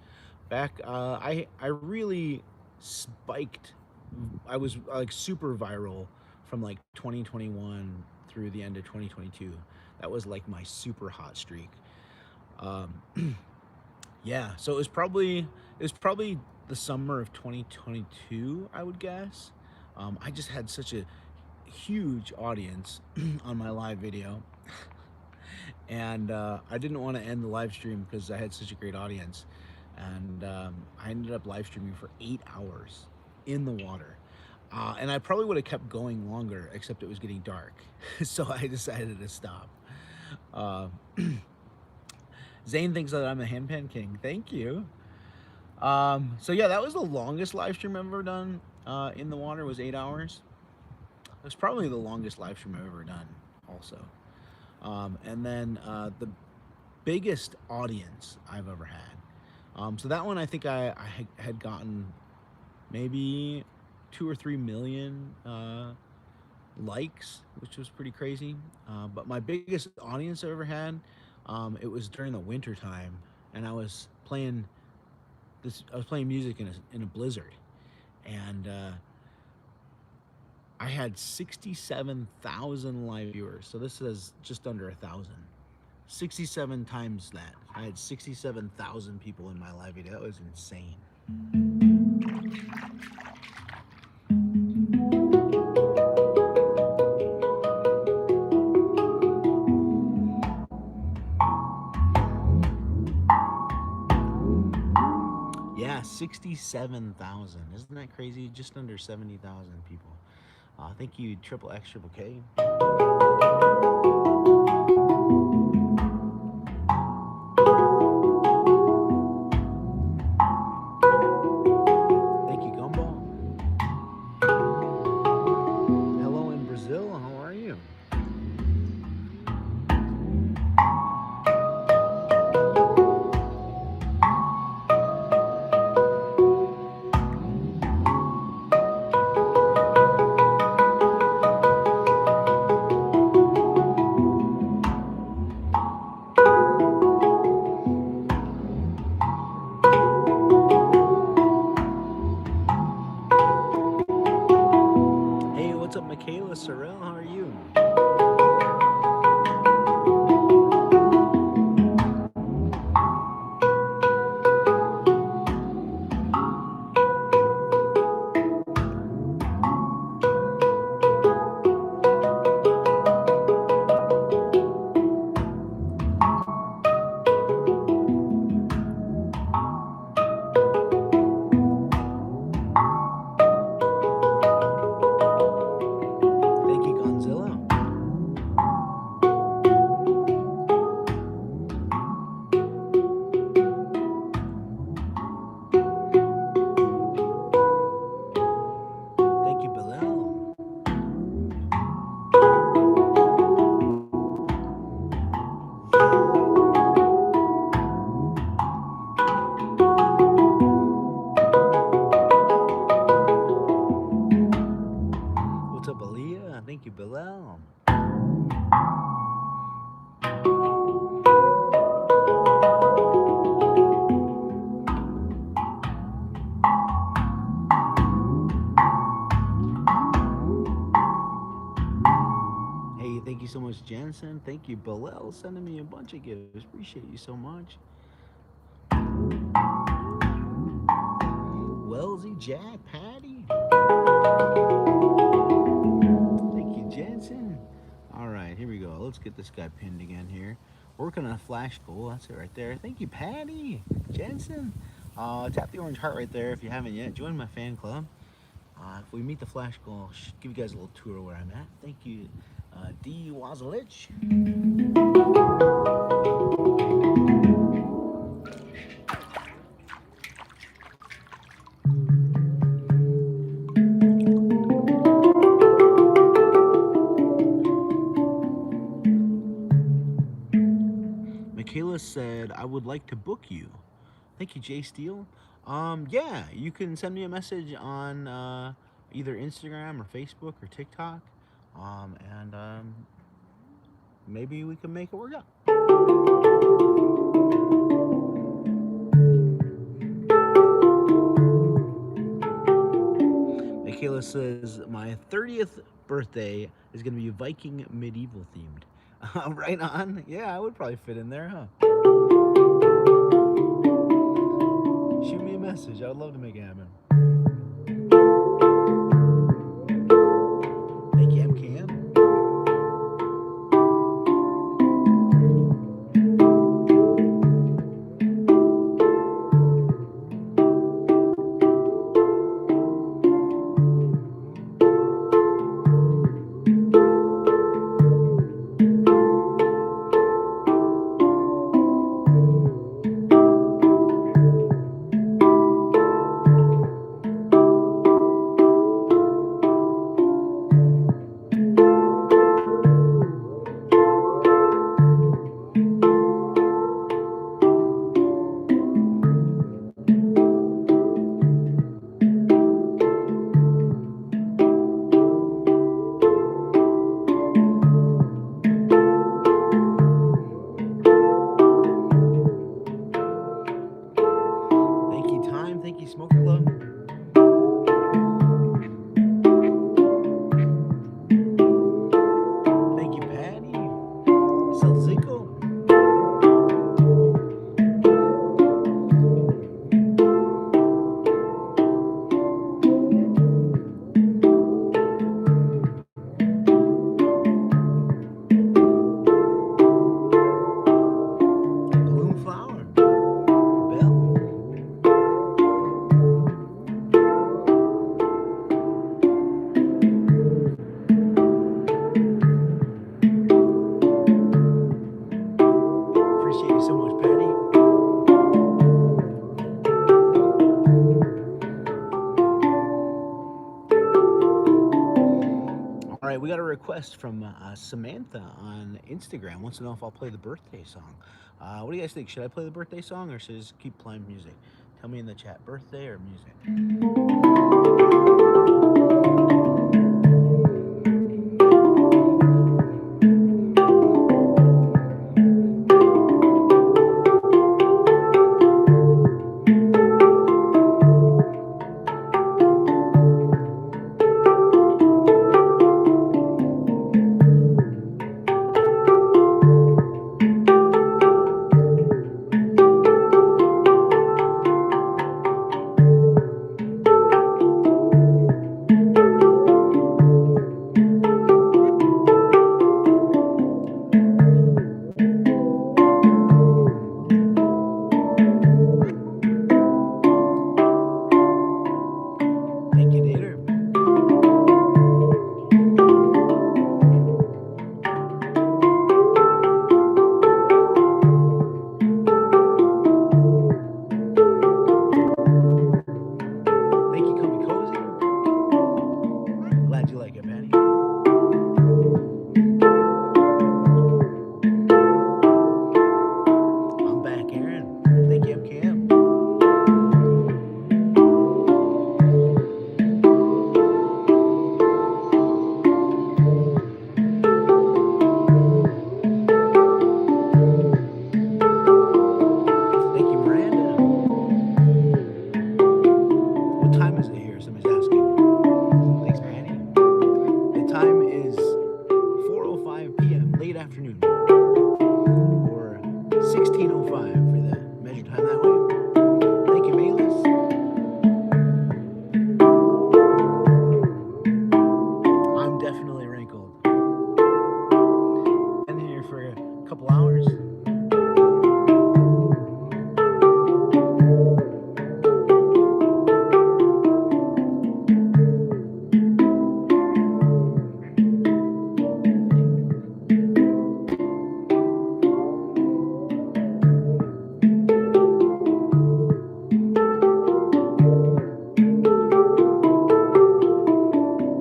Back, I really spiked. I was like super viral from like 2021 through the end of 2022. That was like my super hot streak. Yeah, so it was probably the summer of 2022, I would guess. I just had such a huge audience on my live video, and I didn't want to end the live stream because I had such a great audience, and I ended up live streaming for 8 hours in the water, and I probably would have kept going longer, except it was getting dark, so I decided to stop. Zane thinks that I'm a handpan king. Thank you. So yeah, that was the longest live stream I've ever done in the water, was 8 hours. It was probably the longest live stream I've ever done also. And then the biggest audience I've ever had. So that one I think I had gotten maybe 2 or 3 million likes, which was pretty crazy. But my biggest audience I ever had, it was during the winter time, and I was playing music in a blizzard, and I had 67,000 live viewers. So this is just under 1,000. 67 times that. I had 67,000 people in my live video. That was insane. Yeah, 67,000. Isn't that crazy? Just under 70,000 people. Thank you, Triple X Triple K. Thank you, Gumball. Hello in Brazil. How are you? What's up, Michaela Sorrell? How are you? Thank you, Bilal. Hey, thank you so much, Jensen. Thank you, Bilal, sending me a bunch of gifts. Appreciate you so much. Wellesley, Jack, Patty. Thank you, Jensen. All right, here we go. Let's get this guy pinned again here. Working on a flash goal. That's it right there. Thank you, Patty. Jensen. Tap the orange heart right there if you haven't yet. Join my fan club. If we meet the flash goal, I'll give you guys a little tour of where I'm at. Thank you, D. Wazelich. Michaela said, I would like to book you. Thank you, Jay Steele. Yeah, you can send me a message on either Instagram or Facebook or TikTok. And maybe we can make it work out. Michaela says, my 30th birthday is going to be Viking medieval themed. Right on. Yeah, I would probably fit in there, huh? Shoot me a message. I would love to make it happen. Thank you, MKM. request from Samantha on Instagram. Wants to know if I'll play the birthday song. What do you guys think? Should I play the birthday song or should I just keep playing music? Tell me in the chat, birthday or music? Thank you, Nader. Thank you, Comfy Cozy. Glad you like it, Penny. I'm back, Aaron. Thank you, MKM. Thank you, Miranda. What time is it here? Somebody's asking. Thanks, Patty. The time is 4:05 p.m. late afternoon, or 16:05 for the measured time that way. Thank you, Malis. I'm definitely wrinkled. Been here for a couple hours.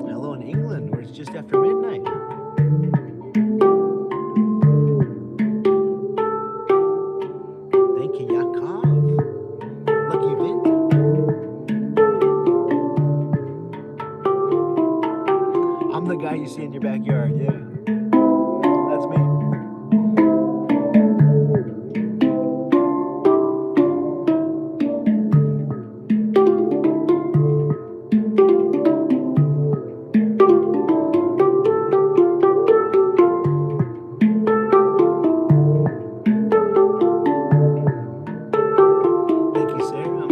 Hello in England, where it's just after midnight. Thank you, Yakov. Lucky Vint. I'm the guy you see in your backyard, yeah. That's me. Thank you, Sarah.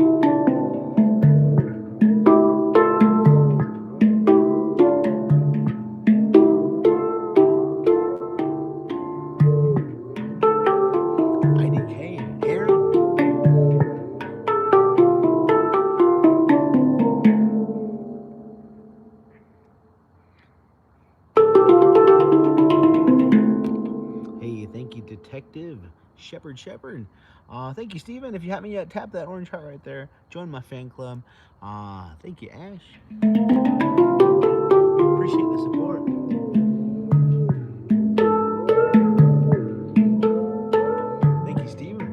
IDK, Aaron. Hey, thank you, Detective Shepherd. Thank you, Steven. If you haven't yet, tap that orange heart right there. Join my fan club. Thank you, Ash. Appreciate the support. Thank you, Steven.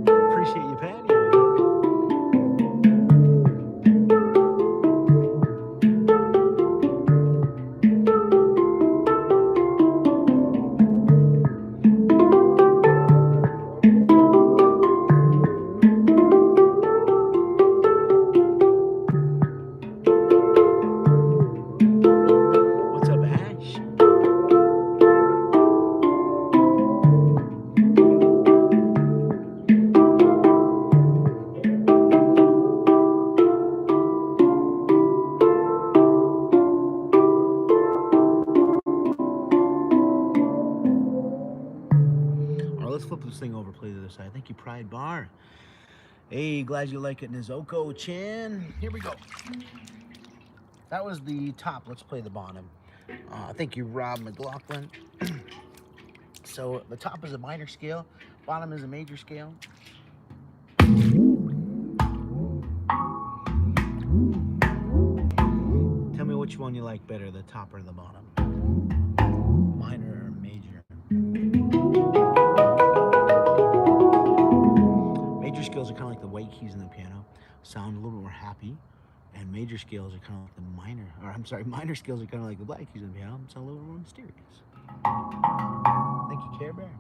Appreciate you, Patty. What's up, Ash? All right, let's flip this thing over, play the other side. Thank you, Pride Bar. Hey, glad you like it, Nizoko Chan. Here we go. That was the top. Let's play the bottom. Thank you, Rob McLaughlin. So the top is a minor scale, bottom is a major scale. which one you like better, the top or the bottom? Minor or major? Major scales are kind of like the white keys in the piano, sound a little more happy, and major scales are kind of like the minor scales are kind of like the black keys in the piano, sound a little more mysterious. Thank you, Care Bear.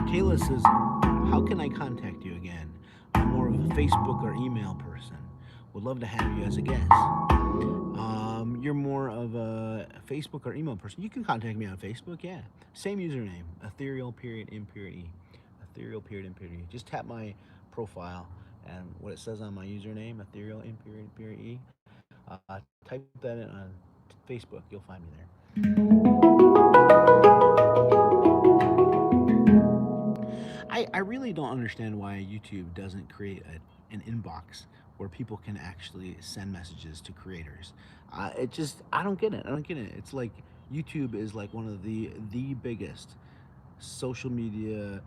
Kayla says, how can I contact you again? I'm more of a Facebook or email person. Would love to have you as a guest. You're more of a Facebook or email person. You can contact me on Facebook, yeah. Same username, ethereal period impurity. Ethereal period impurity. Just tap my profile and what it says on my username, ethereal impurity. Type that in on Facebook, you'll find me there. I really don't understand why YouTube doesn't create an inbox where people can actually send messages to creators. I don't get it. I don't get it. It's like YouTube is like one of the biggest social media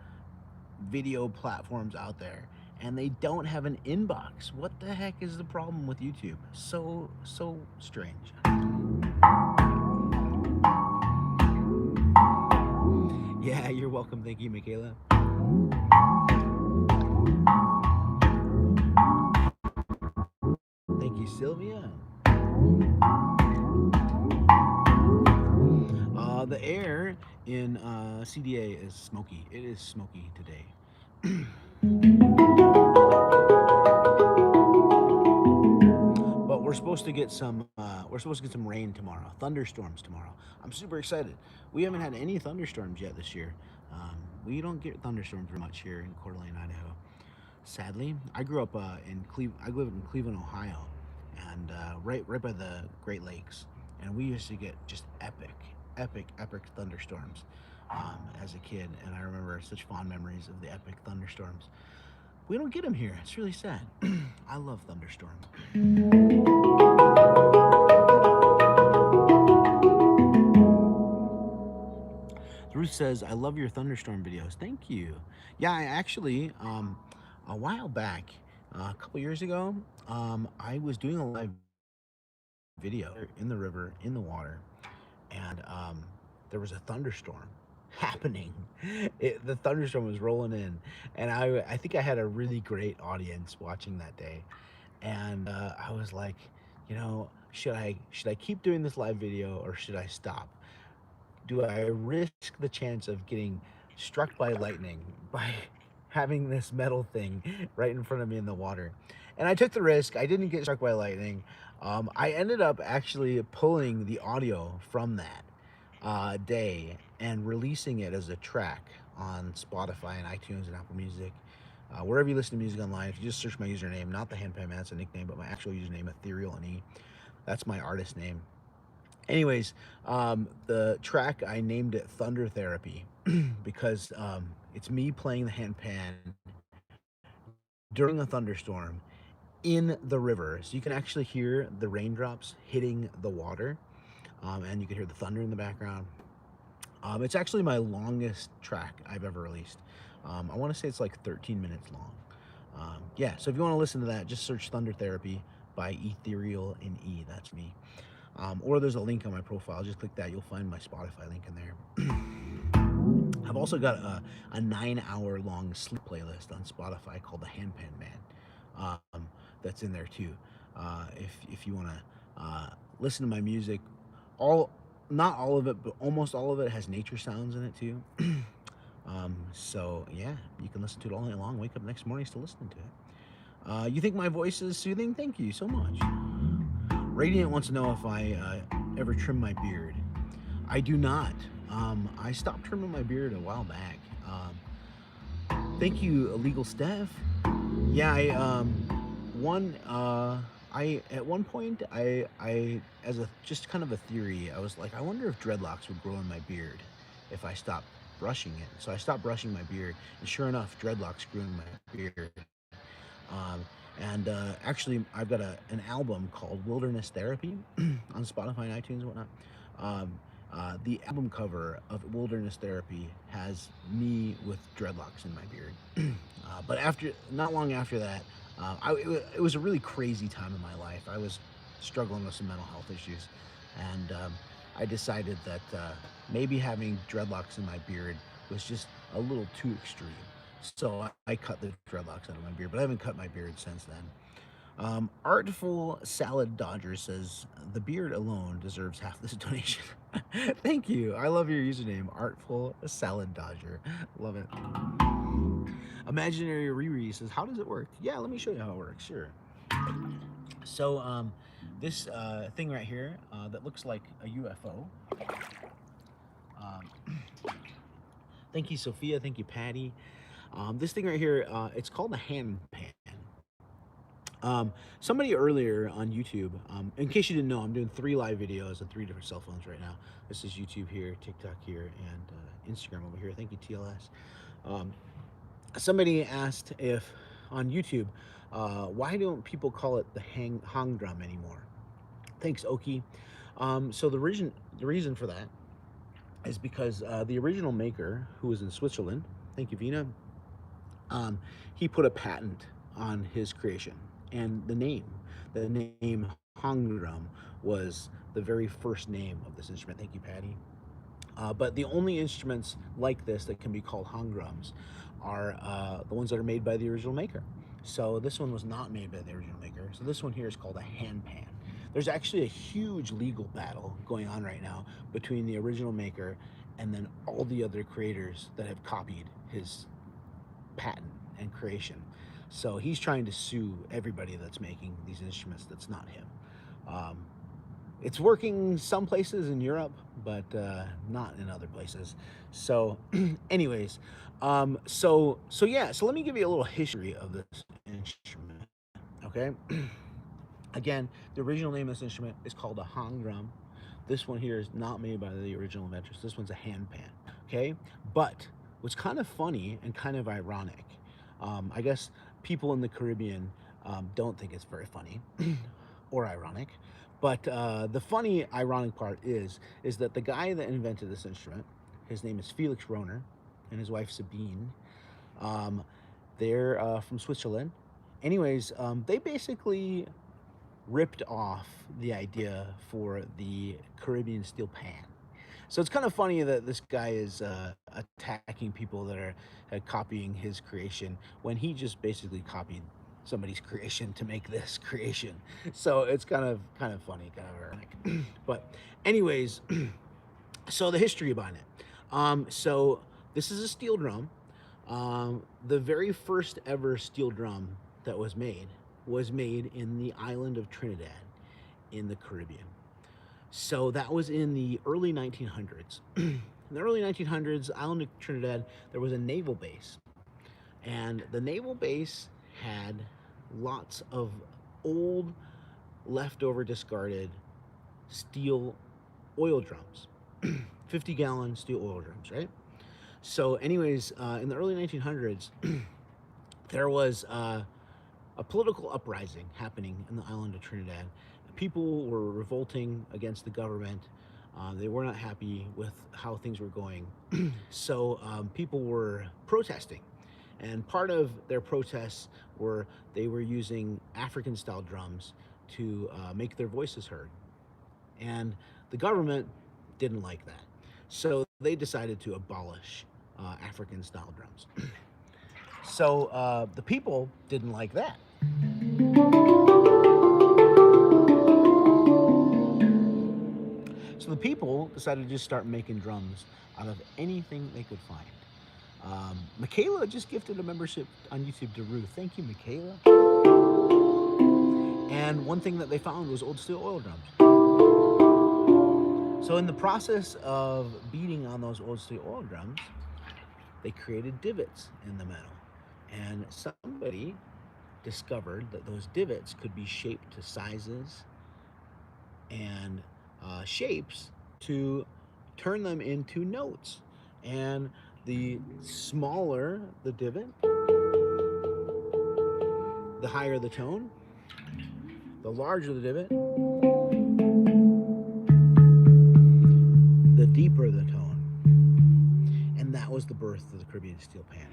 video platforms out there, and they don't have an inbox. What the heck is the problem with YouTube? So strange. Yeah, you're welcome. Thank you, Michaela. Thank you, Sylvia. The air in CDA is smoky. It is smoky today. But we're supposed to get some. We're supposed to get some rain tomorrow. Thunderstorms tomorrow. I'm super excited. We haven't had any thunderstorms yet this year. We don't get thunderstorms very much here in Coeur d'Alene, Idaho. Sadly, I grew up in Cleveland. I lived in Cleveland, Ohio, and right by the Great Lakes. And we used to get just epic thunderstorms as a kid. And I remember such fond memories of the epic thunderstorms. We don't get them here. It's really sad. I love thunderstorms. Ruth says, I love your thunderstorm videos. Thank you. Yeah, I actually, a while back, a couple years ago, I was doing a live video in the river, in the water, and there was a thunderstorm happening. The thunderstorm was rolling in, and I think I had a really great audience watching that day, and I was like, you know, should I keep doing this live video or should I stop? Do I risk the chance of getting struck by lightning by having this metal thing right in front of me in the water? And I took the risk. I didn't get struck by lightning. I ended up actually pulling the audio from that day and releasing it as a track on Spotify and iTunes and Apple Music. Wherever you listen to music online, if you just search my username, not the Handpan Man, that's a nickname, but my actual username, Ethereal and E, that's my artist name. Anyways, the track, I named it Thunder Therapy because it's me playing the handpan during a thunderstorm in the river. So you can actually hear the raindrops hitting the water, and you can hear the thunder in the background. It's actually my longest track I've ever released. I want to say it's like 13 minutes long. Yeah, so if you want to listen to that, just search Thunder Therapy by Ethereal and E. That's me. Or there's a link on my profile. Just click that. You'll find my Spotify link in there. I've also got a 9-hour long sleep playlist on Spotify called the Handpan Man. that's in there too. If you want to listen to my music, not all of it, but almost all of it has nature sounds in it too. So yeah, you can listen to it all night long. Wake up next morning still listening to it. You think my voice is soothing? Thank you so much. Radiant wants to know if I ever trim my beard. I do not. I stopped trimming my beard a while back. Thank you, Illegal Steph. Yeah, I at one point I as a just kind of a theory, I was like, I wonder if dreadlocks would grow in my beard if I stopped brushing it. So I stopped brushing my beard, and sure enough, dreadlocks grew in my beard. Um, Actually, I've got an album called Wilderness Therapy on Spotify and iTunes and whatnot. The album cover of Wilderness Therapy has me with dreadlocks in my beard. But not long after that, it was a really crazy time in my life. I was struggling with some mental health issues, and I decided that maybe having dreadlocks in my beard was just a little too extreme. So I cut the dreadlocks out of my beard, but I haven't cut my beard since then. Artful Salad Dodger says, the beard alone deserves half this donation. Thank you. I love your username, Artful Salad Dodger. Love it. Imaginary Riri says, how does it work? Yeah, let me show you how it works. Sure. So this thing right here that looks like a UFO. Thank you, Sophia. Thank you, Patty. This thing right here, it's called a Handpan. Somebody earlier on YouTube, in case you didn't know, I'm doing 3 live videos on 3 different cell phones right now. This is YouTube here, TikTok here, and Instagram over here. Thank you, TLS. Somebody asked if on YouTube, why don't people call it the hang drum anymore? Thanks, Oki. So the reason for that is because the original maker, who was in Switzerland, thank you, Vina, he put a patent on his creation. And the name hang drum was the very first name of this instrument. Thank you, Patty. But the only instruments like this that can be called hang drums are the ones that are made by the original maker. So this one was not made by the original maker. So this one here is called a handpan. There's actually a huge legal battle going on right now between the original maker and then all the other creators that have copied his patent and creation. So he's trying to sue everybody that's making these instruments that's not him. It's working some places in Europe, but not in other places. So anyways, so let me give you a little history of this instrument, okay? Again, the original name of this instrument is called a hang drum. This one here is not made by the original inventors. This one's a handpan, okay? But what's kind of funny and kind of ironic, I guess people in the Caribbean don't think it's very funny or ironic, but the funny, ironic part is that the guy that invented this instrument, his name is Felix Rohner, and his wife Sabine, they're from Switzerland. Anyways, they basically ripped off the idea for the Caribbean steel pan. So it's kind of funny that this guy is attacking people that are copying his creation when he just basically copied somebody's creation to make this creation. So it's kind of funny, kind of ironic. But anyways, so the history behind it. So this is a steel drum. The very first ever steel drum that was made in the island of Trinidad in the Caribbean. So that was in the early 1900s. In the early 1900s, island of Trinidad, there was a naval base. And the naval base had lots of old, leftover, discarded steel oil drums. 50-gallon steel oil drums, right? So anyways, in the early 1900s, there was a political uprising happening in the island of Trinidad. People were revolting against the government. They were not happy with how things were going. So people were protesting. And part of their protests were they were using African-style drums to make their voices heard. And the government didn't like that. So they decided to abolish African-style drums. So the people didn't like that. decided to just start making drums out of anything they could find. Michaela just gifted a membership on YouTube to Ruth. Thank you, Michaela. And one thing that they found was old steel oil drums. So in the process of beating on those old steel oil drums, they created divots in the metal. And somebody discovered that those divots could be shaped to sizes and shapes to turn them into notes. And the smaller the divot, the higher the tone. The larger the divot, the deeper the tone. And that was the birth of the Caribbean steel pan.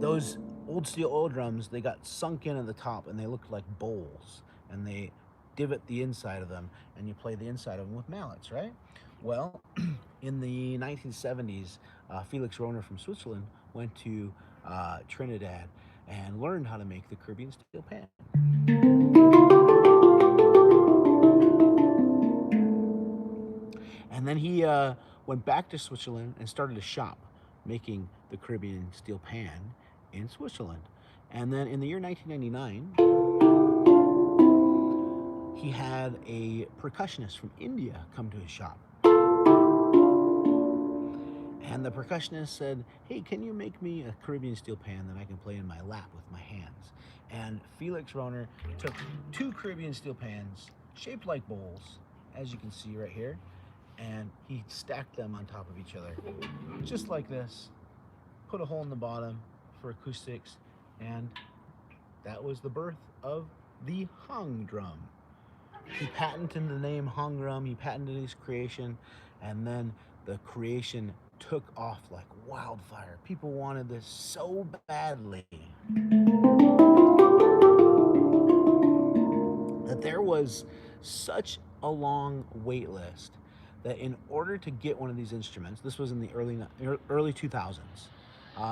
Those old steel oil drums, they got sunk in at the top and they looked like bowls, and they divot the inside of them, and you play the inside of them with mallets, right? Well, in the 1970s, Felix Rohner from Switzerland went to Trinidad and learned how to make the Caribbean steel pan. And then he went back to Switzerland and started a shop making the Caribbean steel pan in Switzerland. And then in the year 1999, he had a percussionist from India come to his shop. And the percussionist said, hey, can you make me a Caribbean steel pan that I can play in my lap with my hands? And Felix Rohner took 2 Caribbean steel pans shaped like bowls, as you can see right here, and he stacked them on top of each other, just like this, put a hole in the bottom for acoustics, and that was the birth of the hung drum. He patented the name hung drum, he patented his creation, and then the creation took off like wildfire. People wanted this so badly that there was such a long wait list that in order to get one of these instruments, this was in the early 2000s,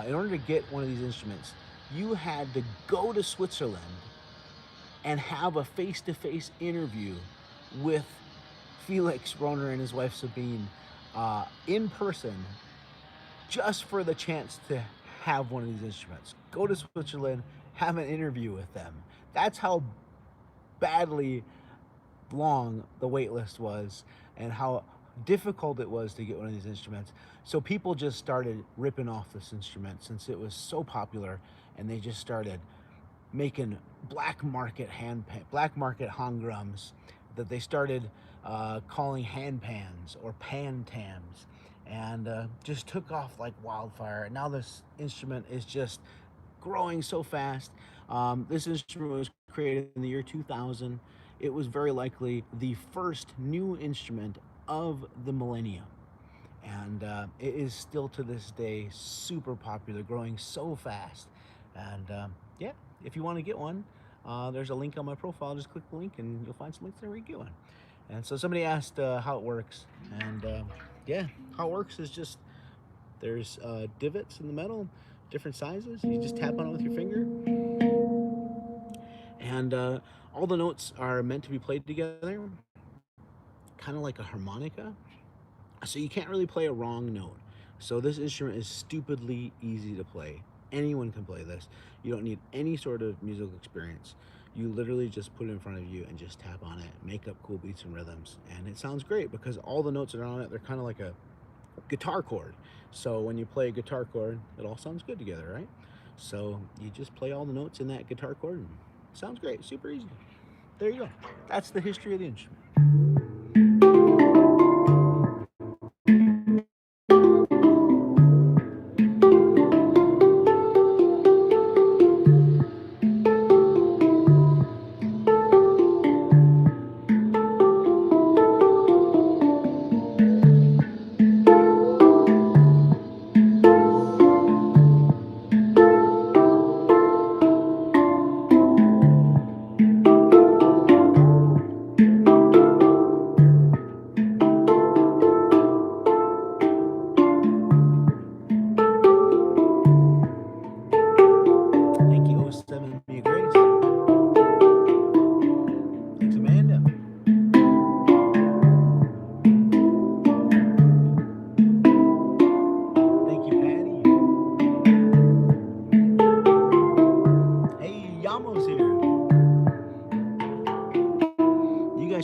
in order to get one of these instruments, you had to go to Switzerland and have a face-to-face interview with Felix Rohner and his wife Sabine in person, just for the chance to have one of these instruments. Go to Switzerland, have an interview with them. That's how badly long the wait list was and how difficult it was to get one of these instruments. So people just started ripping off this instrument since it was so popular, and they just started making black market hung drums that they started calling handpans or pantams, and just took off like wildfire. And now this instrument is just growing so fast. This instrument was created in the year 2000. It was very likely the first new instrument of the millennium, and it is still to this day super popular, growing so fast. And yeah, if you want to get one, there's a link on my profile. Just click the link and you'll find some links there where you get one. And so somebody asked how it works, and yeah, how it works is just there's divots in the metal, different sizes. You just tap on it with your finger, and all the notes are meant to be played together, kind of like a harmonica. So you can't really play a wrong note. So this instrument is stupidly easy to play. Anyone can play this. You don't need any sort of musical experience. You literally just put it in front of you and just tap on it, make up cool beats and rhythms, and it sounds great because all the notes that are on it, they're kind of like a guitar chord. So when you play a guitar chord, it all sounds good together, right? So you just play all the notes in that guitar chord and it sounds great, super easy. There you go. That's the history of the instrument.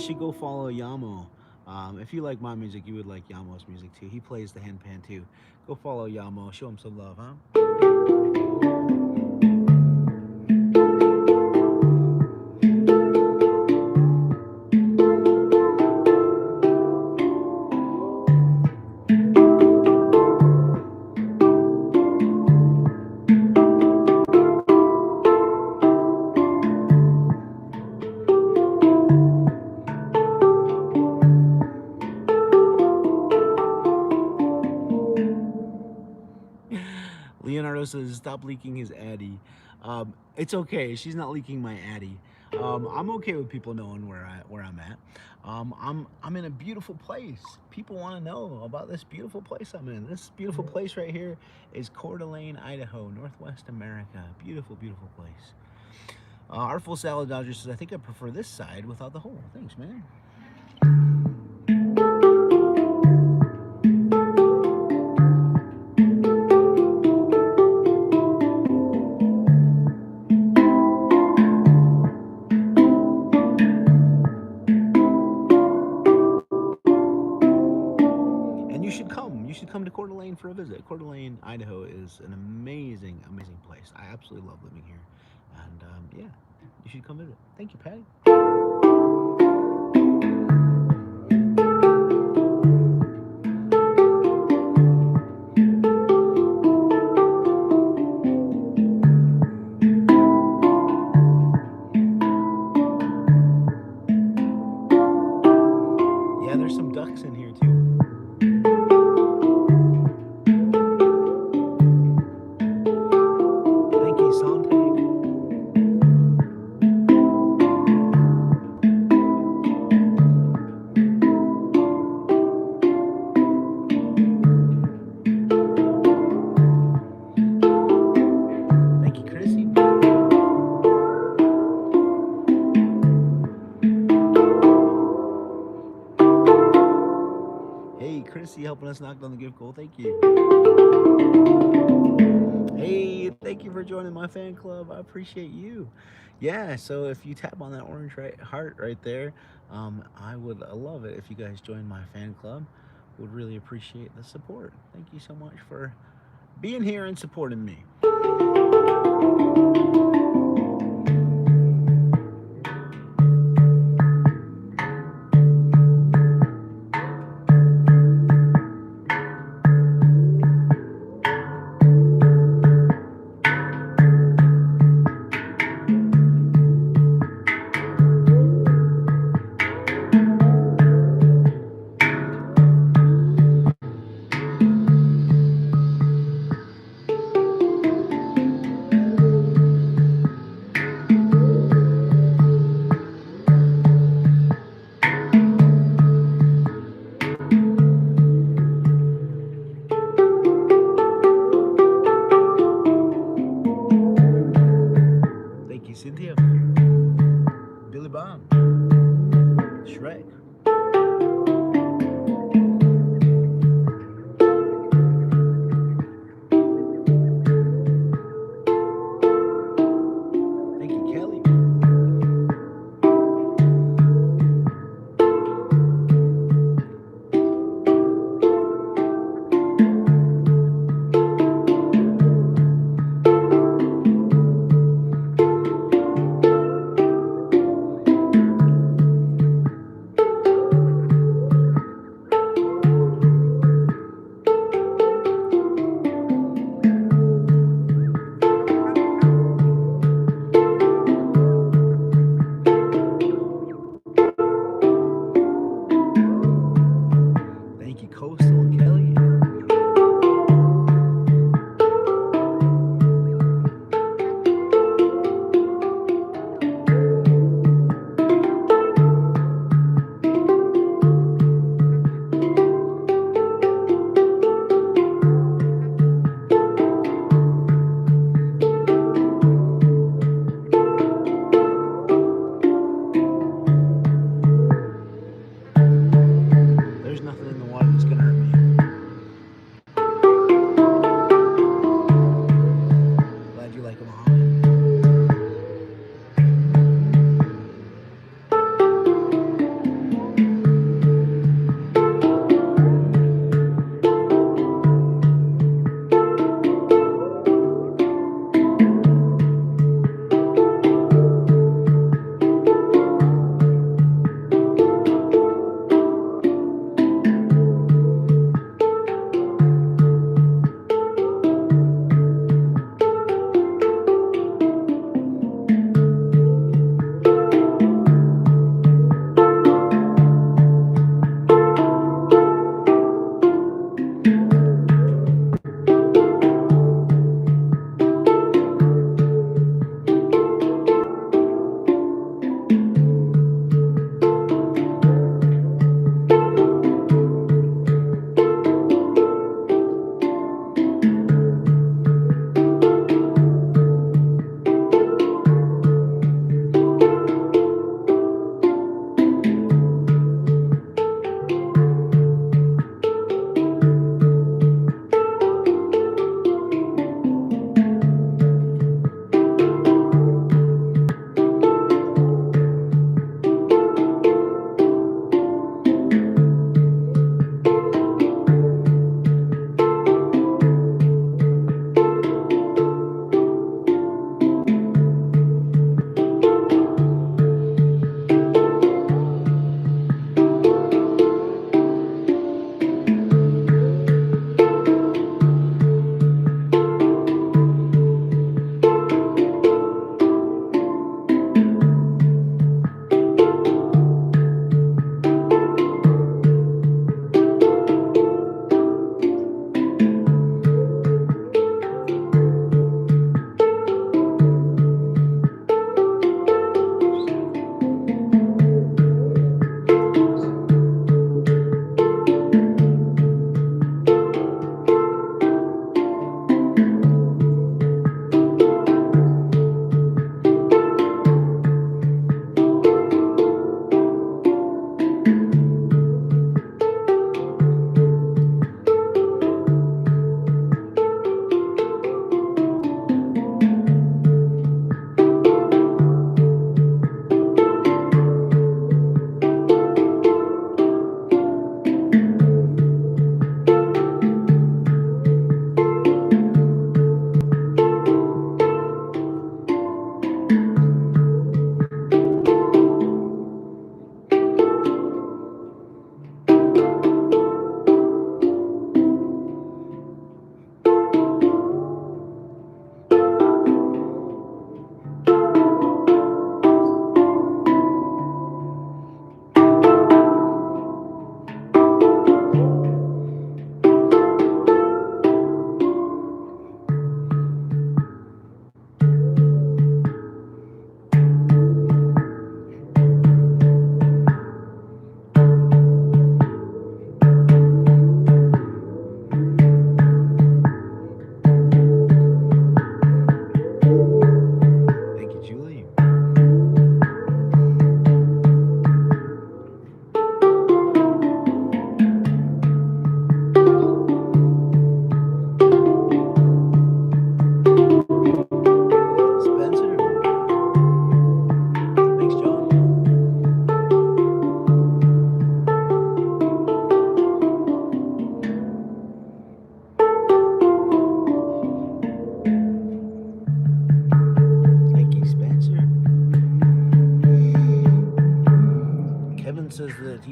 should go follow Yamo. If you like my music, you would like Yamo's music too. He plays the handpan too. Go follow Yamo. Show him some love, huh? Leonardo says, "Stop leaking his addy." It's okay. She's not leaking my addy. I'm okay with people knowing where I'm at. I'm in a beautiful place. People want to know about this beautiful place I'm in. This beautiful place right here is Coeur d'Alene, Idaho, Northwest America. Beautiful, beautiful place. Artful Salad Dodger says, "I think I prefer this side without the hole." Thanks, man. You should come to Coeur d'Alene for a visit. Coeur d'Alene, Idaho is an amazing, amazing place. I absolutely love living here. And yeah, you should come visit. Thank you, Patty. Yeah, there's some ducks in here too. Helping us knock down the gift goal. Thank you. Hey, thank you for joining my fan club. I appreciate you. Yeah, so if you tap on that orange heart right there, I would love it if you guys join my fan club. Would really appreciate the support. Thank you so much for being here and supporting me.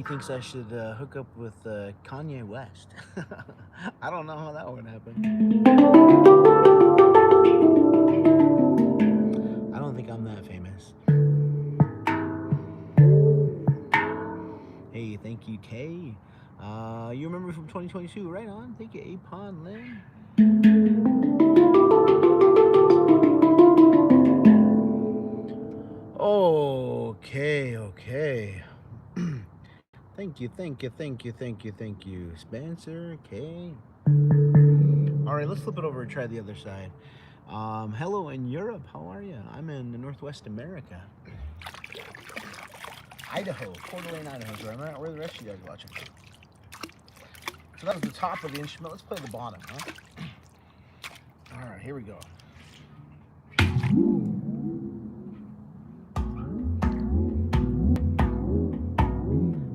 thinks I should hook up with Kanye West. I don't know how that would happen. I don't think I'm that famous. Hey, thank you, Kay. You remember from 2022, right on. Thank you, Apon Lynn. Okay, okay. Thank you, thank you, thank you, thank you, thank you, Spencer, Kay. All right, let's flip it over and try the other side. Hello in Europe, how are you? I'm in Northwest America. Idaho, Coeur d'Alene, Idaho is where I'm at. Where are the rest of you guys watching? So that was the top of the instrument. Let's play the bottom, huh? All right, here we go.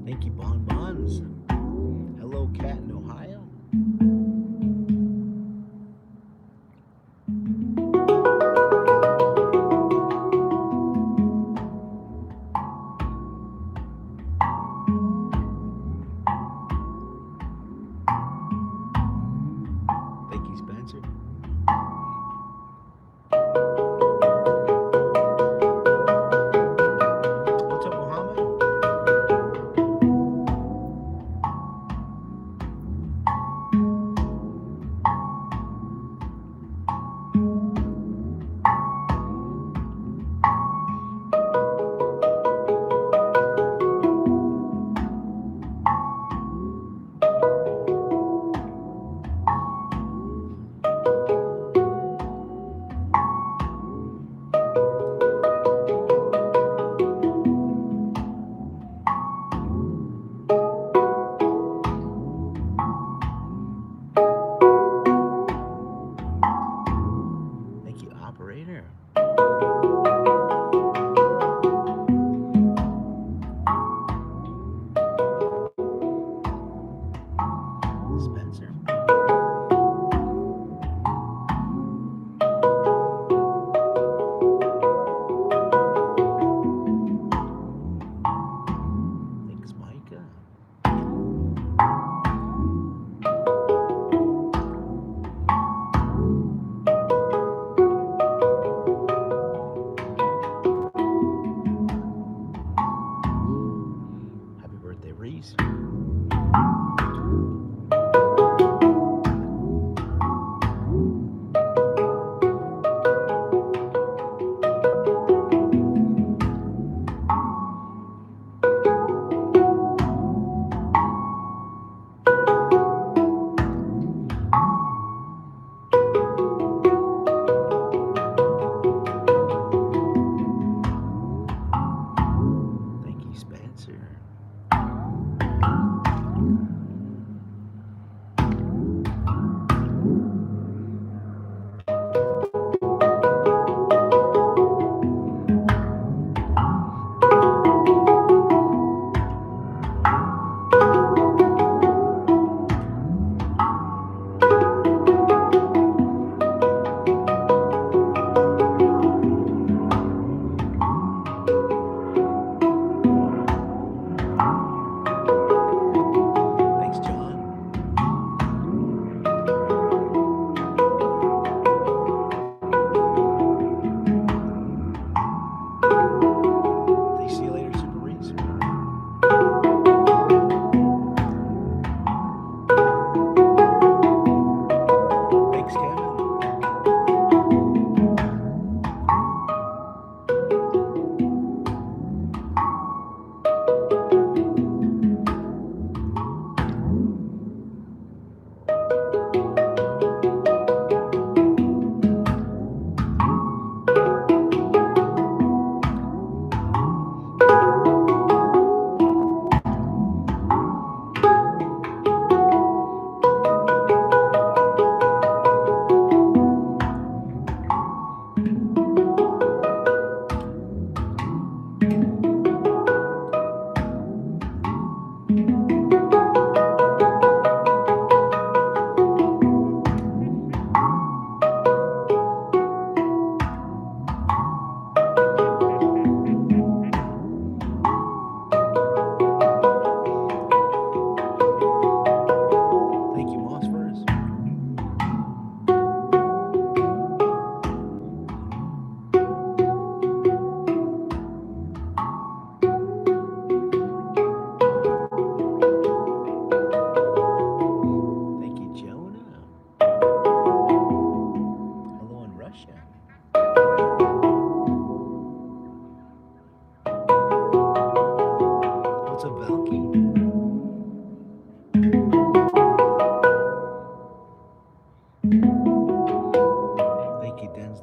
Thank you, Bonbons. Hello, Cat in Ohio. Thank you, Spencer. What's up, Muhammad? Thank you, operator. Spencer. Thanks, Micah.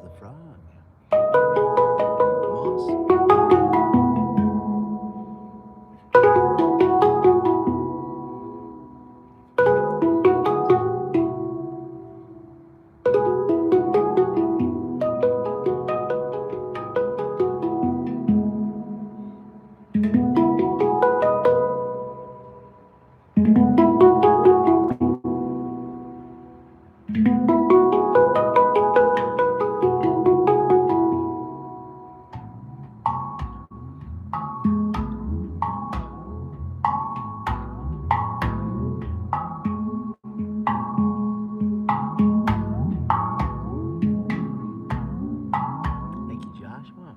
the frog. Moss. Thank you, Joshua.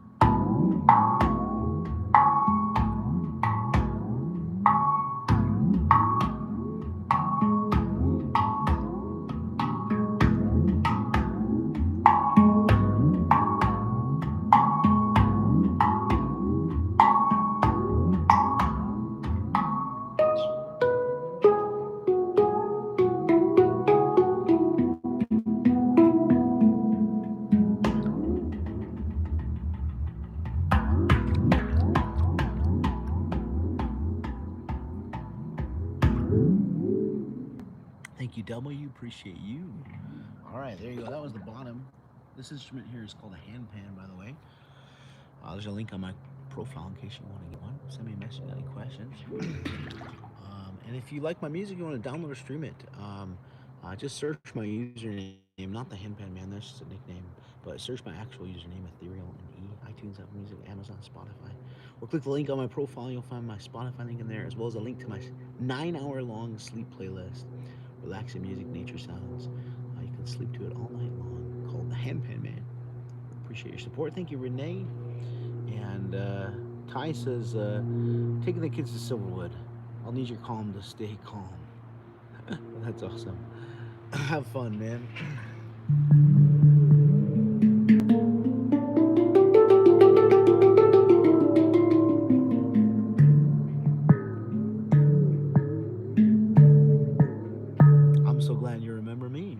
Thank you, W. Appreciate you. All right, there you go. That was the bottom. This instrument here is called a handpan, by the way. There's a link on my profile in case you want to get one. Send me a message, any questions. And if you like my music, you want to download or stream it, just search my username, not the Handpan Man, that's just a nickname, but search my actual username, Ethereal and E, iTunes, Apple Music, Amazon, Spotify. Or click the link on my profile, you'll find my Spotify link in there, as well as a link to my 9-hour-long sleep playlist, relaxing music, nature sounds. You can sleep to it all night long, called the Handpan Man. Appreciate your support. Thank you, Renee. And Ty says, taking the kids to Silverwood. I'll need your calm to stay calm. That's awesome. Have fun, man. I'm so glad you remember me.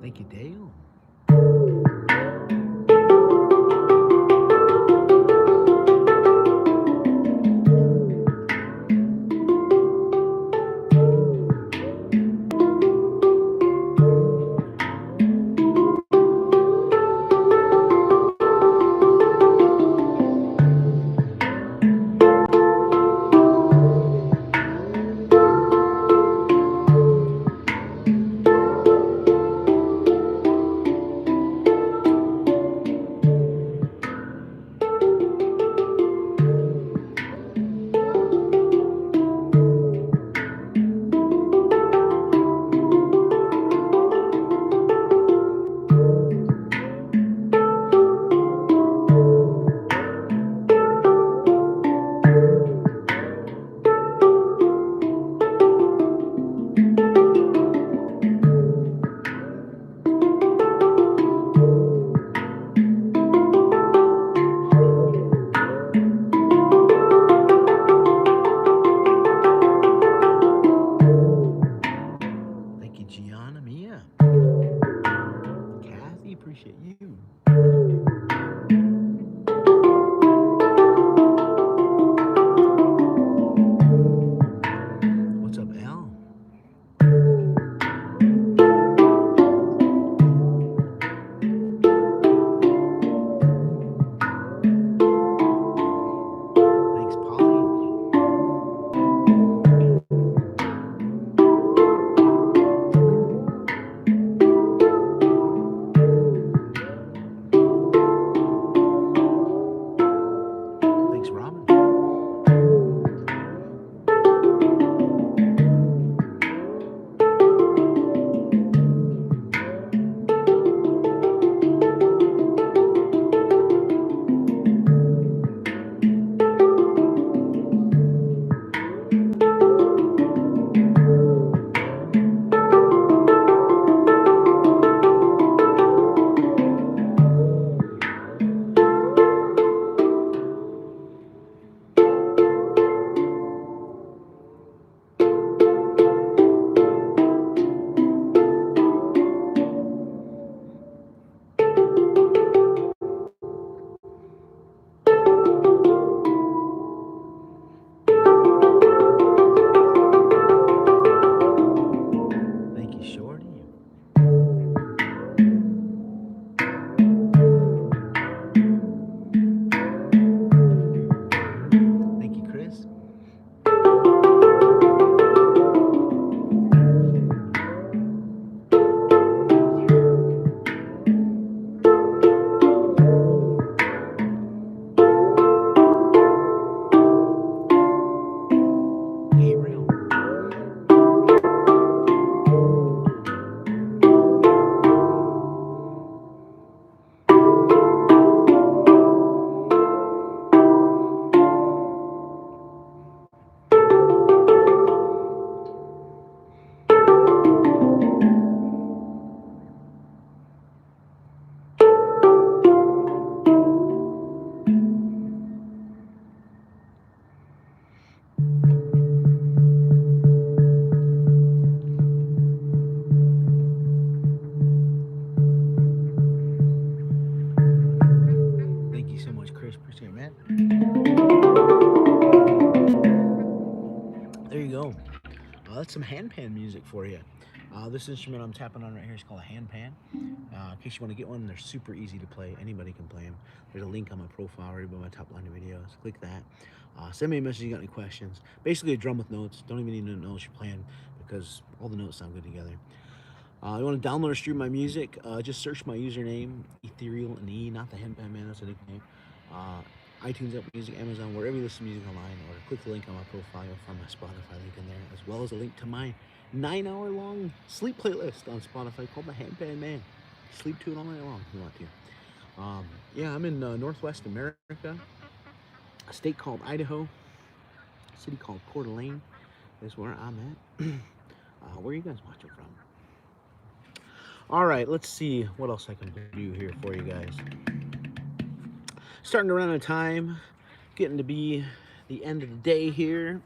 Thank you, Dale. Thank you, Gianna Mia. Kathy, appreciate you. What's up, Al? Thanks, Polly. Thanks, Robin. Thank you, Shorty. Thank you, Chris. Gabriel. Thank you so much, Chris. Appreciate it, man. There you go. That's some handpan music for you. This instrument I'm tapping on right here is called a handpan. In case you want to get one, they're super easy to play. Anybody can play them. There's a link on my profile right above my top line of videos. Click that. Send me a message if you got any questions. Basically a drum with notes. Don't even need to know what you're playing because all the notes sound good together. You want to download or stream my music? Just search my username, Ethereal and E, not the Handpan Man, that's a nickname. iTunes, Apple Music, Amazon, wherever you listen to music online, or click the link on my profile, you'll find my Spotify link in there, as well as a link to my 9-hour-long sleep playlist on Spotify called the Handpan Man. Sleep to it all night long if you want to. Yeah, I'm in Northwest America, a state called Idaho, a city called Coeur d'Alene is where I'm at. Where are you guys watching from? All right, let's see what else I can do here for you guys. Starting to run out of time, getting to be the end of the day here.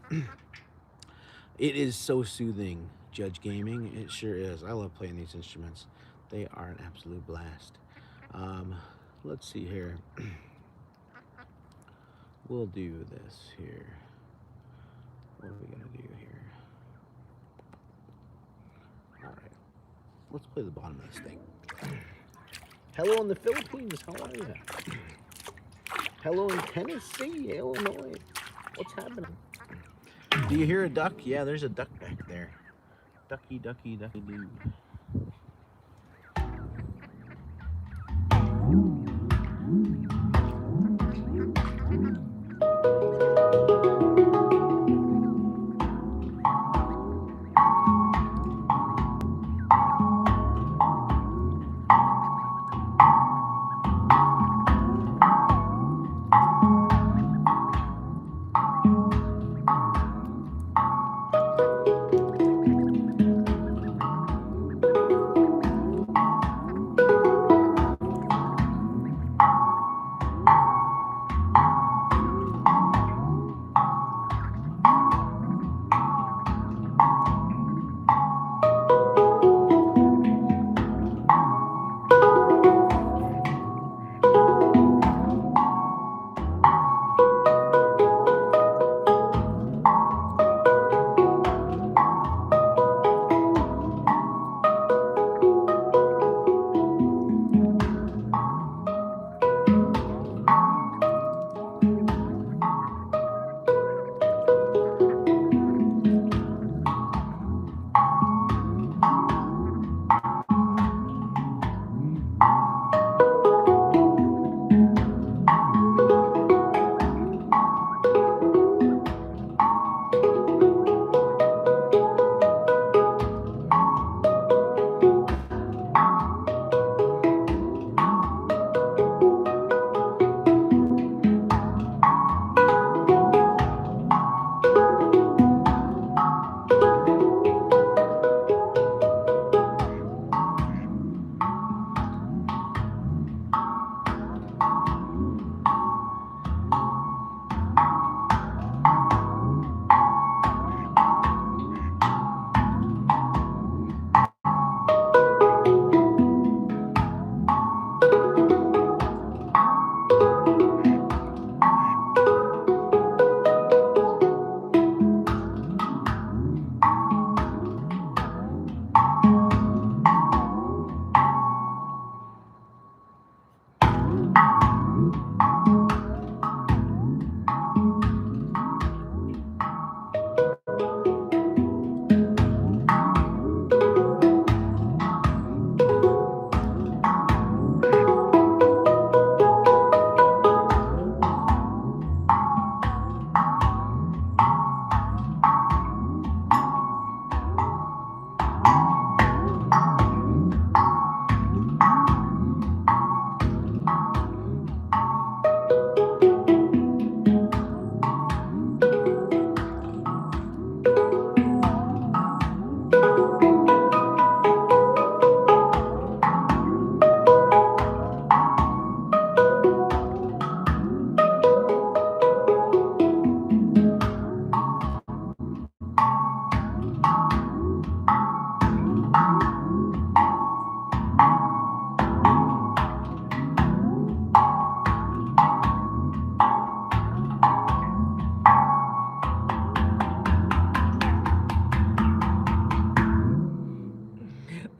It is so soothing, Judge Gaming. It sure is. I love playing these instruments. They are an absolute blast. Let's see here. We'll do this here. What are we gonna do here? All right, let's play the bottom of this thing. Hello in the Philippines, how are you? Hello in Tennessee, Illinois. What's happening? Do you hear a duck? Yeah, there's a duck back there. Ducky, ducky, ducky, doo.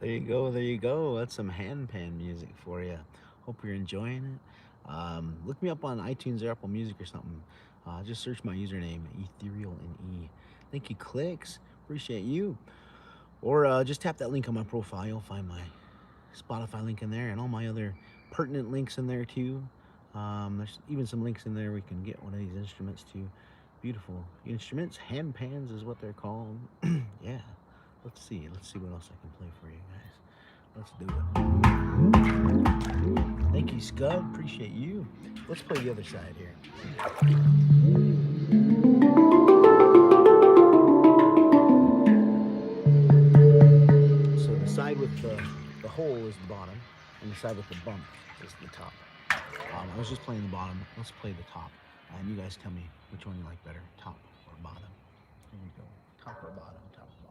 There you go, there you go. That's some handpan music for you. Hope you're enjoying it. Look me up on iTunes or Apple Music or something. Just search my username, Ethereal and E. Thank you, Clicks. Appreciate you. Or just tap that link on my profile. You'll find my Spotify link in there and all my other pertinent links in there too. There's even some links in there we can get one of these instruments too. Beautiful instruments. Handpans is what they're called. Yeah. Let's see what else I can play for you guys. Let's do it. Thank you, Scud. Appreciate you. Let's play the other side here. So the side with the hole is the bottom, and the side with the bump is the top. I was just playing the bottom. Let's play the top. And you guys tell me which one you like better, top or bottom. Here we go. Top or bottom, top or bottom.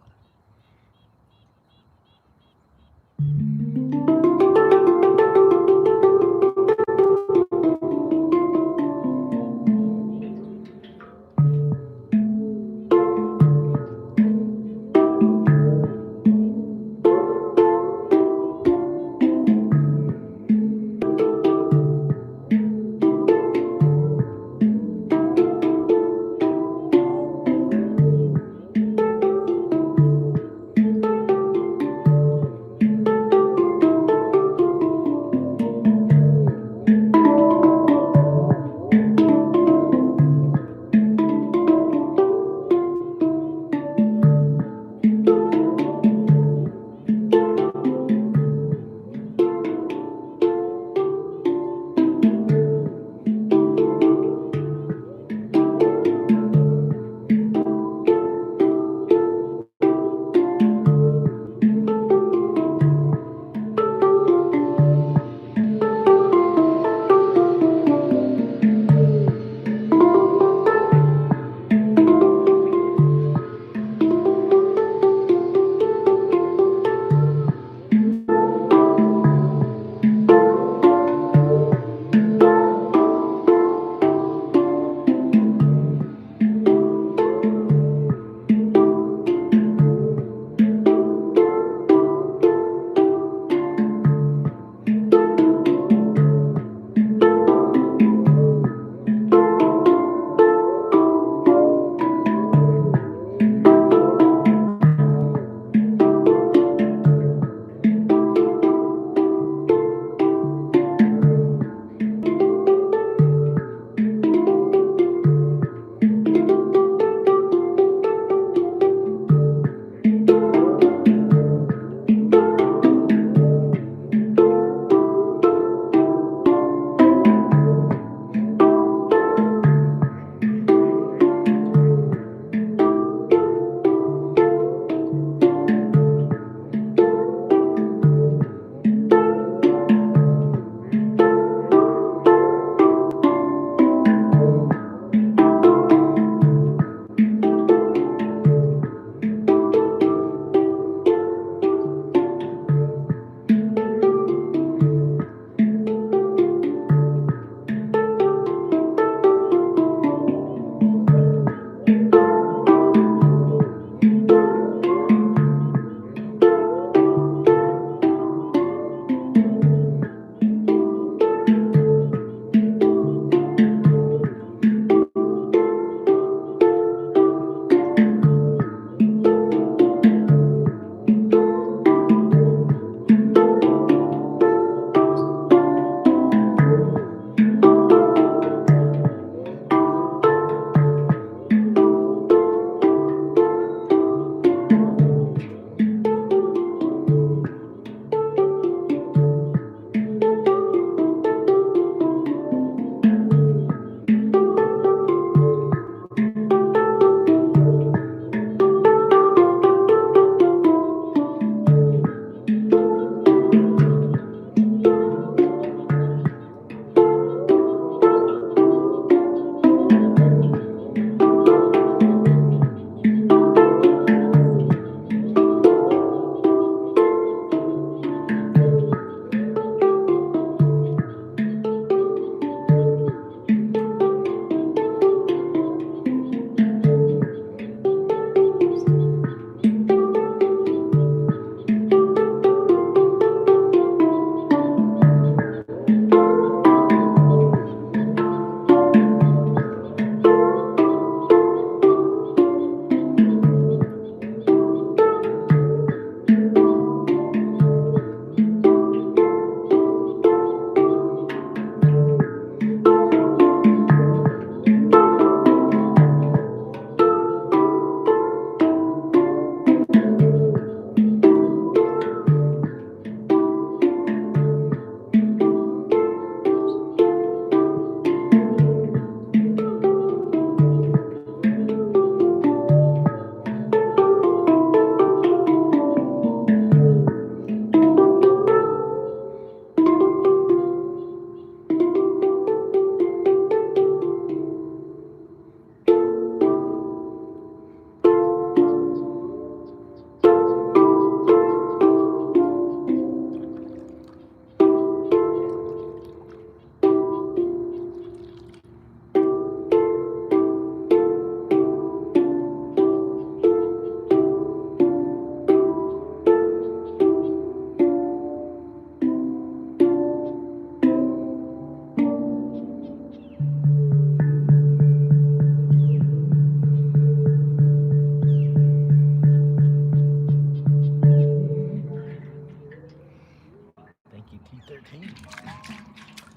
Lucky T13.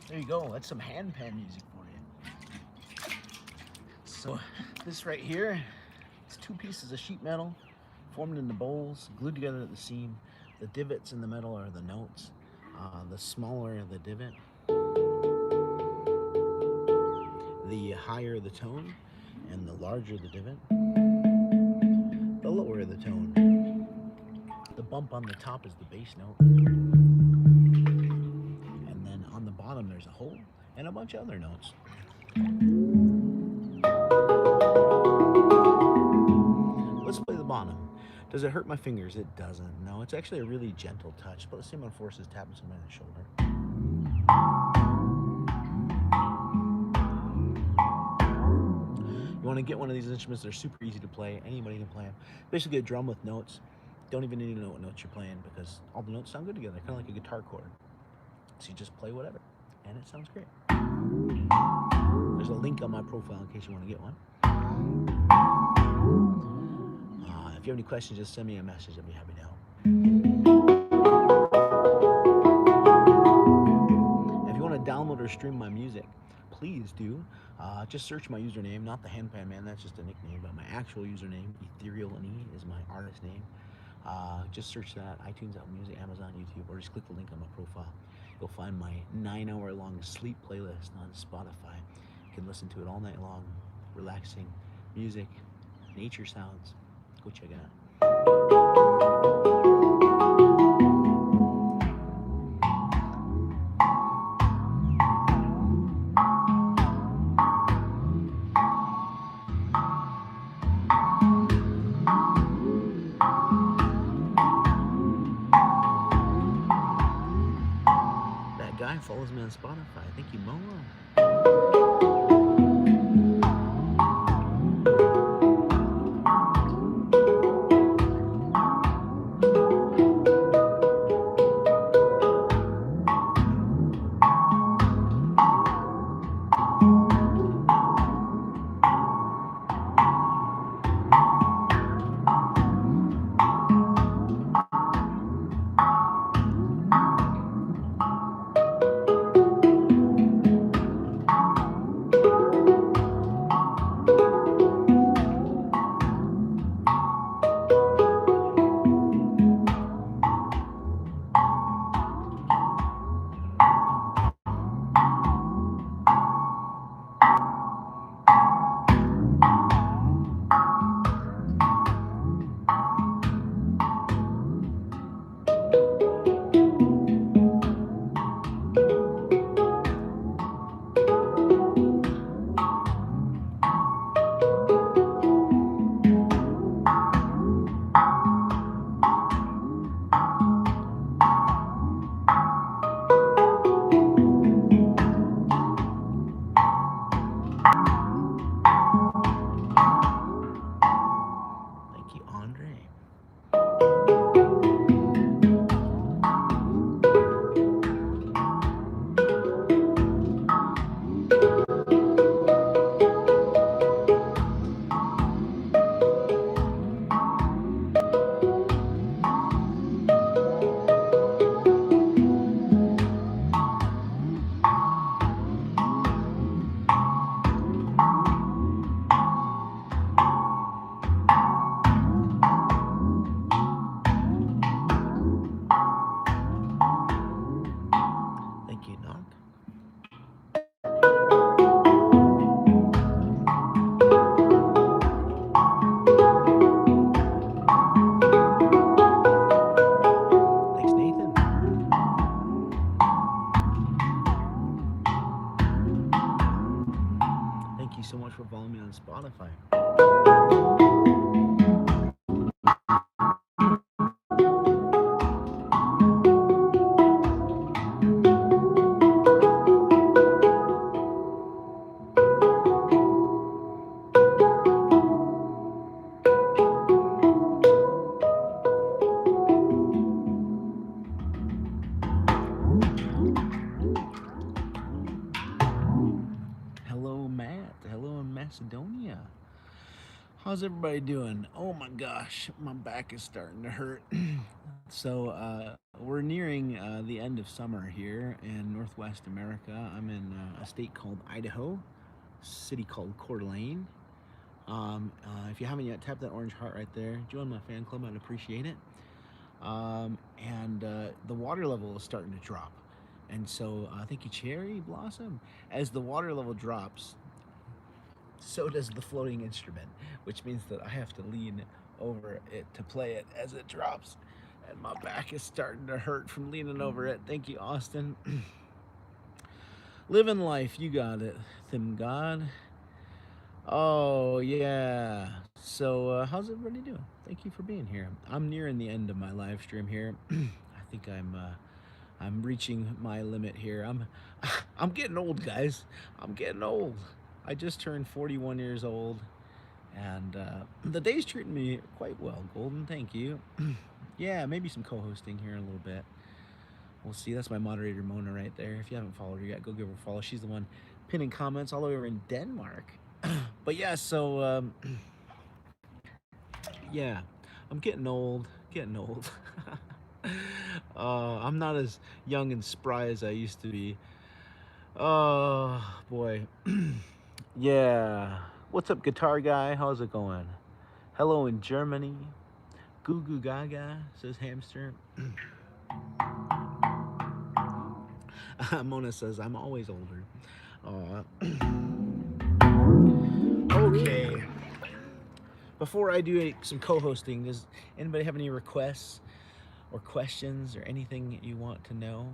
There you go. That's some handpan music for you. So this right here, it's 2 pieces of sheet metal formed into bowls, glued together at the seam. The divots in the metal are the notes. The smaller the divot, the higher the tone, and the larger the divot, the lower the tone. The bump on the top is the bass note. And then on the bottom there's a hole and a bunch of other notes. Let's play the bottom. Does it hurt my fingers? It doesn't. No, it's actually a really gentle touch. But the same amount of force as tapping somebody on the shoulder. You want to get one of these instruments, they're super easy to play. Anybody can play them. Basically a drum with notes. Don't even need to know what notes you're playing because all the notes sound good together, kind of like a guitar chord. So you just play whatever, and it sounds great. There's a link on my profile in case you want to get one. If you have any questions, just send me a message. I'll be happy to help. If you want to download or stream my music, please do. Just search my username, not the Handpan Man, that's just a nickname, but my actual username, Ethereal and E, is my artist name. Just search that, iTunes, Apple Music, Amazon, YouTube, or just click the link on my profile. You'll find my 9-hour-long sleep playlist on Spotify. You can listen to it all night long. Relaxing music, nature sounds. Go check it out. That guy follows me on Spotify. I think you mow him. so much for following me on Spotify. Hello, Matt. Hello in Macedonia. How's everybody doing? Oh my gosh, my back is starting to hurt. So we're nearing the end of summer here in Northwest America. I'm in a state called Idaho, city called Coeur d'Alene. If you haven't yet, tap that orange heart right there. Join my fan club, I'd appreciate it. The water level is starting to drop. And so, thank you, Cherry Blossom. As the water level drops, so does the floating instrument, which means that I have to lean over it to play it as it drops. And my back is starting to hurt from leaning over it. Thank you, Austin. Living life, you got it, Tim God. Oh, yeah. So, how's everybody doing? Thank you for being here. I'm nearing the end of my live stream here. I think I'm reaching my limit here. I'm getting old, guys. I'm getting old. I just turned 41 years old, and the day's treating me quite well, Golden. Thank you. Yeah, maybe some co-hosting here in a little bit. We'll see. That's my moderator, Mona, right there. If you haven't followed her yet, go give her a follow. She's the one pinning comments all the way over in Denmark. But yeah, so yeah, I'm getting old. I'm not as young and spry as I used to be. Oh boy. Yeah. What's up, guitar guy? How's it going? Hello in Germany. Goo goo gaga, says Hamster. Mona says, I'm always older. Okay. Before I do some co-hosting, does anybody have any requests or questions or anything you want to know?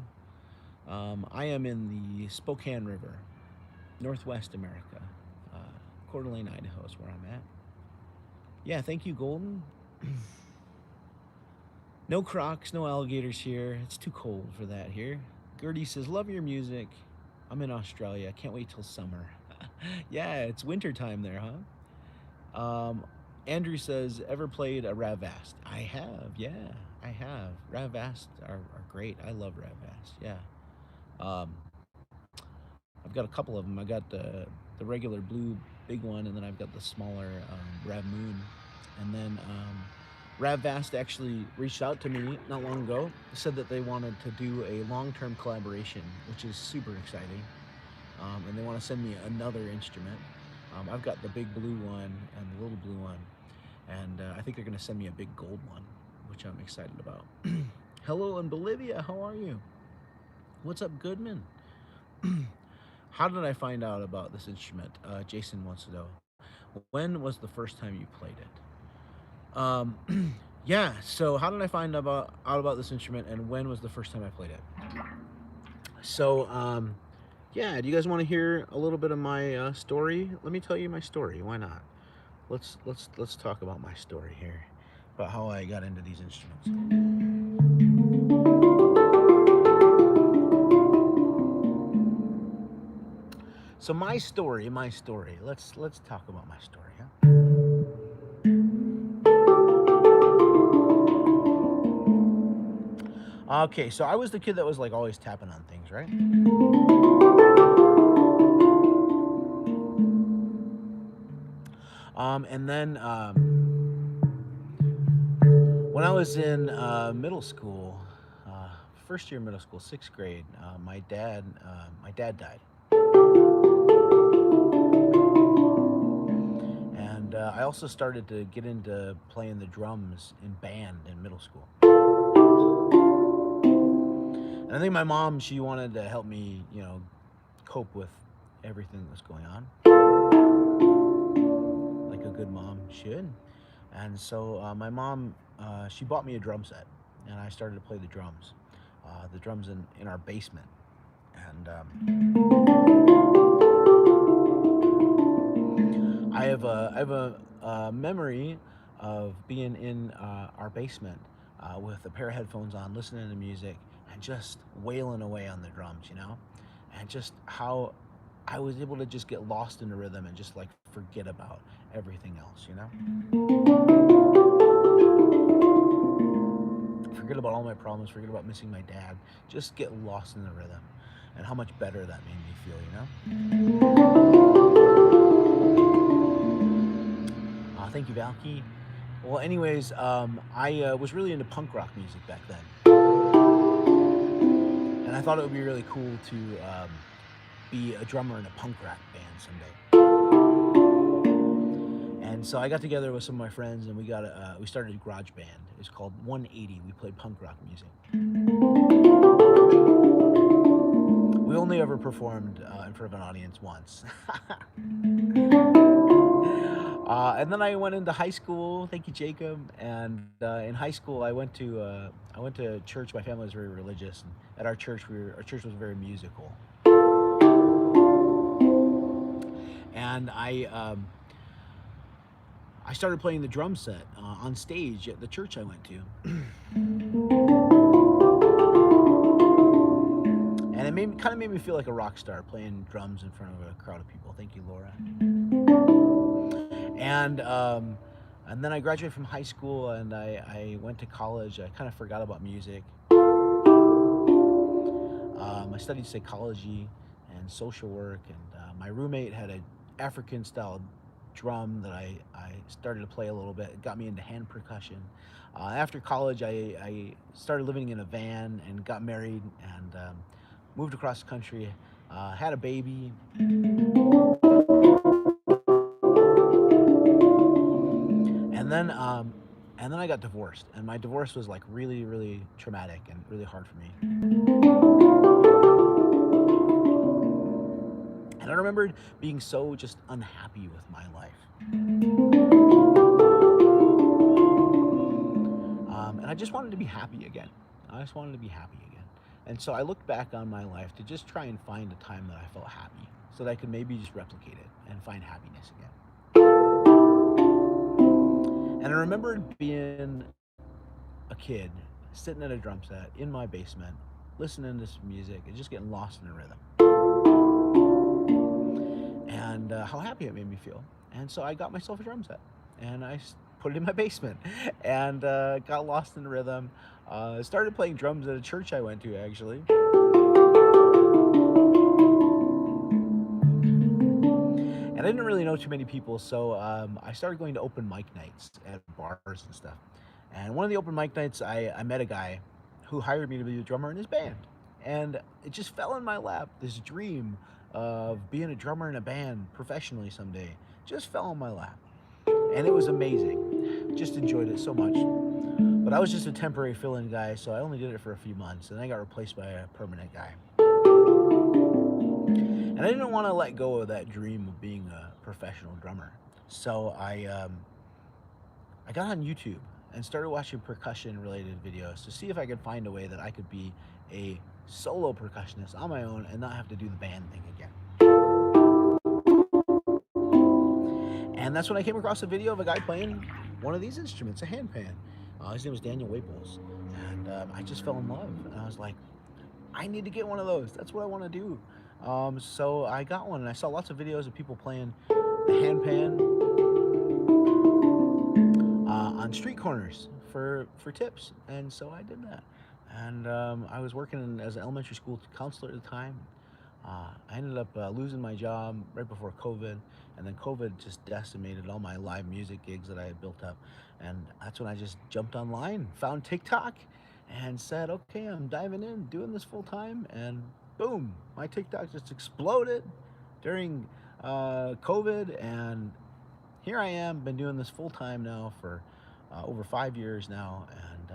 I am in the Spokane River, Northwest America. Coeur d'Alene, Idaho is where I'm at. Yeah, thank you, Golden. No crocs, no alligators here. It's too cold for that here. Gertie says, love your music. I'm in Australia. Can't wait till summer. Yeah, it's winter time there, huh? Andrew says, ever played a Ravast? I have, yeah, I have. Ravast are great. I love Ravast, yeah. I've got a couple of them. I got the regular blue big one, and then I've got the smaller Rav Moon. And then Rav Vast actually reached out to me not long ago, said that they wanted to do a long-term collaboration, which is super exciting. And they want to send me another instrument. I've got the big blue one and the little blue one, and I think they're going to send me a big gold one, which I'm excited about. Hello in Bolivia, how are you? What's up, Goodman? How did I find out about this instrument? Jason wants to know. When was the first time you played it? Yeah, so how did I find out about this instrument, and when was the first time I played it? So, yeah, do you guys want to hear a little bit of my story? Let me tell you my story. Why not? Let's talk about my story here, about how I got into these instruments. So my story. Let's talk about my story, huh? Okay, so I was the kid that was like always tapping on things, right? And then when I was in middle school, first year of middle school, 6th grade, my dad died. And I also started to get into playing the drums in band in middle school. And I think my mom, she wanted to help me, cope with everything that was going on, like a good mom should. And so my mom, she bought me a drum set, and I started to play the drums in our basement. And I have a memory of being in our basement with a pair of headphones on, listening to music, and just wailing away on the drums, and just how I was able to just get lost in the rhythm and just like forget about everything else, Forget about all my problems, forget about missing my dad, just get lost in the rhythm, and how much better that made me feel, Thank you, Valky. Well, anyways, I was really into punk rock music back then, and I thought it would be really cool to be a drummer in a punk rock band someday. And so I got together with some of my friends, and we started a garage band. It was called 180. We played punk rock music. We only ever performed in front of an audience once. And then I went into high school. Thank you, Jacob. And in high school, I went to church. My family was very religious, and at our church, our church was very musical. And I started playing the drum set on stage at the church I went to. And it kind of made me feel like a rock star playing drums in front of a crowd of people. Thank you, Laura. And then I graduated from high school, and I went to college. I kind of forgot about music. I studied psychology and social work, and my roommate had an African-style drum that I started to play a little bit. It got me into hand percussion. After college, I started living in a van and got married and moved across the country, had a baby. And then I got divorced, and my divorce was like really, really traumatic and really hard for me. And I remembered being so just unhappy with my life. And I just wanted to be happy again. And so I looked back on my life to just try and find a time that I felt happy so that I could maybe just replicate it and find happiness again. And I remembered being a kid, sitting at a drum set in my basement, listening to some music and just getting lost in the rhythm. And how happy it made me feel. And so I got myself a drum set and I put it in my basement and got lost in the rhythm. Started playing drums at a church I went to, actually. And I didn't really know too many people, so I started going to open mic nights at bars and stuff. And one of the open mic nights, I met a guy who hired me to be a drummer in his band. And it just fell in my lap, this dream of being a drummer in a band professionally someday. Just fell in my lap. And it was amazing. Just enjoyed it so much. But I was just a temporary fill-in guy, so I only did it for a few months, and I got replaced by a permanent guy. And I didn't want to let go of that dream of being a professional drummer. So I got on YouTube and started watching percussion-related videos to see if I could find a way that I could be a solo percussionist on my own and not have to do the band thing again. And that's when I came across a video of a guy playing one of these instruments, a handpan. His name was Daniel Waples. And I just fell in love. And I was like, I need to get one of those. That's what I want to do. So I got one, and I saw lots of videos of people playing the handpan on street corners for tips. And so I did that. And I was working as an elementary school counselor at the time. I ended up losing my job right before COVID, and then COVID just decimated all my live music gigs that I had built up. And that's when I just jumped online, found TikTok, and said, okay, I'm diving in, doing this full time, and boom, my TikTok just exploded during COVID, and here I am, been doing this full time now for over 5 years now, and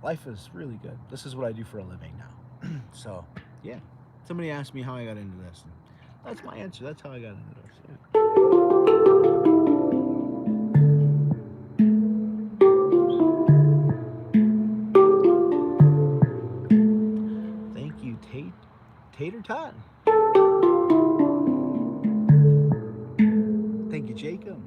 life is really good. This is what I do for a living now. So, yeah. Somebody asked me how I got into this, and that's my answer. That's how I got into this. Yeah. Thank you, Tater Tot. Thank you, Jacob.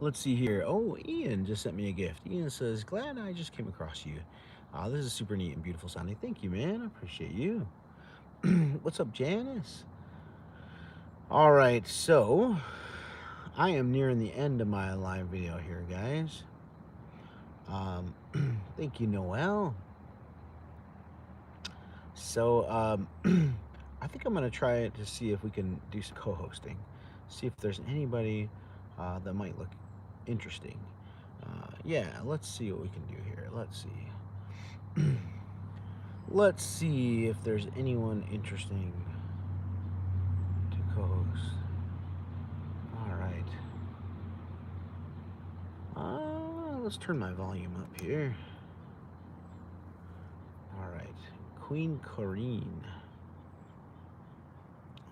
Let's see here. Oh, Ian just sent me a gift. Ian says, "Glad I just came across you. This is super neat and beautiful sounding. Thank you, man. I appreciate you." What's up, Janice? All right, so I am nearing the end of my live video here, guys. Thank you, Noel. So I think I'm gonna try to see if we can do some co-hosting. See if there's anybody that might look interesting. Yeah, let's see what we can do here. Let's see. Let's see if there's anyone interesting to co-host. All right. Let's turn my volume up here. All right, Queen Corrine.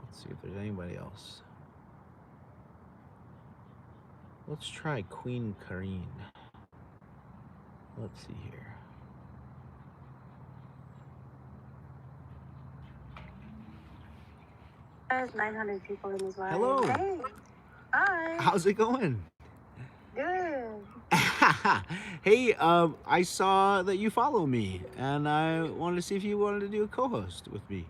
Let's see if there's anybody else. Let's try Queen Corrine. Let's see here. There's 900 people in this live. Hello. Hey. Hi. How's it going? Good. Hey, I saw that you follow me, and I wanted to see if you wanted to do a co-host with me.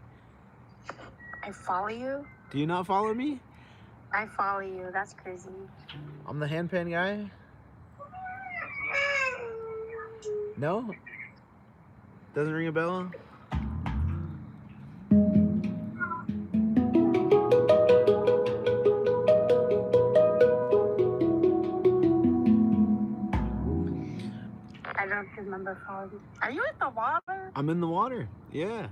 I follow you? Do you not follow me? I follow you. That's crazy. I'm the Handpan guy. No? Doesn't ring a bell? I don't remember following you. Are you in the water? I'm in the water. Yeah.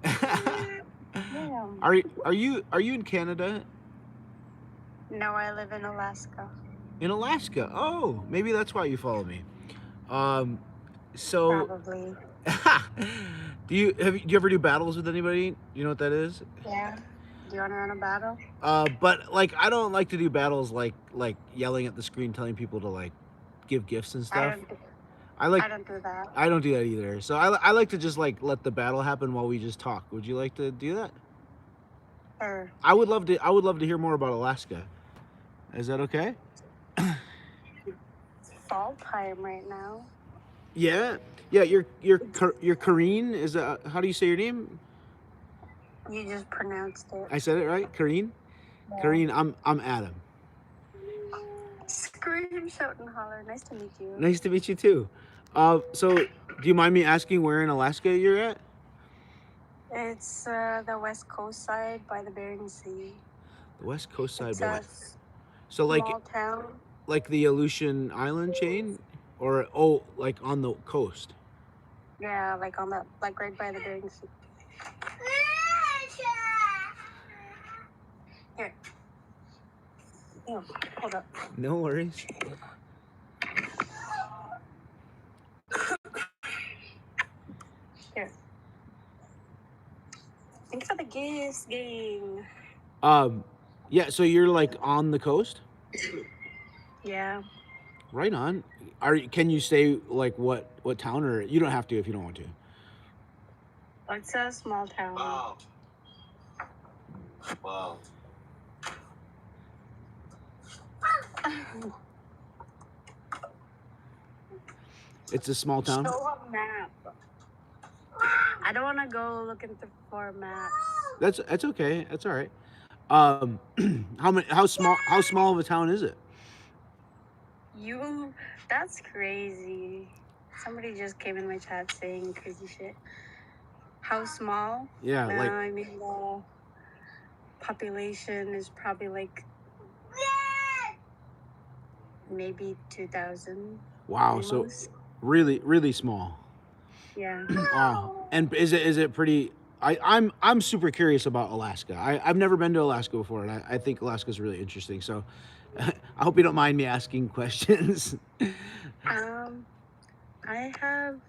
Damn. Are you in Canada? No, I live in Alaska. In Alaska. Oh, maybe that's why you follow me. So Probably. do you ever do battles with anybody? You know what that is? Yeah. Do you want to run a battle? But like I don't like to do battles like yelling at the screen telling people to like give gifts and stuff. I don't do that. I don't do that either. So I like to just like let the battle happen while we just talk. Would you like to do that? Sure. I would love to hear more about Alaska. Is that okay? It's fall time right now. Yeah. Yeah, you're Kareen. Is that how do you say your name? You just pronounced it. I said it right? Kareen? Yeah. Kareen, I'm Adam. Scream, shout, and holler. Nice to meet you. Nice to meet you too. So do you mind me asking where in Alaska you're at? It's the west coast side by the Bering Sea. The west coast side. It's a So like small town. like the Aleutian Island chain, or like on the coast. Yeah, like right by the Bering Sea. Here. Oh, hold up. No worries. Here. Thanks for the gifts, gang. Yeah. So you're like on the coast. Yeah. Right on. Can you say like what town, or you don't have to if you don't want to? It's a small town. Wow. Wow. It's a small town. Show a map. I don't want to go looking for maps. That's okay. That's all right. How small of a town is it? That's crazy. Somebody just came in my chat saying crazy shit. How small? Yeah, like I mean the population is probably like maybe 2,000. wow. almost. So really small. Yeah. Oh, and is it pretty? I'm super curious about Alaska. I've never been to Alaska before, and I think Alaska is really interesting. So I hope you don't mind me asking questions. I have.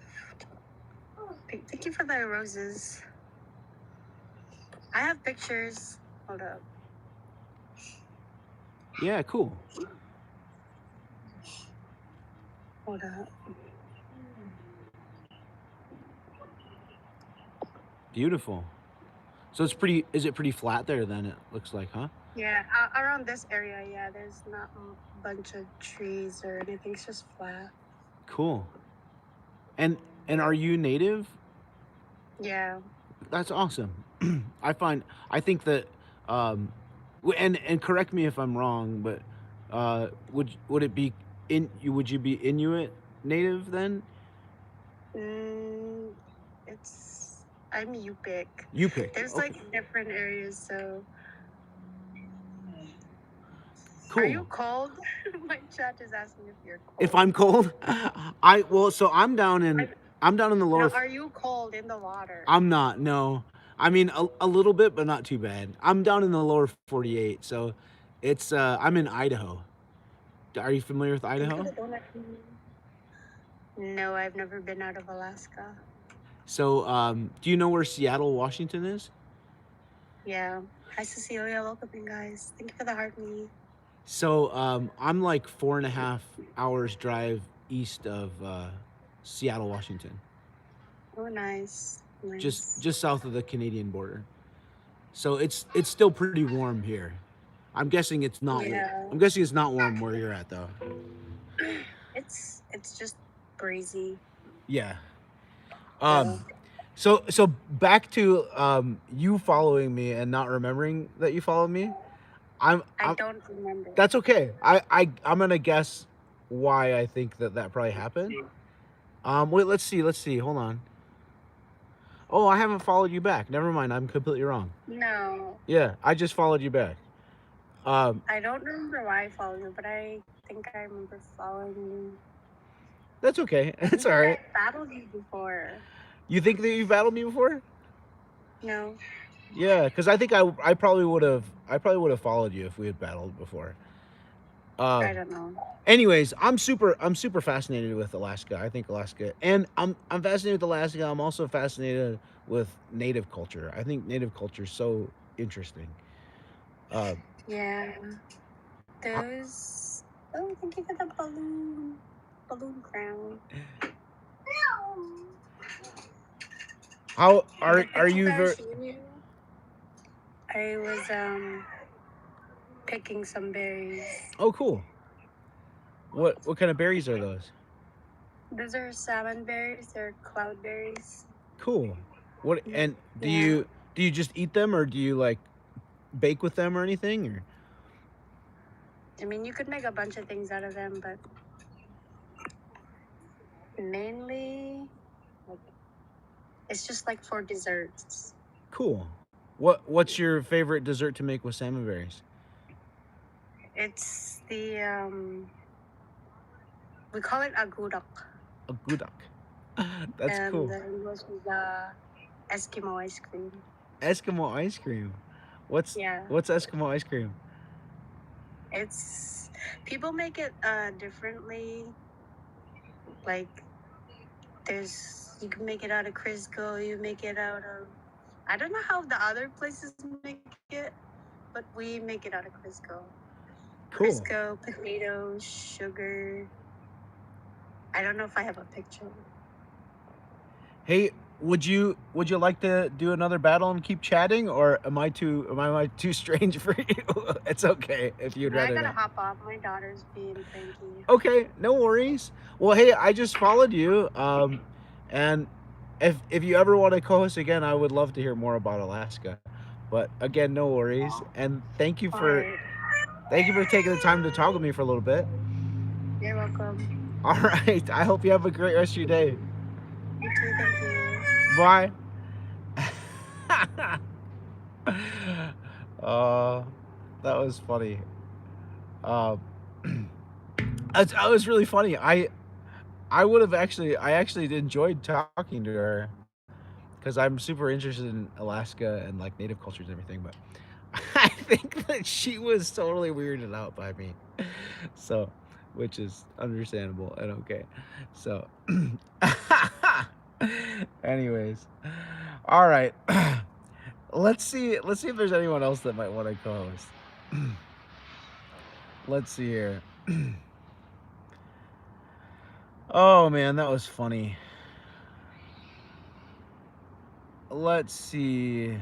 Thank you for the roses. I have pictures. Hold up. Yeah, cool. Hold up. Beautiful. So it's pretty. Is it pretty flat there? Then it looks like, huh? Yeah, around this area, yeah, there's not a bunch of trees or anything. It's just flat. Cool. And are you native? Yeah. That's awesome. I think that and correct me if I'm wrong, but would it be would you be Inuit native then? Mm, it's I'm Yupik. Yupik. There's Okay. like different areas, so are Cool. you cold? My chat is asking if you're cold. If I'm cold, so I'm down in the No, lower. are you cold in the water? I'm not. No, I mean a little bit, but not too bad. I'm down in the lower 48, so it's I'm in Idaho. Are you familiar with Thank you for Idaho? the donut. No, I've never been out of Alaska. So do you know where Seattle, Washington is? Yeah. Hi, Cecilia. Welcome in, guys. Thank you for the heart me. So I'm like 4.5 hours drive east of Seattle, Washington, Oh, nice. Nice. just south of the Canadian border. So it's still pretty warm here. I'm guessing it's not. Yeah. I'm guessing it's not warm where you're at though. It's just breezy. Yeah. So. So back to you following me and not remembering that you followed me. I I'm don't remember. That's okay. I'm gonna guess why I think that probably happened. Wait, let's see. Hold on. Oh, I haven't followed you back. Never mind. I'm completely wrong. No. Yeah, I just followed you back. I don't remember why I followed you, but I think I remember following you. That's okay. It's all right. I battled you before. You think that you've battled me before? No. Yeah, because I think I probably would have followed you if we had battled before. I don't know. Anyways, I'm super fascinated with Alaska. I think Alaska, and I'm fascinated with Alaska. I'm also fascinated with Native culture. I think Native culture is so interesting. Yeah. Those. Oh, thank you for the balloon crown. How are you very? I was picking some berries. Oh, cool. What kind of berries are those? Those are salmon berries. They're cloudberries. Cool. What and Yeah. do you just eat them or do you like bake with them or anything or? I mean, you could make a bunch of things out of them, but mainly, like, it's just like for desserts. Cool. What's your favorite dessert to make with salmon berries? It's the we call it agudak. A gudak. That's And cool. the English is Eskimo ice cream. Eskimo ice cream. What's Yeah. what's Eskimo ice cream? It's people make it differently. Like you can make it out of Crisco, you make it out of I don't know how the other places make it, but we make it out of Crisco. Cool. Crisco, potatoes, sugar. I don't know if I have a picture. Hey, would you like to do another battle and keep chatting, or am I too strange for you? It's okay if you'd I rather gotta not. hop off. My daughter's being cranky. Okay, no worries. Well, hey, I just followed you. And if you ever want to co-host again, I would love to hear more about Alaska. But again, no worries. And thank you for taking the time to talk with me for a little bit. You're welcome. All right. I hope you have a great rest of your day. You too. Thank you. Bye. That was funny. Uh, that was really funny. I actually enjoyed talking to her because I'm super interested in Alaska and like native cultures and everything. But I think that she was totally weirded out by me, so which is understandable and okay. So, anyways, all right. Let's see if there's anyone else that might want to co-host. Let's see here. Oh man, that was funny. Let's see.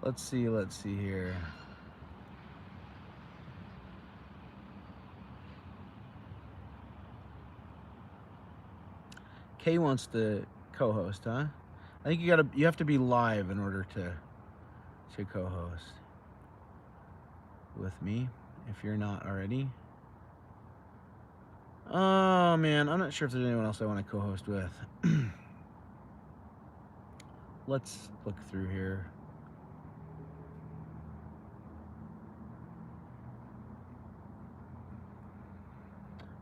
Let's see here. Kay wants to co-host, huh? I think you have to be live in order to co-host with me if you're not already. Oh man, I'm not sure if there's anyone else I want to co-host with. Let's look through here.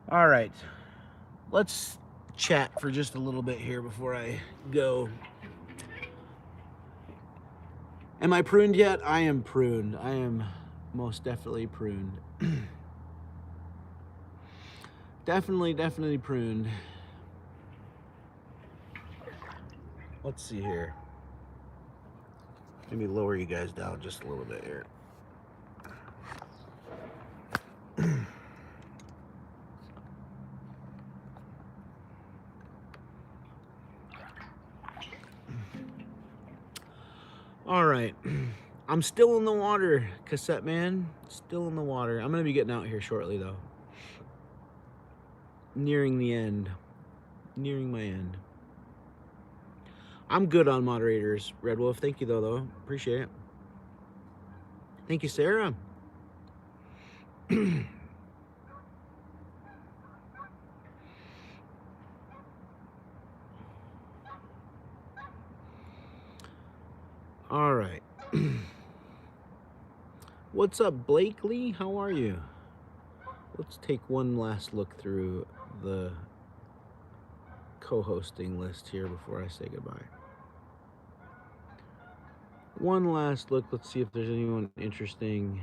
All right, let's chat for just a little bit here before I go. Am I pruned yet? I am pruned. I am most definitely pruned. Definitely pruned. Let's see here. Maybe lower you guys down just a little bit here. All right, I'm still in the water, cassette man. Still in the water. I'm gonna be getting out here shortly though. Nearing the end. Nearing my end. I'm good on moderators, Red Wolf. Thank you though. Appreciate it. Thank you, Sarah. All right. What's up, Blakely? How are you? Let's take one last look through the co-hosting list here before I say goodbye. One last look. Let's see if there's anyone interesting.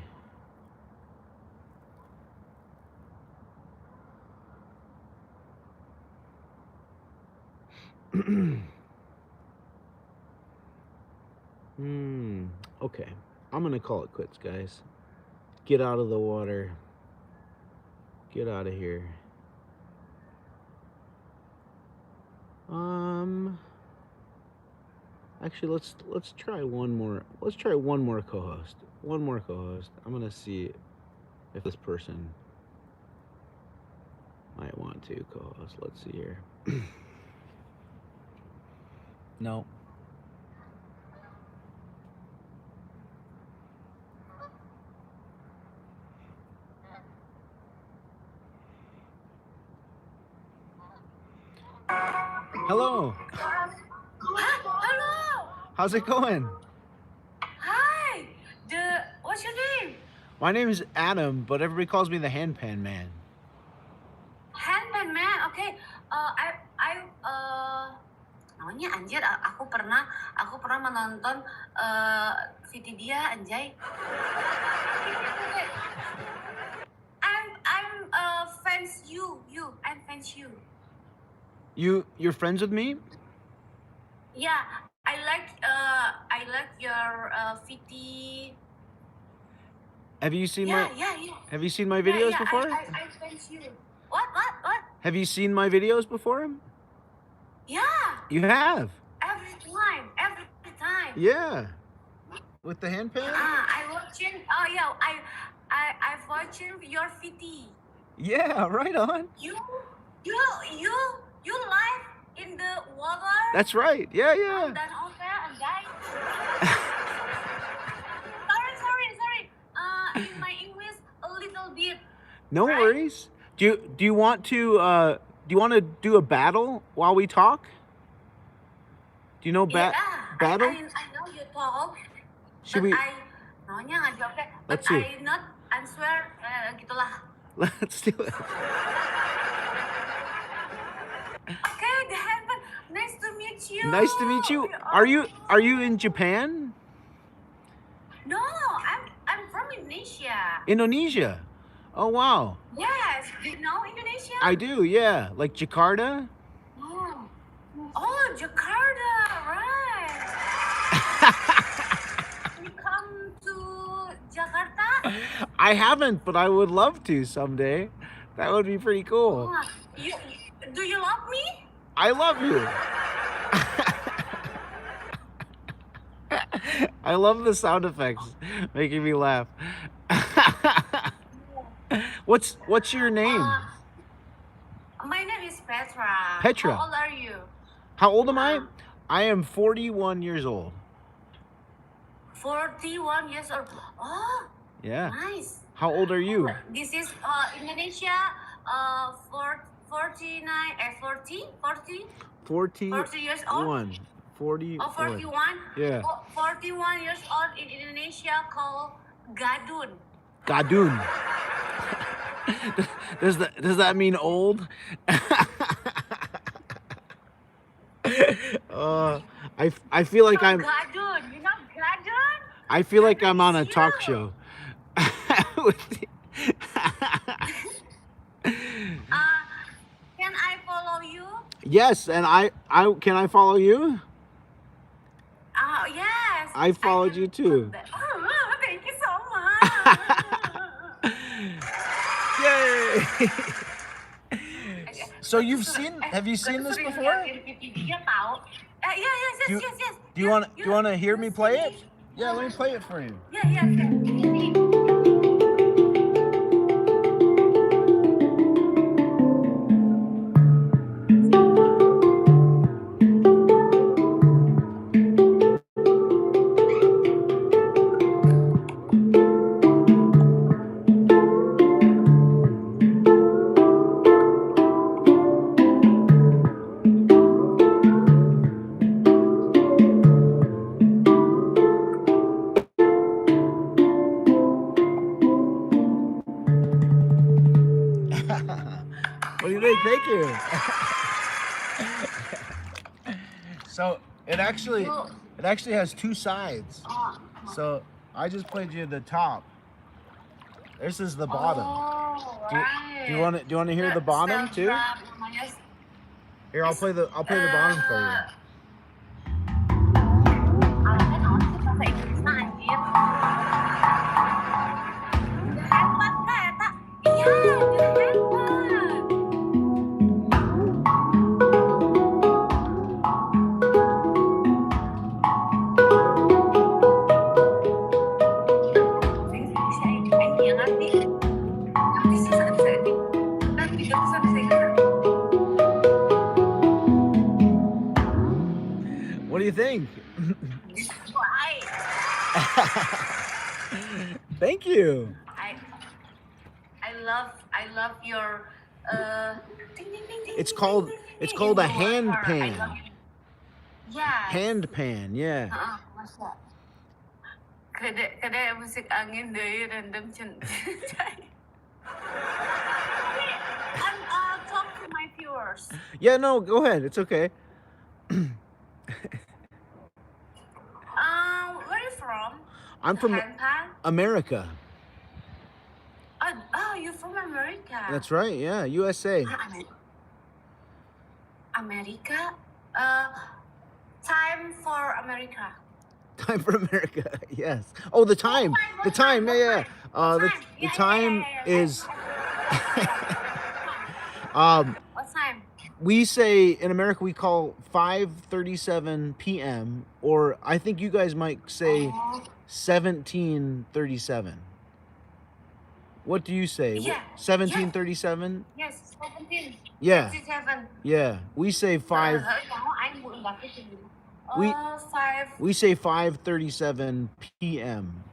Okay. I'm gonna call it quits, guys. Get out of the water. Get out of here. Actually, let's try one more. Let's try one more co-host. One more co-host. I'm gonna see if this person might want to co-host. Let's see here. No. Hello. Hello. How's it going? Hi. What's your name? My name is Adam, but everybody calls me the Handpan Man. Handpan man. Okay. Namanya anjir. Aku pernah menonton video dia anjay. I'm fans you. I'm fans you. You're friends with me? Yeah, I like your VT. Have you seen Yeah. Have you seen my videos before? I fans you. What? Have you seen my videos before? Yeah. You have. Every time. Yeah. With the handpan? I watching. Oh yeah, I watching your VT. Yeah, right on. You live in the water. That's right. Yeah. Dan oke, anjay. Sorry. In my English a little bit. No Right? worries. Do you want to do a battle while we talk? Do you know battle? I know you talk. Should but we? I maunya nggak jawabnya. But Let's see. I not answer gitulah. Let's do it. Okay, the handpan. Nice to meet you. Nice to meet you. Are you in Japan? No, I'm from Indonesia. Indonesia. Oh wow. Yes, do you know Indonesia? I do. Yeah, like Jakarta. Oh, Jakarta, right. You come to Jakarta? I haven't, but I would love to someday. That would be pretty cool. Do you love me? I love you. I love the sound effects making me laugh. What's your name? My name is Petra. Petra. How old are you? How old am I? I am 41 years old. 41 years old. Oh, Yeah. nice. How old are you? This is Indonesia. 49, 40, 40, 40 40 years old. 41. Oh, 41. Yeah. 41 years old in Indonesia called Gadun. Gadun. Does that mean old? I feel like I'm. Gadun. You know Gadun? I feel like I'm on a talk show. Can I follow you? Yes, and I can I follow you? Yes. I followed you too. Oh, thank you so much. Yay! So have you seen this before? Yes. Do you want to hear me play it? Yeah, let me play it for you. Yeah. What do you think? Thank you. So it actually has two sides. So I just played you the top. This is the bottom. Do you want to hear the bottom too? Here, I'll play the bottom for you. What do you think? Thank you. I love your ding, ding, ding, ding, It's ding, called ding, it's ding. called a You know, handpan. Yeah. Handpan, yeah. Masa. Kada musik angin dari random I'm talk to my viewers. Yeah, no, go ahead. It's okay. Where are you from? I'm from Handpan? America. Oh, you're from America. That's right. Yeah, USA. America? Time for America. Time for America. Yes. Oh, the time. The time. Yeah. The time is. What time? We say in America we call 5:37 p.m. or I think you guys might say 17:37. What do you say? Yeah. 17:37? Yes, 17. Yeah. 67. Yeah. We say 5. We say 5:37 p.m.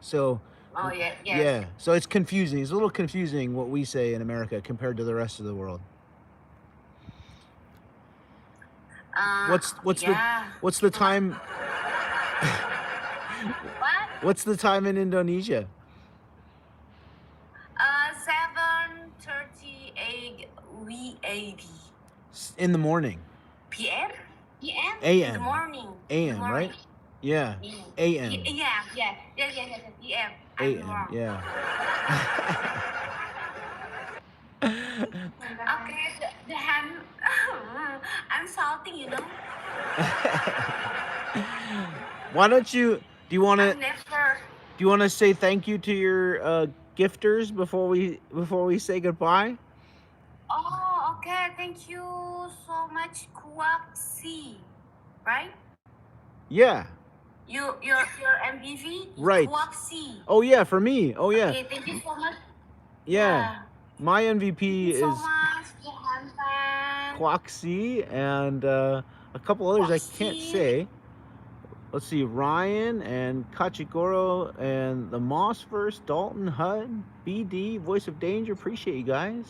So. Oh yeah. Yes. Yeah. So it's confusing. It's a little confusing what we say in America compared to the rest of the world. What's the time? What? What's the time in Indonesia? 7:38 VAD. In the morning. PM? PM? AM. In the morning. AM, right? Yeah. AM. Yeah. PM. AM. Yeah. Okay, the hand. I'm salting, you know. Why don't you? Do you want I've to? never. Do you want to say thank you to your gifters before we say goodbye? Oh, okay. Thank you so much, Kuapsi. Right? Yeah. Your MPV? Right. Quaxi. Oh yeah, for me. Oh yeah. Okay, thank you so much. Yeah. My MVP Thank you so is much, your Handpan. Quaxi and a couple others I can't Quaxi. say. Let's see, Ryan and Kachigoro and the Mossverse, Dalton, HUD, BD, Voice of Danger. Appreciate you guys.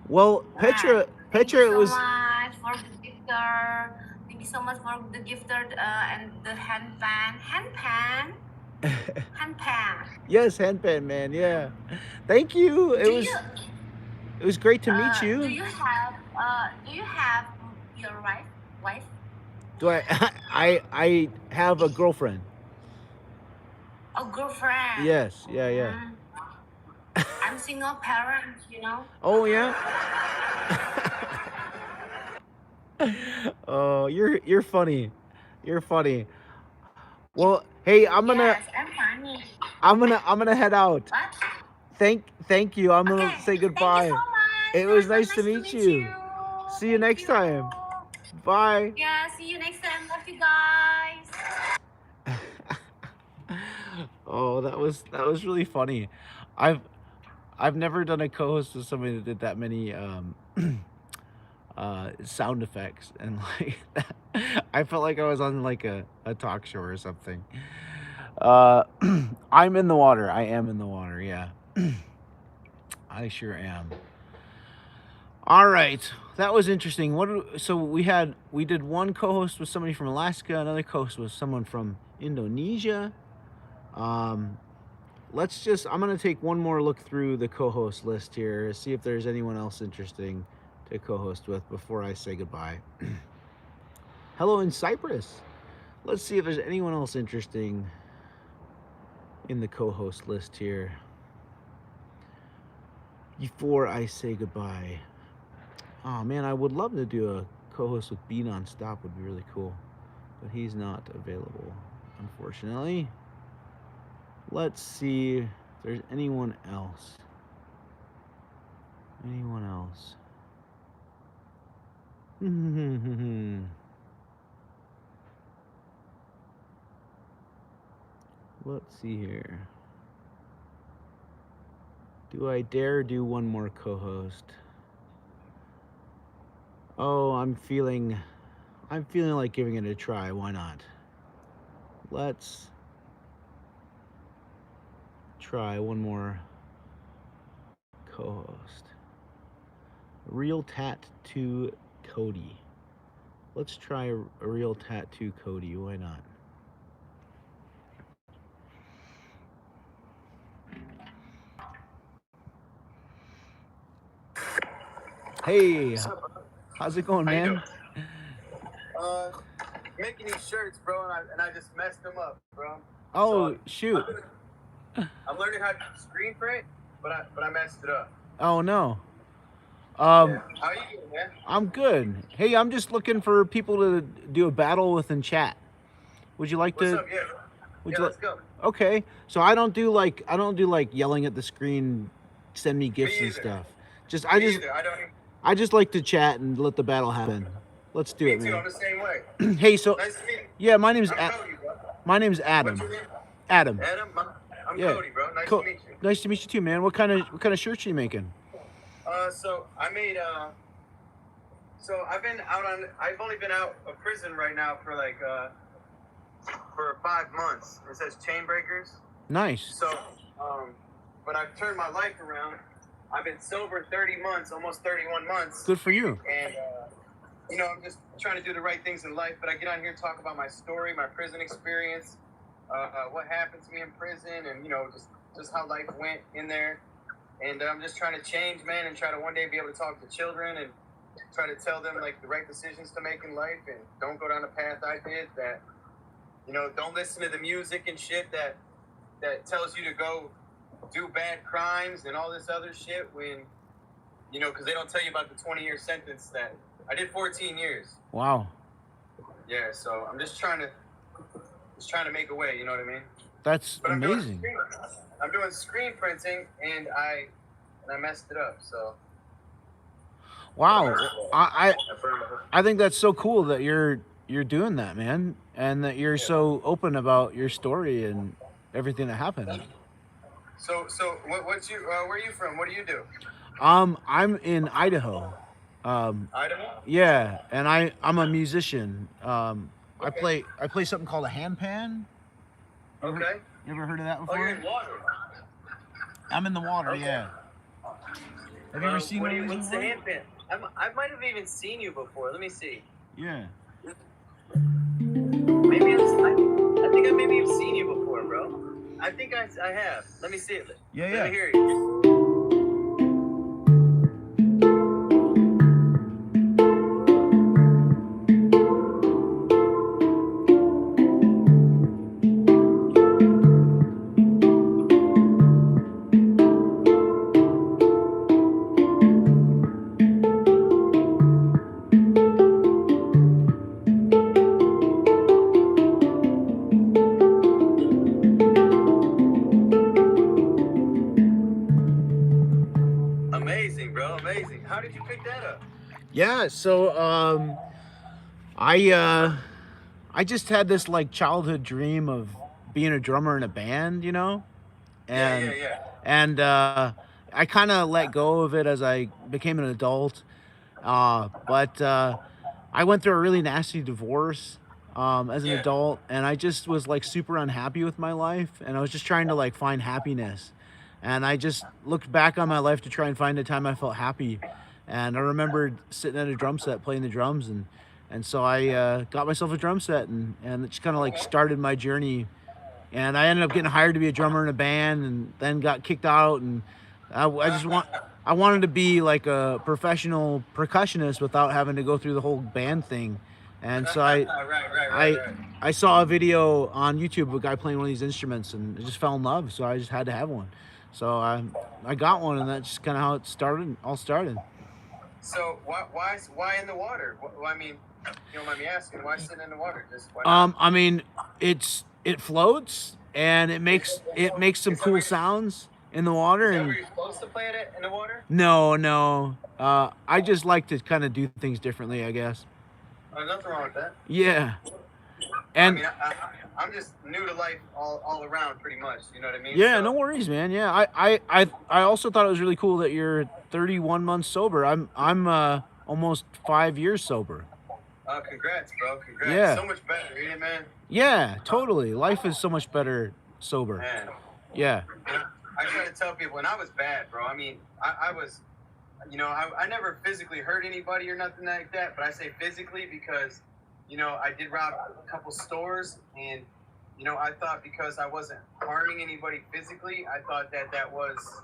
Well, Petra, Thank you it so was. much for the gifter. Thank you so much for the gifter and the handpan. Handpan. Handpan. Yes, Handpan man. Yeah. Thank you. It was great to meet you. Do you have your wife? Do I have a girlfriend. A girlfriend? Yes. Yeah. I'm single parent, you know. Oh yeah. Oh, you're funny. You're funny. Well, hey, Yes, I'm funny. I'm gonna head out. What? Thank you. I'm gonna say Thank you goodbye. so much. It was nice to meet you. See you next time. Bye. Yeah, see you next time. Love you guys. Oh, that was really funny. I've never done a co-host with somebody that did that many sound effects and like that. I felt like I was on like a talk show or something. I'm in the water. I am in the water. Yeah. I sure am. All right, that was interesting. So we did one co-host with somebody from Alaska, another co-host was someone from Indonesia. I'm gonna take one more look through the co-host list here, see if there's anyone else interesting to co-host with before I say goodbye. Hello in Cyprus. Let's see if there's anyone else interesting in the co-host list here before I say goodbye. Oh man, I would love to do a co-host with B Nonstop. Would be really cool, but he's not available, unfortunately. Let's see if there's anyone else. Anyone else? Let's see here. Do I dare do one more co-host? Oh, I'm feeling like giving it a try. Why not? Let's try one more co-host. Real Tattoo Cody. Let's try a Real Tattoo Cody. Why not? Hey, how's it going, man? Making these shirts, bro, and I just messed them up, bro. Oh, So shoot. I'm learning how to screen print, but I messed it up. Oh, no. How you doing, man? I'm good. Hey, I'm just looking for people to do a battle with in chat. Would you like What's to? up? Yeah. Would Yeah, you let's go. Okay. So I don't do like yelling at the screen, send me gifts and either. stuff. Me either. I just like to chat and let the battle happen. Let's do Me it, too. I'm man. the same way. Hey, so Nice to meet you. yeah, my name's I don't know you, bro. Adam. What's your name? Adam. Adam. I'm Yeah. Cody, bro. Nice Co- to meet you. Nice to meet you too, man. What kind of shirts are you making? So I made so I've only been out of prison right now for like for 5 months. It says chain breakers. Nice. So but I've turned my life around. I've been sober 30 months, almost 31 months. Good for you. And I'm just trying to do the right things in life, but I get on here and talk about my story, my prison experience, what happened to me in prison, and just how life went in there. And I'm just trying to change, man, and try to one day be able to talk to children and try to tell them like the right decisions to make in life, and don't go down the path I did. That don't listen to the music and shit that tells you to go do bad crimes and all this other shit when because they don't tell you about the 20-year sentence that I did 14 years. Wow. Yeah, so I'm just trying to make a way. You know what I mean? That's But amazing. I'm doing screen printing, and I messed it up. So. Wow. I think that's so cool that you're doing that, man. and that you're so open about your story and everything that happened. So what's you? Where are you from? What do you do? I'm in Idaho. Idaho. Yeah, and I'm a musician. Okay. I play something called a handpan. Okay. You ever heard of that Oh, before? you're in water. I'm in the water. Okay. Yeah. Have you ever seen one of these What's the before? handpan? I might have even seen you before. Let me see. Yeah. Maybe I think I maybe have seen you before, bro. I think I have. Let me see it. Yeah, Let yeah. me hear you. Amazing, bro. Amazing. How did you pick that up? Yeah. So I just had this like childhood dream of being a drummer in a band, you know, and Yeah. and I kind of let go of it as I became an adult. But I went through a really nasty divorce as an Yeah. adult, and I just was like super unhappy with my life, and I was just trying to like find happiness. And I just looked back on my life to try and find a time I felt happy. And I remembered sitting at a drum set playing the drums, and so I got myself a drum set, and it just kind of like started my journey. And I ended up getting hired to be a drummer in a band, and then got kicked out. And I wanted to be like a professional percussionist without having to go through the whole band thing. And so I Right. I saw a video on YouTube of a guy playing one of these instruments, and I just fell in love. So I just had to have one. So I got one, and that's just kind of how it started. All started. So why in the water? I mean, you don't mind me asking, why sit in the water? Just why not? I mean, it floats and it makes some Is that cool where you're- sounds in the water. Is that And where you're supposed to play it in the water? no. I just like to kind of do things differently, I guess. Nothing wrong with that. Yeah. I And mean, I'm just new to life all around, pretty much. You know what I mean? yeah, So, no worries, man. Yeah, I also thought it was really cool that you're 31 months sober. I'm almost 5 years sober. Congrats, bro. Congrats. Yeah. So much better, ain't it, man? Yeah, totally. Life is so much better sober. Man. Yeah. I try to tell people, and I was bad, bro. I mean, I was, I never physically hurt anybody or nothing like that, but I say physically because, I did rob a couple stores, and, I thought because I wasn't harming anybody physically, I thought that was,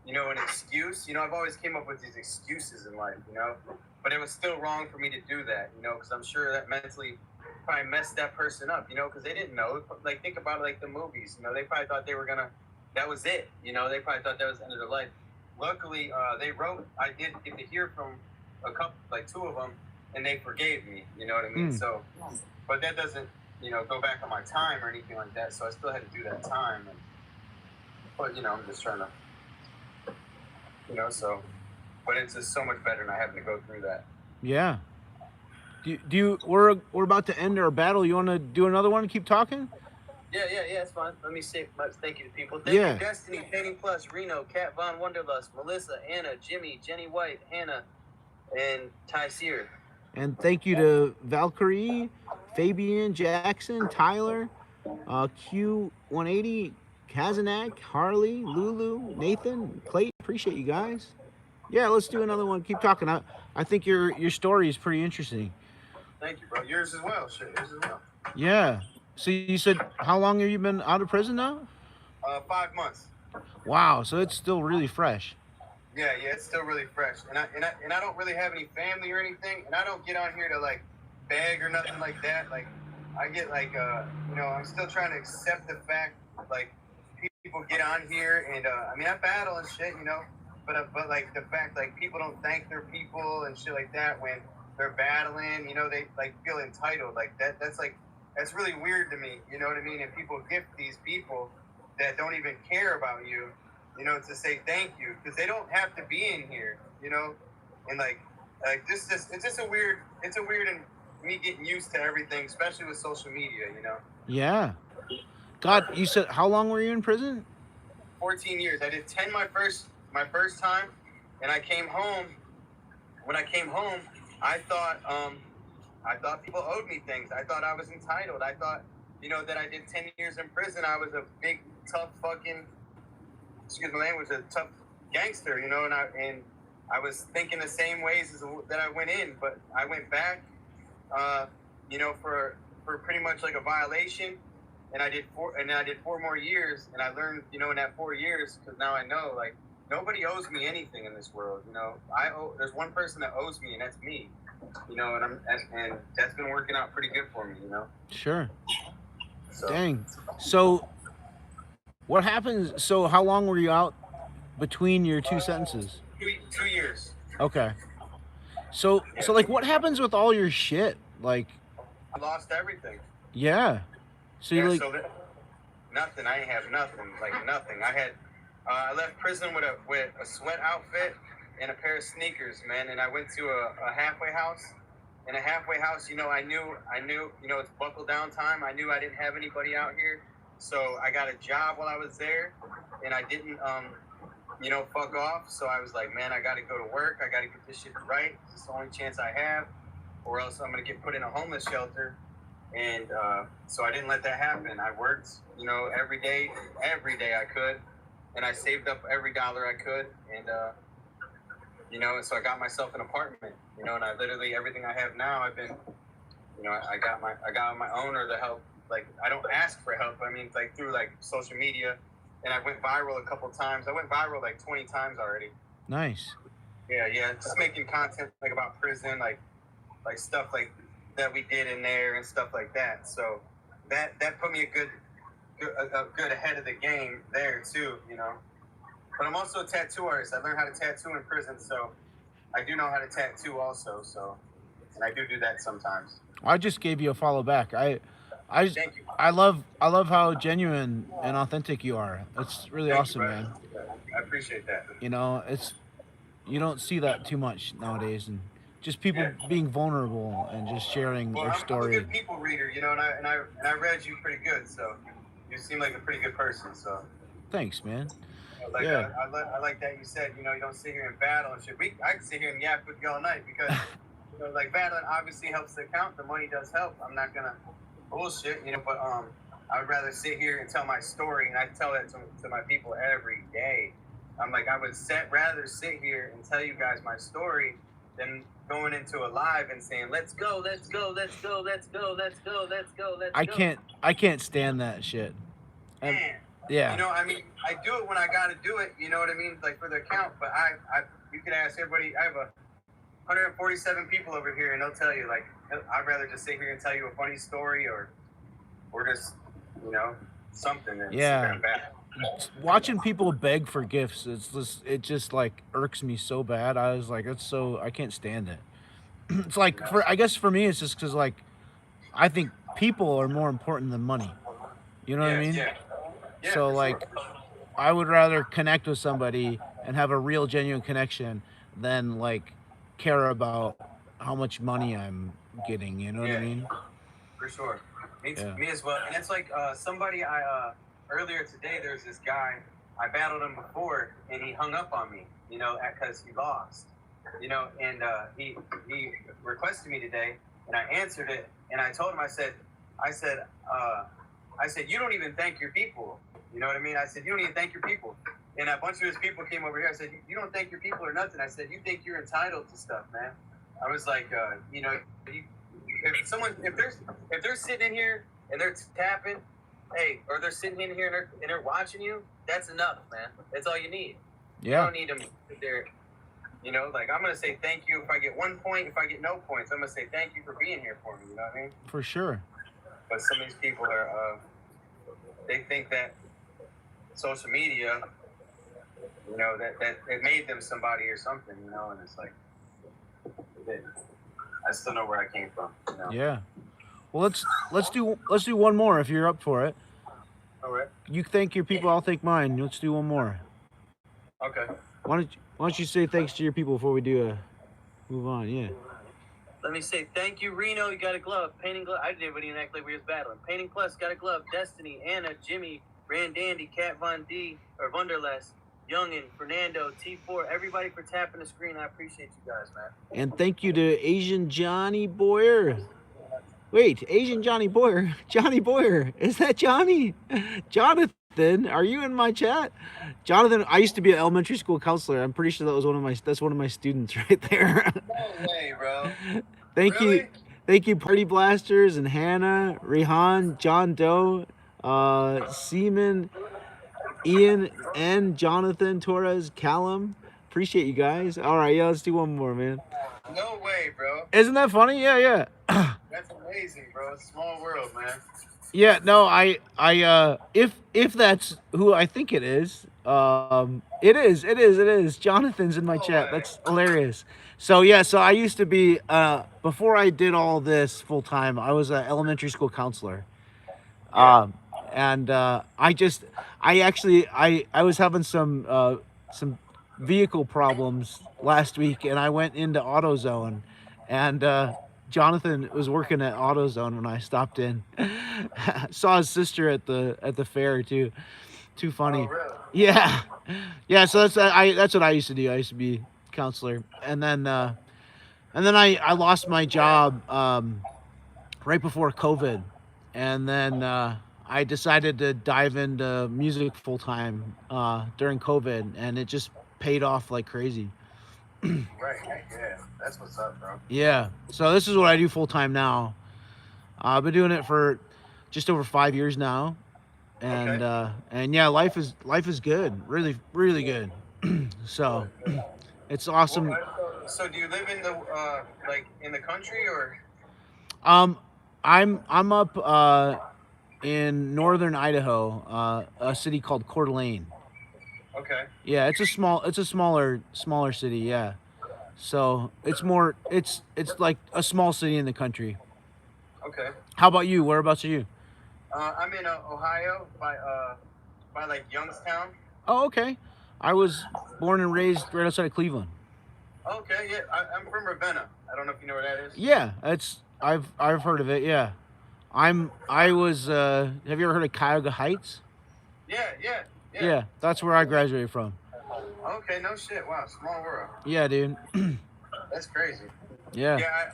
an excuse. I've always came up with these excuses in life, but it was still wrong for me to do that, because I'm sure that mentally probably messed that person up, because they didn't know. Like, think about it like the movies, they probably thought they were gonna, that was it, they probably thought that was the end of their life. Luckily, I did get to hear from a couple, like two of them, and they forgave me, you know what I mean? So, but that doesn't, go back on my time or anything like that, so I still had to do that time, but, I'm just trying to, so, but it's just so much better not having to go through that. Yeah. We're about to end our battle. You want to do another one and keep talking? Yeah, it's fine. Let me say much thank you to people. Thank you, Destiny, Painting Plus, Reno, Kat Von Wonderlust, Melissa, Anna, Jimmy, Jenny White, Hannah, and Ty Sear. And thank you to Valkyrie, Fabian, Jackson, Tyler, Q180, Kazanak, Harley, Lulu, Nathan, Clay. Appreciate you guys. Yeah, let's do another one. Keep talking. I think your story is pretty interesting. Thank you, bro. Yours as well. Shit, yours as well. Yeah. So you said, how long have you been out of prison now? 5 months. Wow. So it's still really fresh. Yeah, it's still really fresh. And I don't really have any family or anything, and I don't get on here to like beg or nothing like that. Like I get like I'm still trying to accept the fact like people get on here and I mean I battle and shit, but like the fact like people don't thank their people and shit like that when they're battling, they like feel entitled like that's really weird to me, you know what I mean? And people gift these people that don't even care about you, to say thank you because they don't have to be in here, and like this it's just a weird me getting used to everything, especially with social media. Yeah. God, you said how long were you in prison? 14 years. I did 10 my first time, and I came home. When I came home, I thought people owed me things. I thought I was entitled. I thought, that I did 10 years in prison. I was a big, tough fucking, excuse my language, a tough gangster, and I was thinking the same ways that I went in, but I went back, for pretty much like a violation, and I did 4 more years, and I learned, in that 4 years, because now I know, like, nobody owes me anything in this world, there's one person that owes me, and that's me, and that's been working out pretty good for me, Sure. So, Dang. So, what happens? So, how long were you out between your two sentences? 2 years. Okay. So like, what happens with all your shit? Like, I lost everything. yeah. So you like nothing. I ain't have nothing. Like nothing. I left prison with a sweat outfit and a pair of sneakers, man. And I went to a halfway house. In a halfway house, I knew, it's buckle down time. I knew I didn't have anybody out here, so I got a job while I was there, and I didn't, fuck off. So I was like, man, I got to go to work. I got to get this shit right. It's the only chance I have, or else I'm gonna get put in a homeless shelter. And so I didn't let that happen. I worked, every day I could, and I saved up every dollar I could, and and so I got myself an apartment, and I literally, everything I have now, I've been, I got my own, or the help. Like, I don't ask for help. I mean, like through like social media, and I went viral a couple times. I went viral like 20 times already. nice. Yeah, just making content like about prison, like stuff like that we did in there and stuff like that. So that put me a good ahead of the game there too, But I'm also a tattoo artist. I learned how to tattoo in prison, so I do know how to tattoo also. So, and I do that sometimes. I just gave you a follow back. Thank you. I love how genuine and authentic you are. It's really Thank awesome, you, man. I appreciate that. You don't see that too much nowadays, and just people being vulnerable and just sharing Well, their I'm a story. good people reader, and I read you pretty good, so you seem like a pretty good person. So. Thanks, man. Like, Yeah. I like that you said, you don't sit here and battle and shit. I can sit here and yap with you all night because, like, battling obviously helps the account. The money does help. I'm not going to bullshit, but I would rather sit here and tell my story, and I tell that to my people every day. I'm like, I would rather sit here and tell you guys my story than going into a live and saying, let's go, let's go, let's go, let's go, let's go, let's go, let's go. I can't stand that shit. Man. Yeah. I mean, I do it when I got to do it, you know what I mean? Like for the account, but you can ask everybody, I have 147 people over here, and they'll tell you, like, I'd rather just sit here and tell you a funny story or just, something. That's Yeah. bad. Watching people beg for gifts, it just like irks me so bad. I was like, I can't stand it. It's like, I guess for me, it's just because, like, I think people are more important than money. You know what I mean? Yeah. Yeah, So for like, sure. I would rather connect with somebody and have a real genuine connection than like care about how much money I'm getting. You know what I mean? For sure. Me Yeah. as well. And it's like somebody earlier today, there's this guy, I battled him before, and he hung up on me, because he lost, and he requested me today, and I answered it, and I told him, I said, you don't even thank your people. You know what I mean? I said, you don't even thank your people. And a bunch of his people came over here. I said, you don't thank your people or nothing. I said, you think you're entitled to stuff, man. I was like, if they're sitting in here and they're tapping, hey, or they're sitting in here and they're watching you, that's enough, man. That's all you need. Yeah. You don't need them to sit there. Like, I'm going to say thank you if I get 1 point. If I get no points, I'm going to say thank you for being here for me. You know what I mean? For sure. But some of these people are, they think that social media, that it made them somebody or something, and it's like, I still know where I came from. Yeah. Well, let's do one more if you're up for it. All right. You thank your people, I'll thank mine. Let's do one more. Okay. Why don't you say thanks to your people before we do move on? Yeah. Let me say thank you, Reno. You got a glove. Painting glove. I did, but he didn't act like we was battling. Painting Plus got a glove. Destiny, Anna, Jimmy, Randandy, Cat Von D, or Wunderless, Youngin, Fernando, T4. Everybody for tapping the screen. I appreciate you guys, man. And thank you to Asian Johnny Boyer. Wait, Asian Johnny Boyer. Johnny Boyer. Is that Johnny? Jonathan, are you in my chat? Jonathan, I used to be an elementary school counselor. I'm pretty sure that's one of my students right there. No way, bro. Thank Really? you. Thank you, Party Blasters and Hannah, Rehan, John Doe, Seaman, Ian, and Jonathan, Torres, Callum. Appreciate you guys. All right, yeah, let's do one more, man. No way, bro. Isn't that funny? Yeah. That's amazing, bro. It's a small world, man. Yeah, no, if that's who I think it is, it is. Jonathan's in my chat. That's hilarious. So yeah, so I used to be, before I did all this full time, I was an elementary school counselor. And I was having some vehicle problems last week, and I went into AutoZone, and Jonathan was working at AutoZone when I stopped in. Saw his sister at the fair too. Too funny. Oh, really? Yeah. So that's what I used to do. I used to be counselor, and then I lost my job right before COVID, and then I decided to dive into music full time during COVID, and it just paid off like crazy. Right. Yeah. That's what's up, bro. Yeah. So this is what I do full time now. I've been doing it for just over 5 years now, and and yeah, life is good. Really, really good. So it's awesome. Well, so do you live in the like in the country or? I'm up in northern Idaho, a city called Coeur d'Alene. Okay. Yeah, it's a smaller city. Yeah, so it's like a small city in the country. Okay. How about you? Whereabouts are you? I'm in Ohio by like Youngstown. Oh, okay. I was born and raised right outside of Cleveland. Okay, yeah, I'm from Ravenna. I don't know if you know where that is. Yeah, I've heard of it. Yeah, I was. Have you ever heard of Cuyahoga Heights? Yeah. Yeah, that's where I graduated from. Okay, no shit. Wow, small world. Yeah, dude. That's crazy. Yeah. Yeah,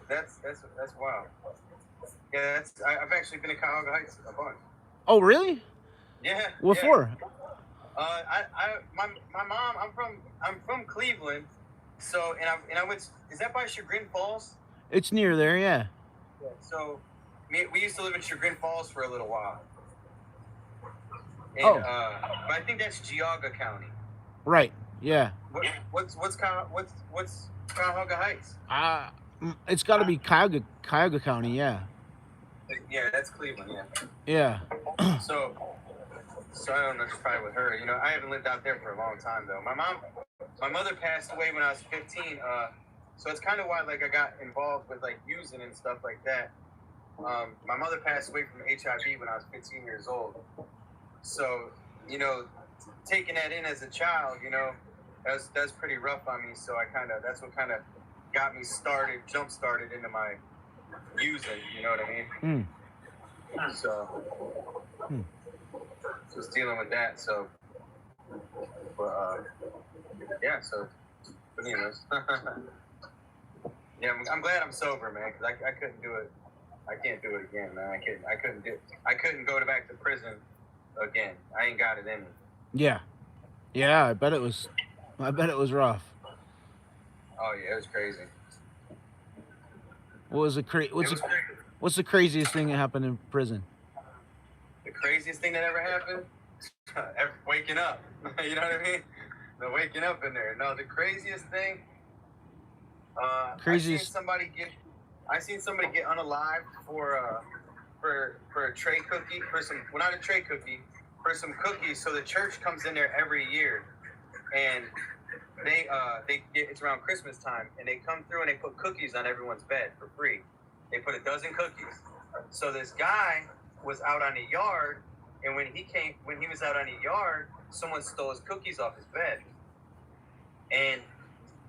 that's wild. Yeah, I've actually been to Cuyahoga Heights a bunch. Oh, really? Yeah. What yeah. for? My mom. I'm from Cleveland, so and I went. Is that by Chagrin Falls? It's near there. Yeah. Yeah. So, we used to live in Chagrin Falls for a little while. And, but I think that's Geauga County. Right. Yeah. What's Cuyahoga Heights? It's got to be Cuyahoga County. Yeah. Yeah, that's Cleveland. Yeah. So I don't know. It's probably with her. You know, I haven't lived out there for a long time though. My mother passed away when I was 15. So it's kind of why like I got involved with like using and stuff like that. My mother passed away from HIV when I was 15 years old. So, you know, taking that in as a child, you know, that's pretty rough on me. So that's what kind of got me jump started into my using, you know what I mean? So, just dealing with that. So, but, yeah, so, but anyways, yeah, I'm glad I'm sober, man, because I couldn't do it. I can't do it again, man. I couldn't go back to prison again. I ain't got it in me. Yeah. I bet it was rough. Oh yeah, it was crazy. What's the craziest thing that happened in prison? The craziest thing that ever happened? Waking up. You know what I mean? The waking up in there. No, the craziest thing. I seen somebody get unalived for a tray cookie, not a tray cookie, for some cookies. So the church comes in there every year, and it's around Christmas time, and they come through and they put cookies on everyone's bed for free. They put a dozen cookies. So this guy was out on the yard, and when he was out on the yard, someone stole his cookies off his bed, and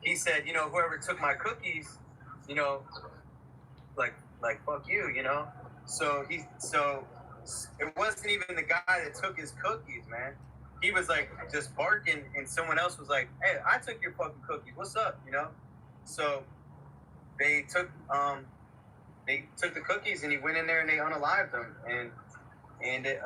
he said, you know, whoever took my cookies, you know, like fuck you, you know. So it wasn't even the guy that took his cookies, man. He was like just barking, and someone else was like, "Hey, I took your fucking cookies. What's up?" You know. So they took the cookies, and he went in there and they unalived them, and it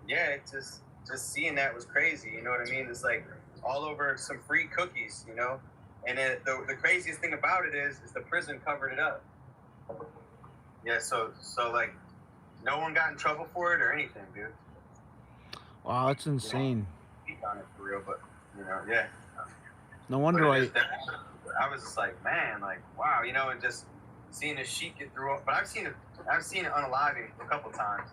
yeah, it just seeing that was crazy. You know what I mean? It's like all over some free cookies, you know. And the craziest thing about it is the prison covered it up. Yeah, so like no one got in trouble for it or anything, dude. Wow, that's insane. Speak on it for real, but you know, yeah. No wonder But I. I was just like, man, like wow, you know, and just seeing the sheet get through. But I've seen it unaliving a couple times,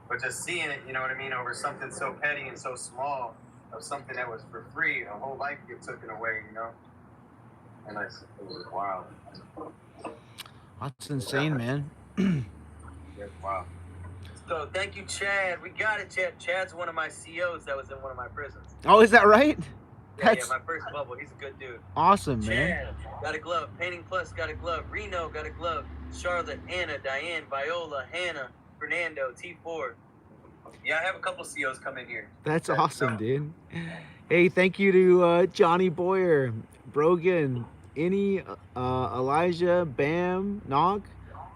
but just seeing it, you know what I mean, over something so petty and so small, of something that was for free, a whole life get taken away, you know. And it was wild. That's insane, man. Yeah, wow. So thank you, Chad. We got it, Chad. Chad's one of my COs that was in one of my prisons. Oh, is that right? Yeah, my first bubble. He's a good dude. Awesome, Chad, man. got a glove. Painting Plus got a glove. Reno got a glove. Charlotte, Anna, Diane, Viola, Hannah, Fernando, T4. Yeah, I have a couple COs come in here. That's awesome, dude. Hey, thank you to Johnny Boyer, Brogan, Innie, Elijah, Bam, Nog,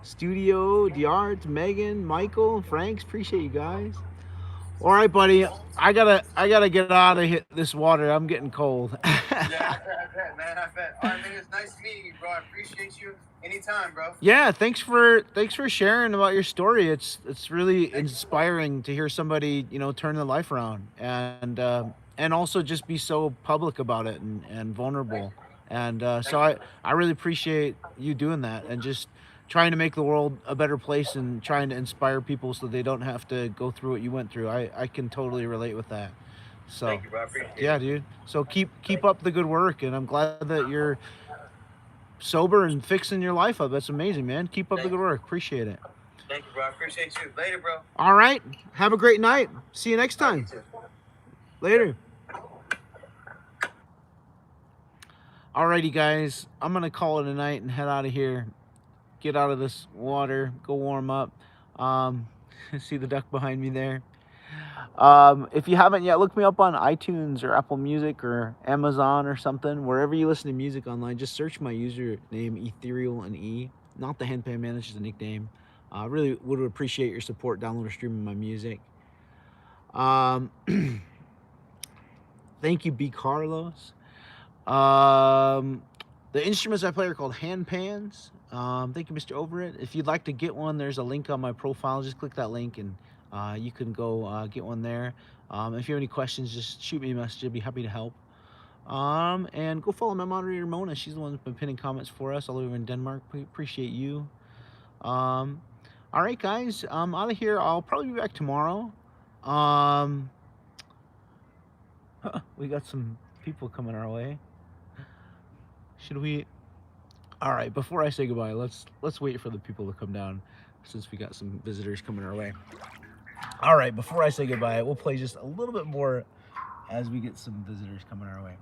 Studio, D'Art, Megan, Michael, Franks. Appreciate you guys. All right, buddy. I gotta get out of this water. I'm getting cold. Yeah, I bet, man. I bet. All right, man. It's nice meeting you, bro. I appreciate you. Anytime, bro. Yeah, thanks for sharing about your story. It's really inspiring to hear somebody, you know, turn their life around and also just be so public about it and vulnerable. And so I really appreciate you doing that and just trying to make the world a better place and trying to inspire people so they don't have to go through what you went through. I can totally relate with that. So thank you, bro. I appreciate yeah, it. dude. So keep up the good work, and I'm glad that you're sober and fixing your life up. That's amazing, man. Keep up the good work. Appreciate it. Thank you, bro. I appreciate you. Later, bro. All right. Have a great night. See you next time. Later. Alrighty, guys. I'm going to call it a night and head out of here. Get out of this water. Go warm up. See the duck behind me there. If you haven't yet, look me up on iTunes or Apple Music or Amazon or something. Wherever you listen to music online, just search my username, Ethereal and E. Not the Handpan Man, it's just a nickname. I really would appreciate your support, download or streaming my music. Thank you, B. Carlos. The instruments I play are called handpans. Thank you, Mr. Overit. If you'd like to get one, there's a link on my profile. Just click that link and you can go get one there. If you have any questions, just shoot me a message. I'd be happy to help. And go follow my moderator, Mona. She's the one that's been pinning comments for us all over in Denmark. We appreciate you. All right, guys. I'm out of here. I'll probably be back tomorrow. We got some people coming our way. Should we? All right. Before I say goodbye, let's wait for the people to come down, since we got some visitors coming our way. All right. Before I say goodbye, we'll play just a little bit more as we get some visitors coming our way.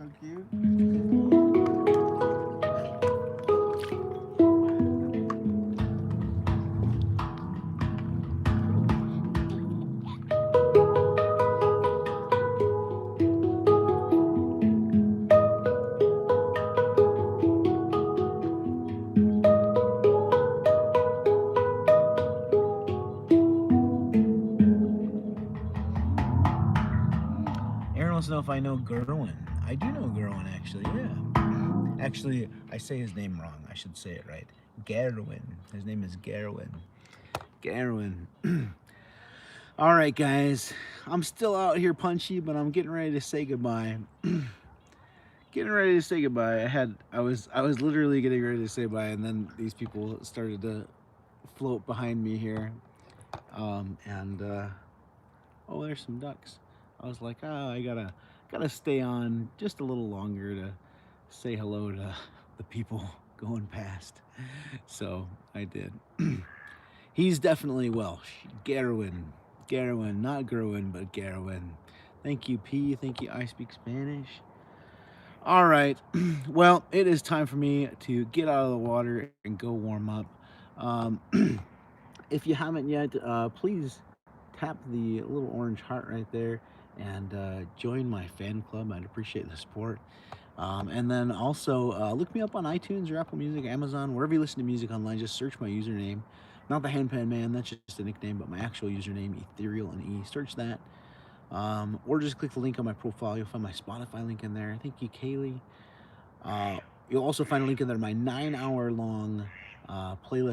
so cute. Aaron wants to know if I know Gerwin. I do know Gerwin, actually, yeah. Actually, I say his name wrong. I should say it right. Gerwin. His name is Gerwin. Gerwin. All right, guys. I'm still out here punchy, but I'm getting ready to say goodbye. Getting ready to say goodbye. I was literally getting ready to say bye, and then these people started to float behind me here. Oh, there's some ducks. I was like, oh, I gotta stay on just a little longer to say hello to the people going past. So I did. He's definitely Welsh. Garwin, not Gerwin, but Garwin. Thank you, P. Thank you, I speak Spanish. All right. Well, it is time for me to get out of the water and go warm up. If you haven't yet, please tap the little orange heart right there and join my fan club. I'd appreciate the support. And then also look me up on iTunes or Apple Music, Amazon, wherever you listen to music online. Just search my username, not the Handpan Man. That's just a nickname, but my actual username, Ethereal and E. Search that, or just click the link on my profile. You'll find my Spotify link in there. Thank you, Kaylee. You'll also find a link in there, my 9-hour long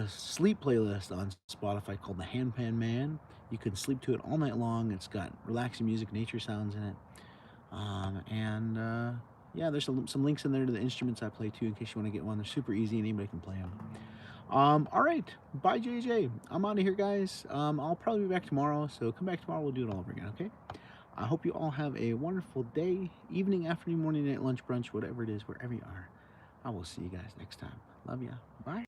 sleep playlist on Spotify called the Handpan Man. You can sleep to it all night long. It's got relaxing music, nature sounds in it. Yeah, there's some links in there to the instruments I play too, in case you want to get one. They're super easy, anybody can play them. All right, bye JJ. I'm out of here, guys. I'll probably be back tomorrow, so come back tomorrow, we'll do it all over again, okay? I hope you all have a wonderful day, evening, afternoon, morning, night, lunch, brunch, whatever it is, wherever you are. I will see you guys next time. Love ya. Bye.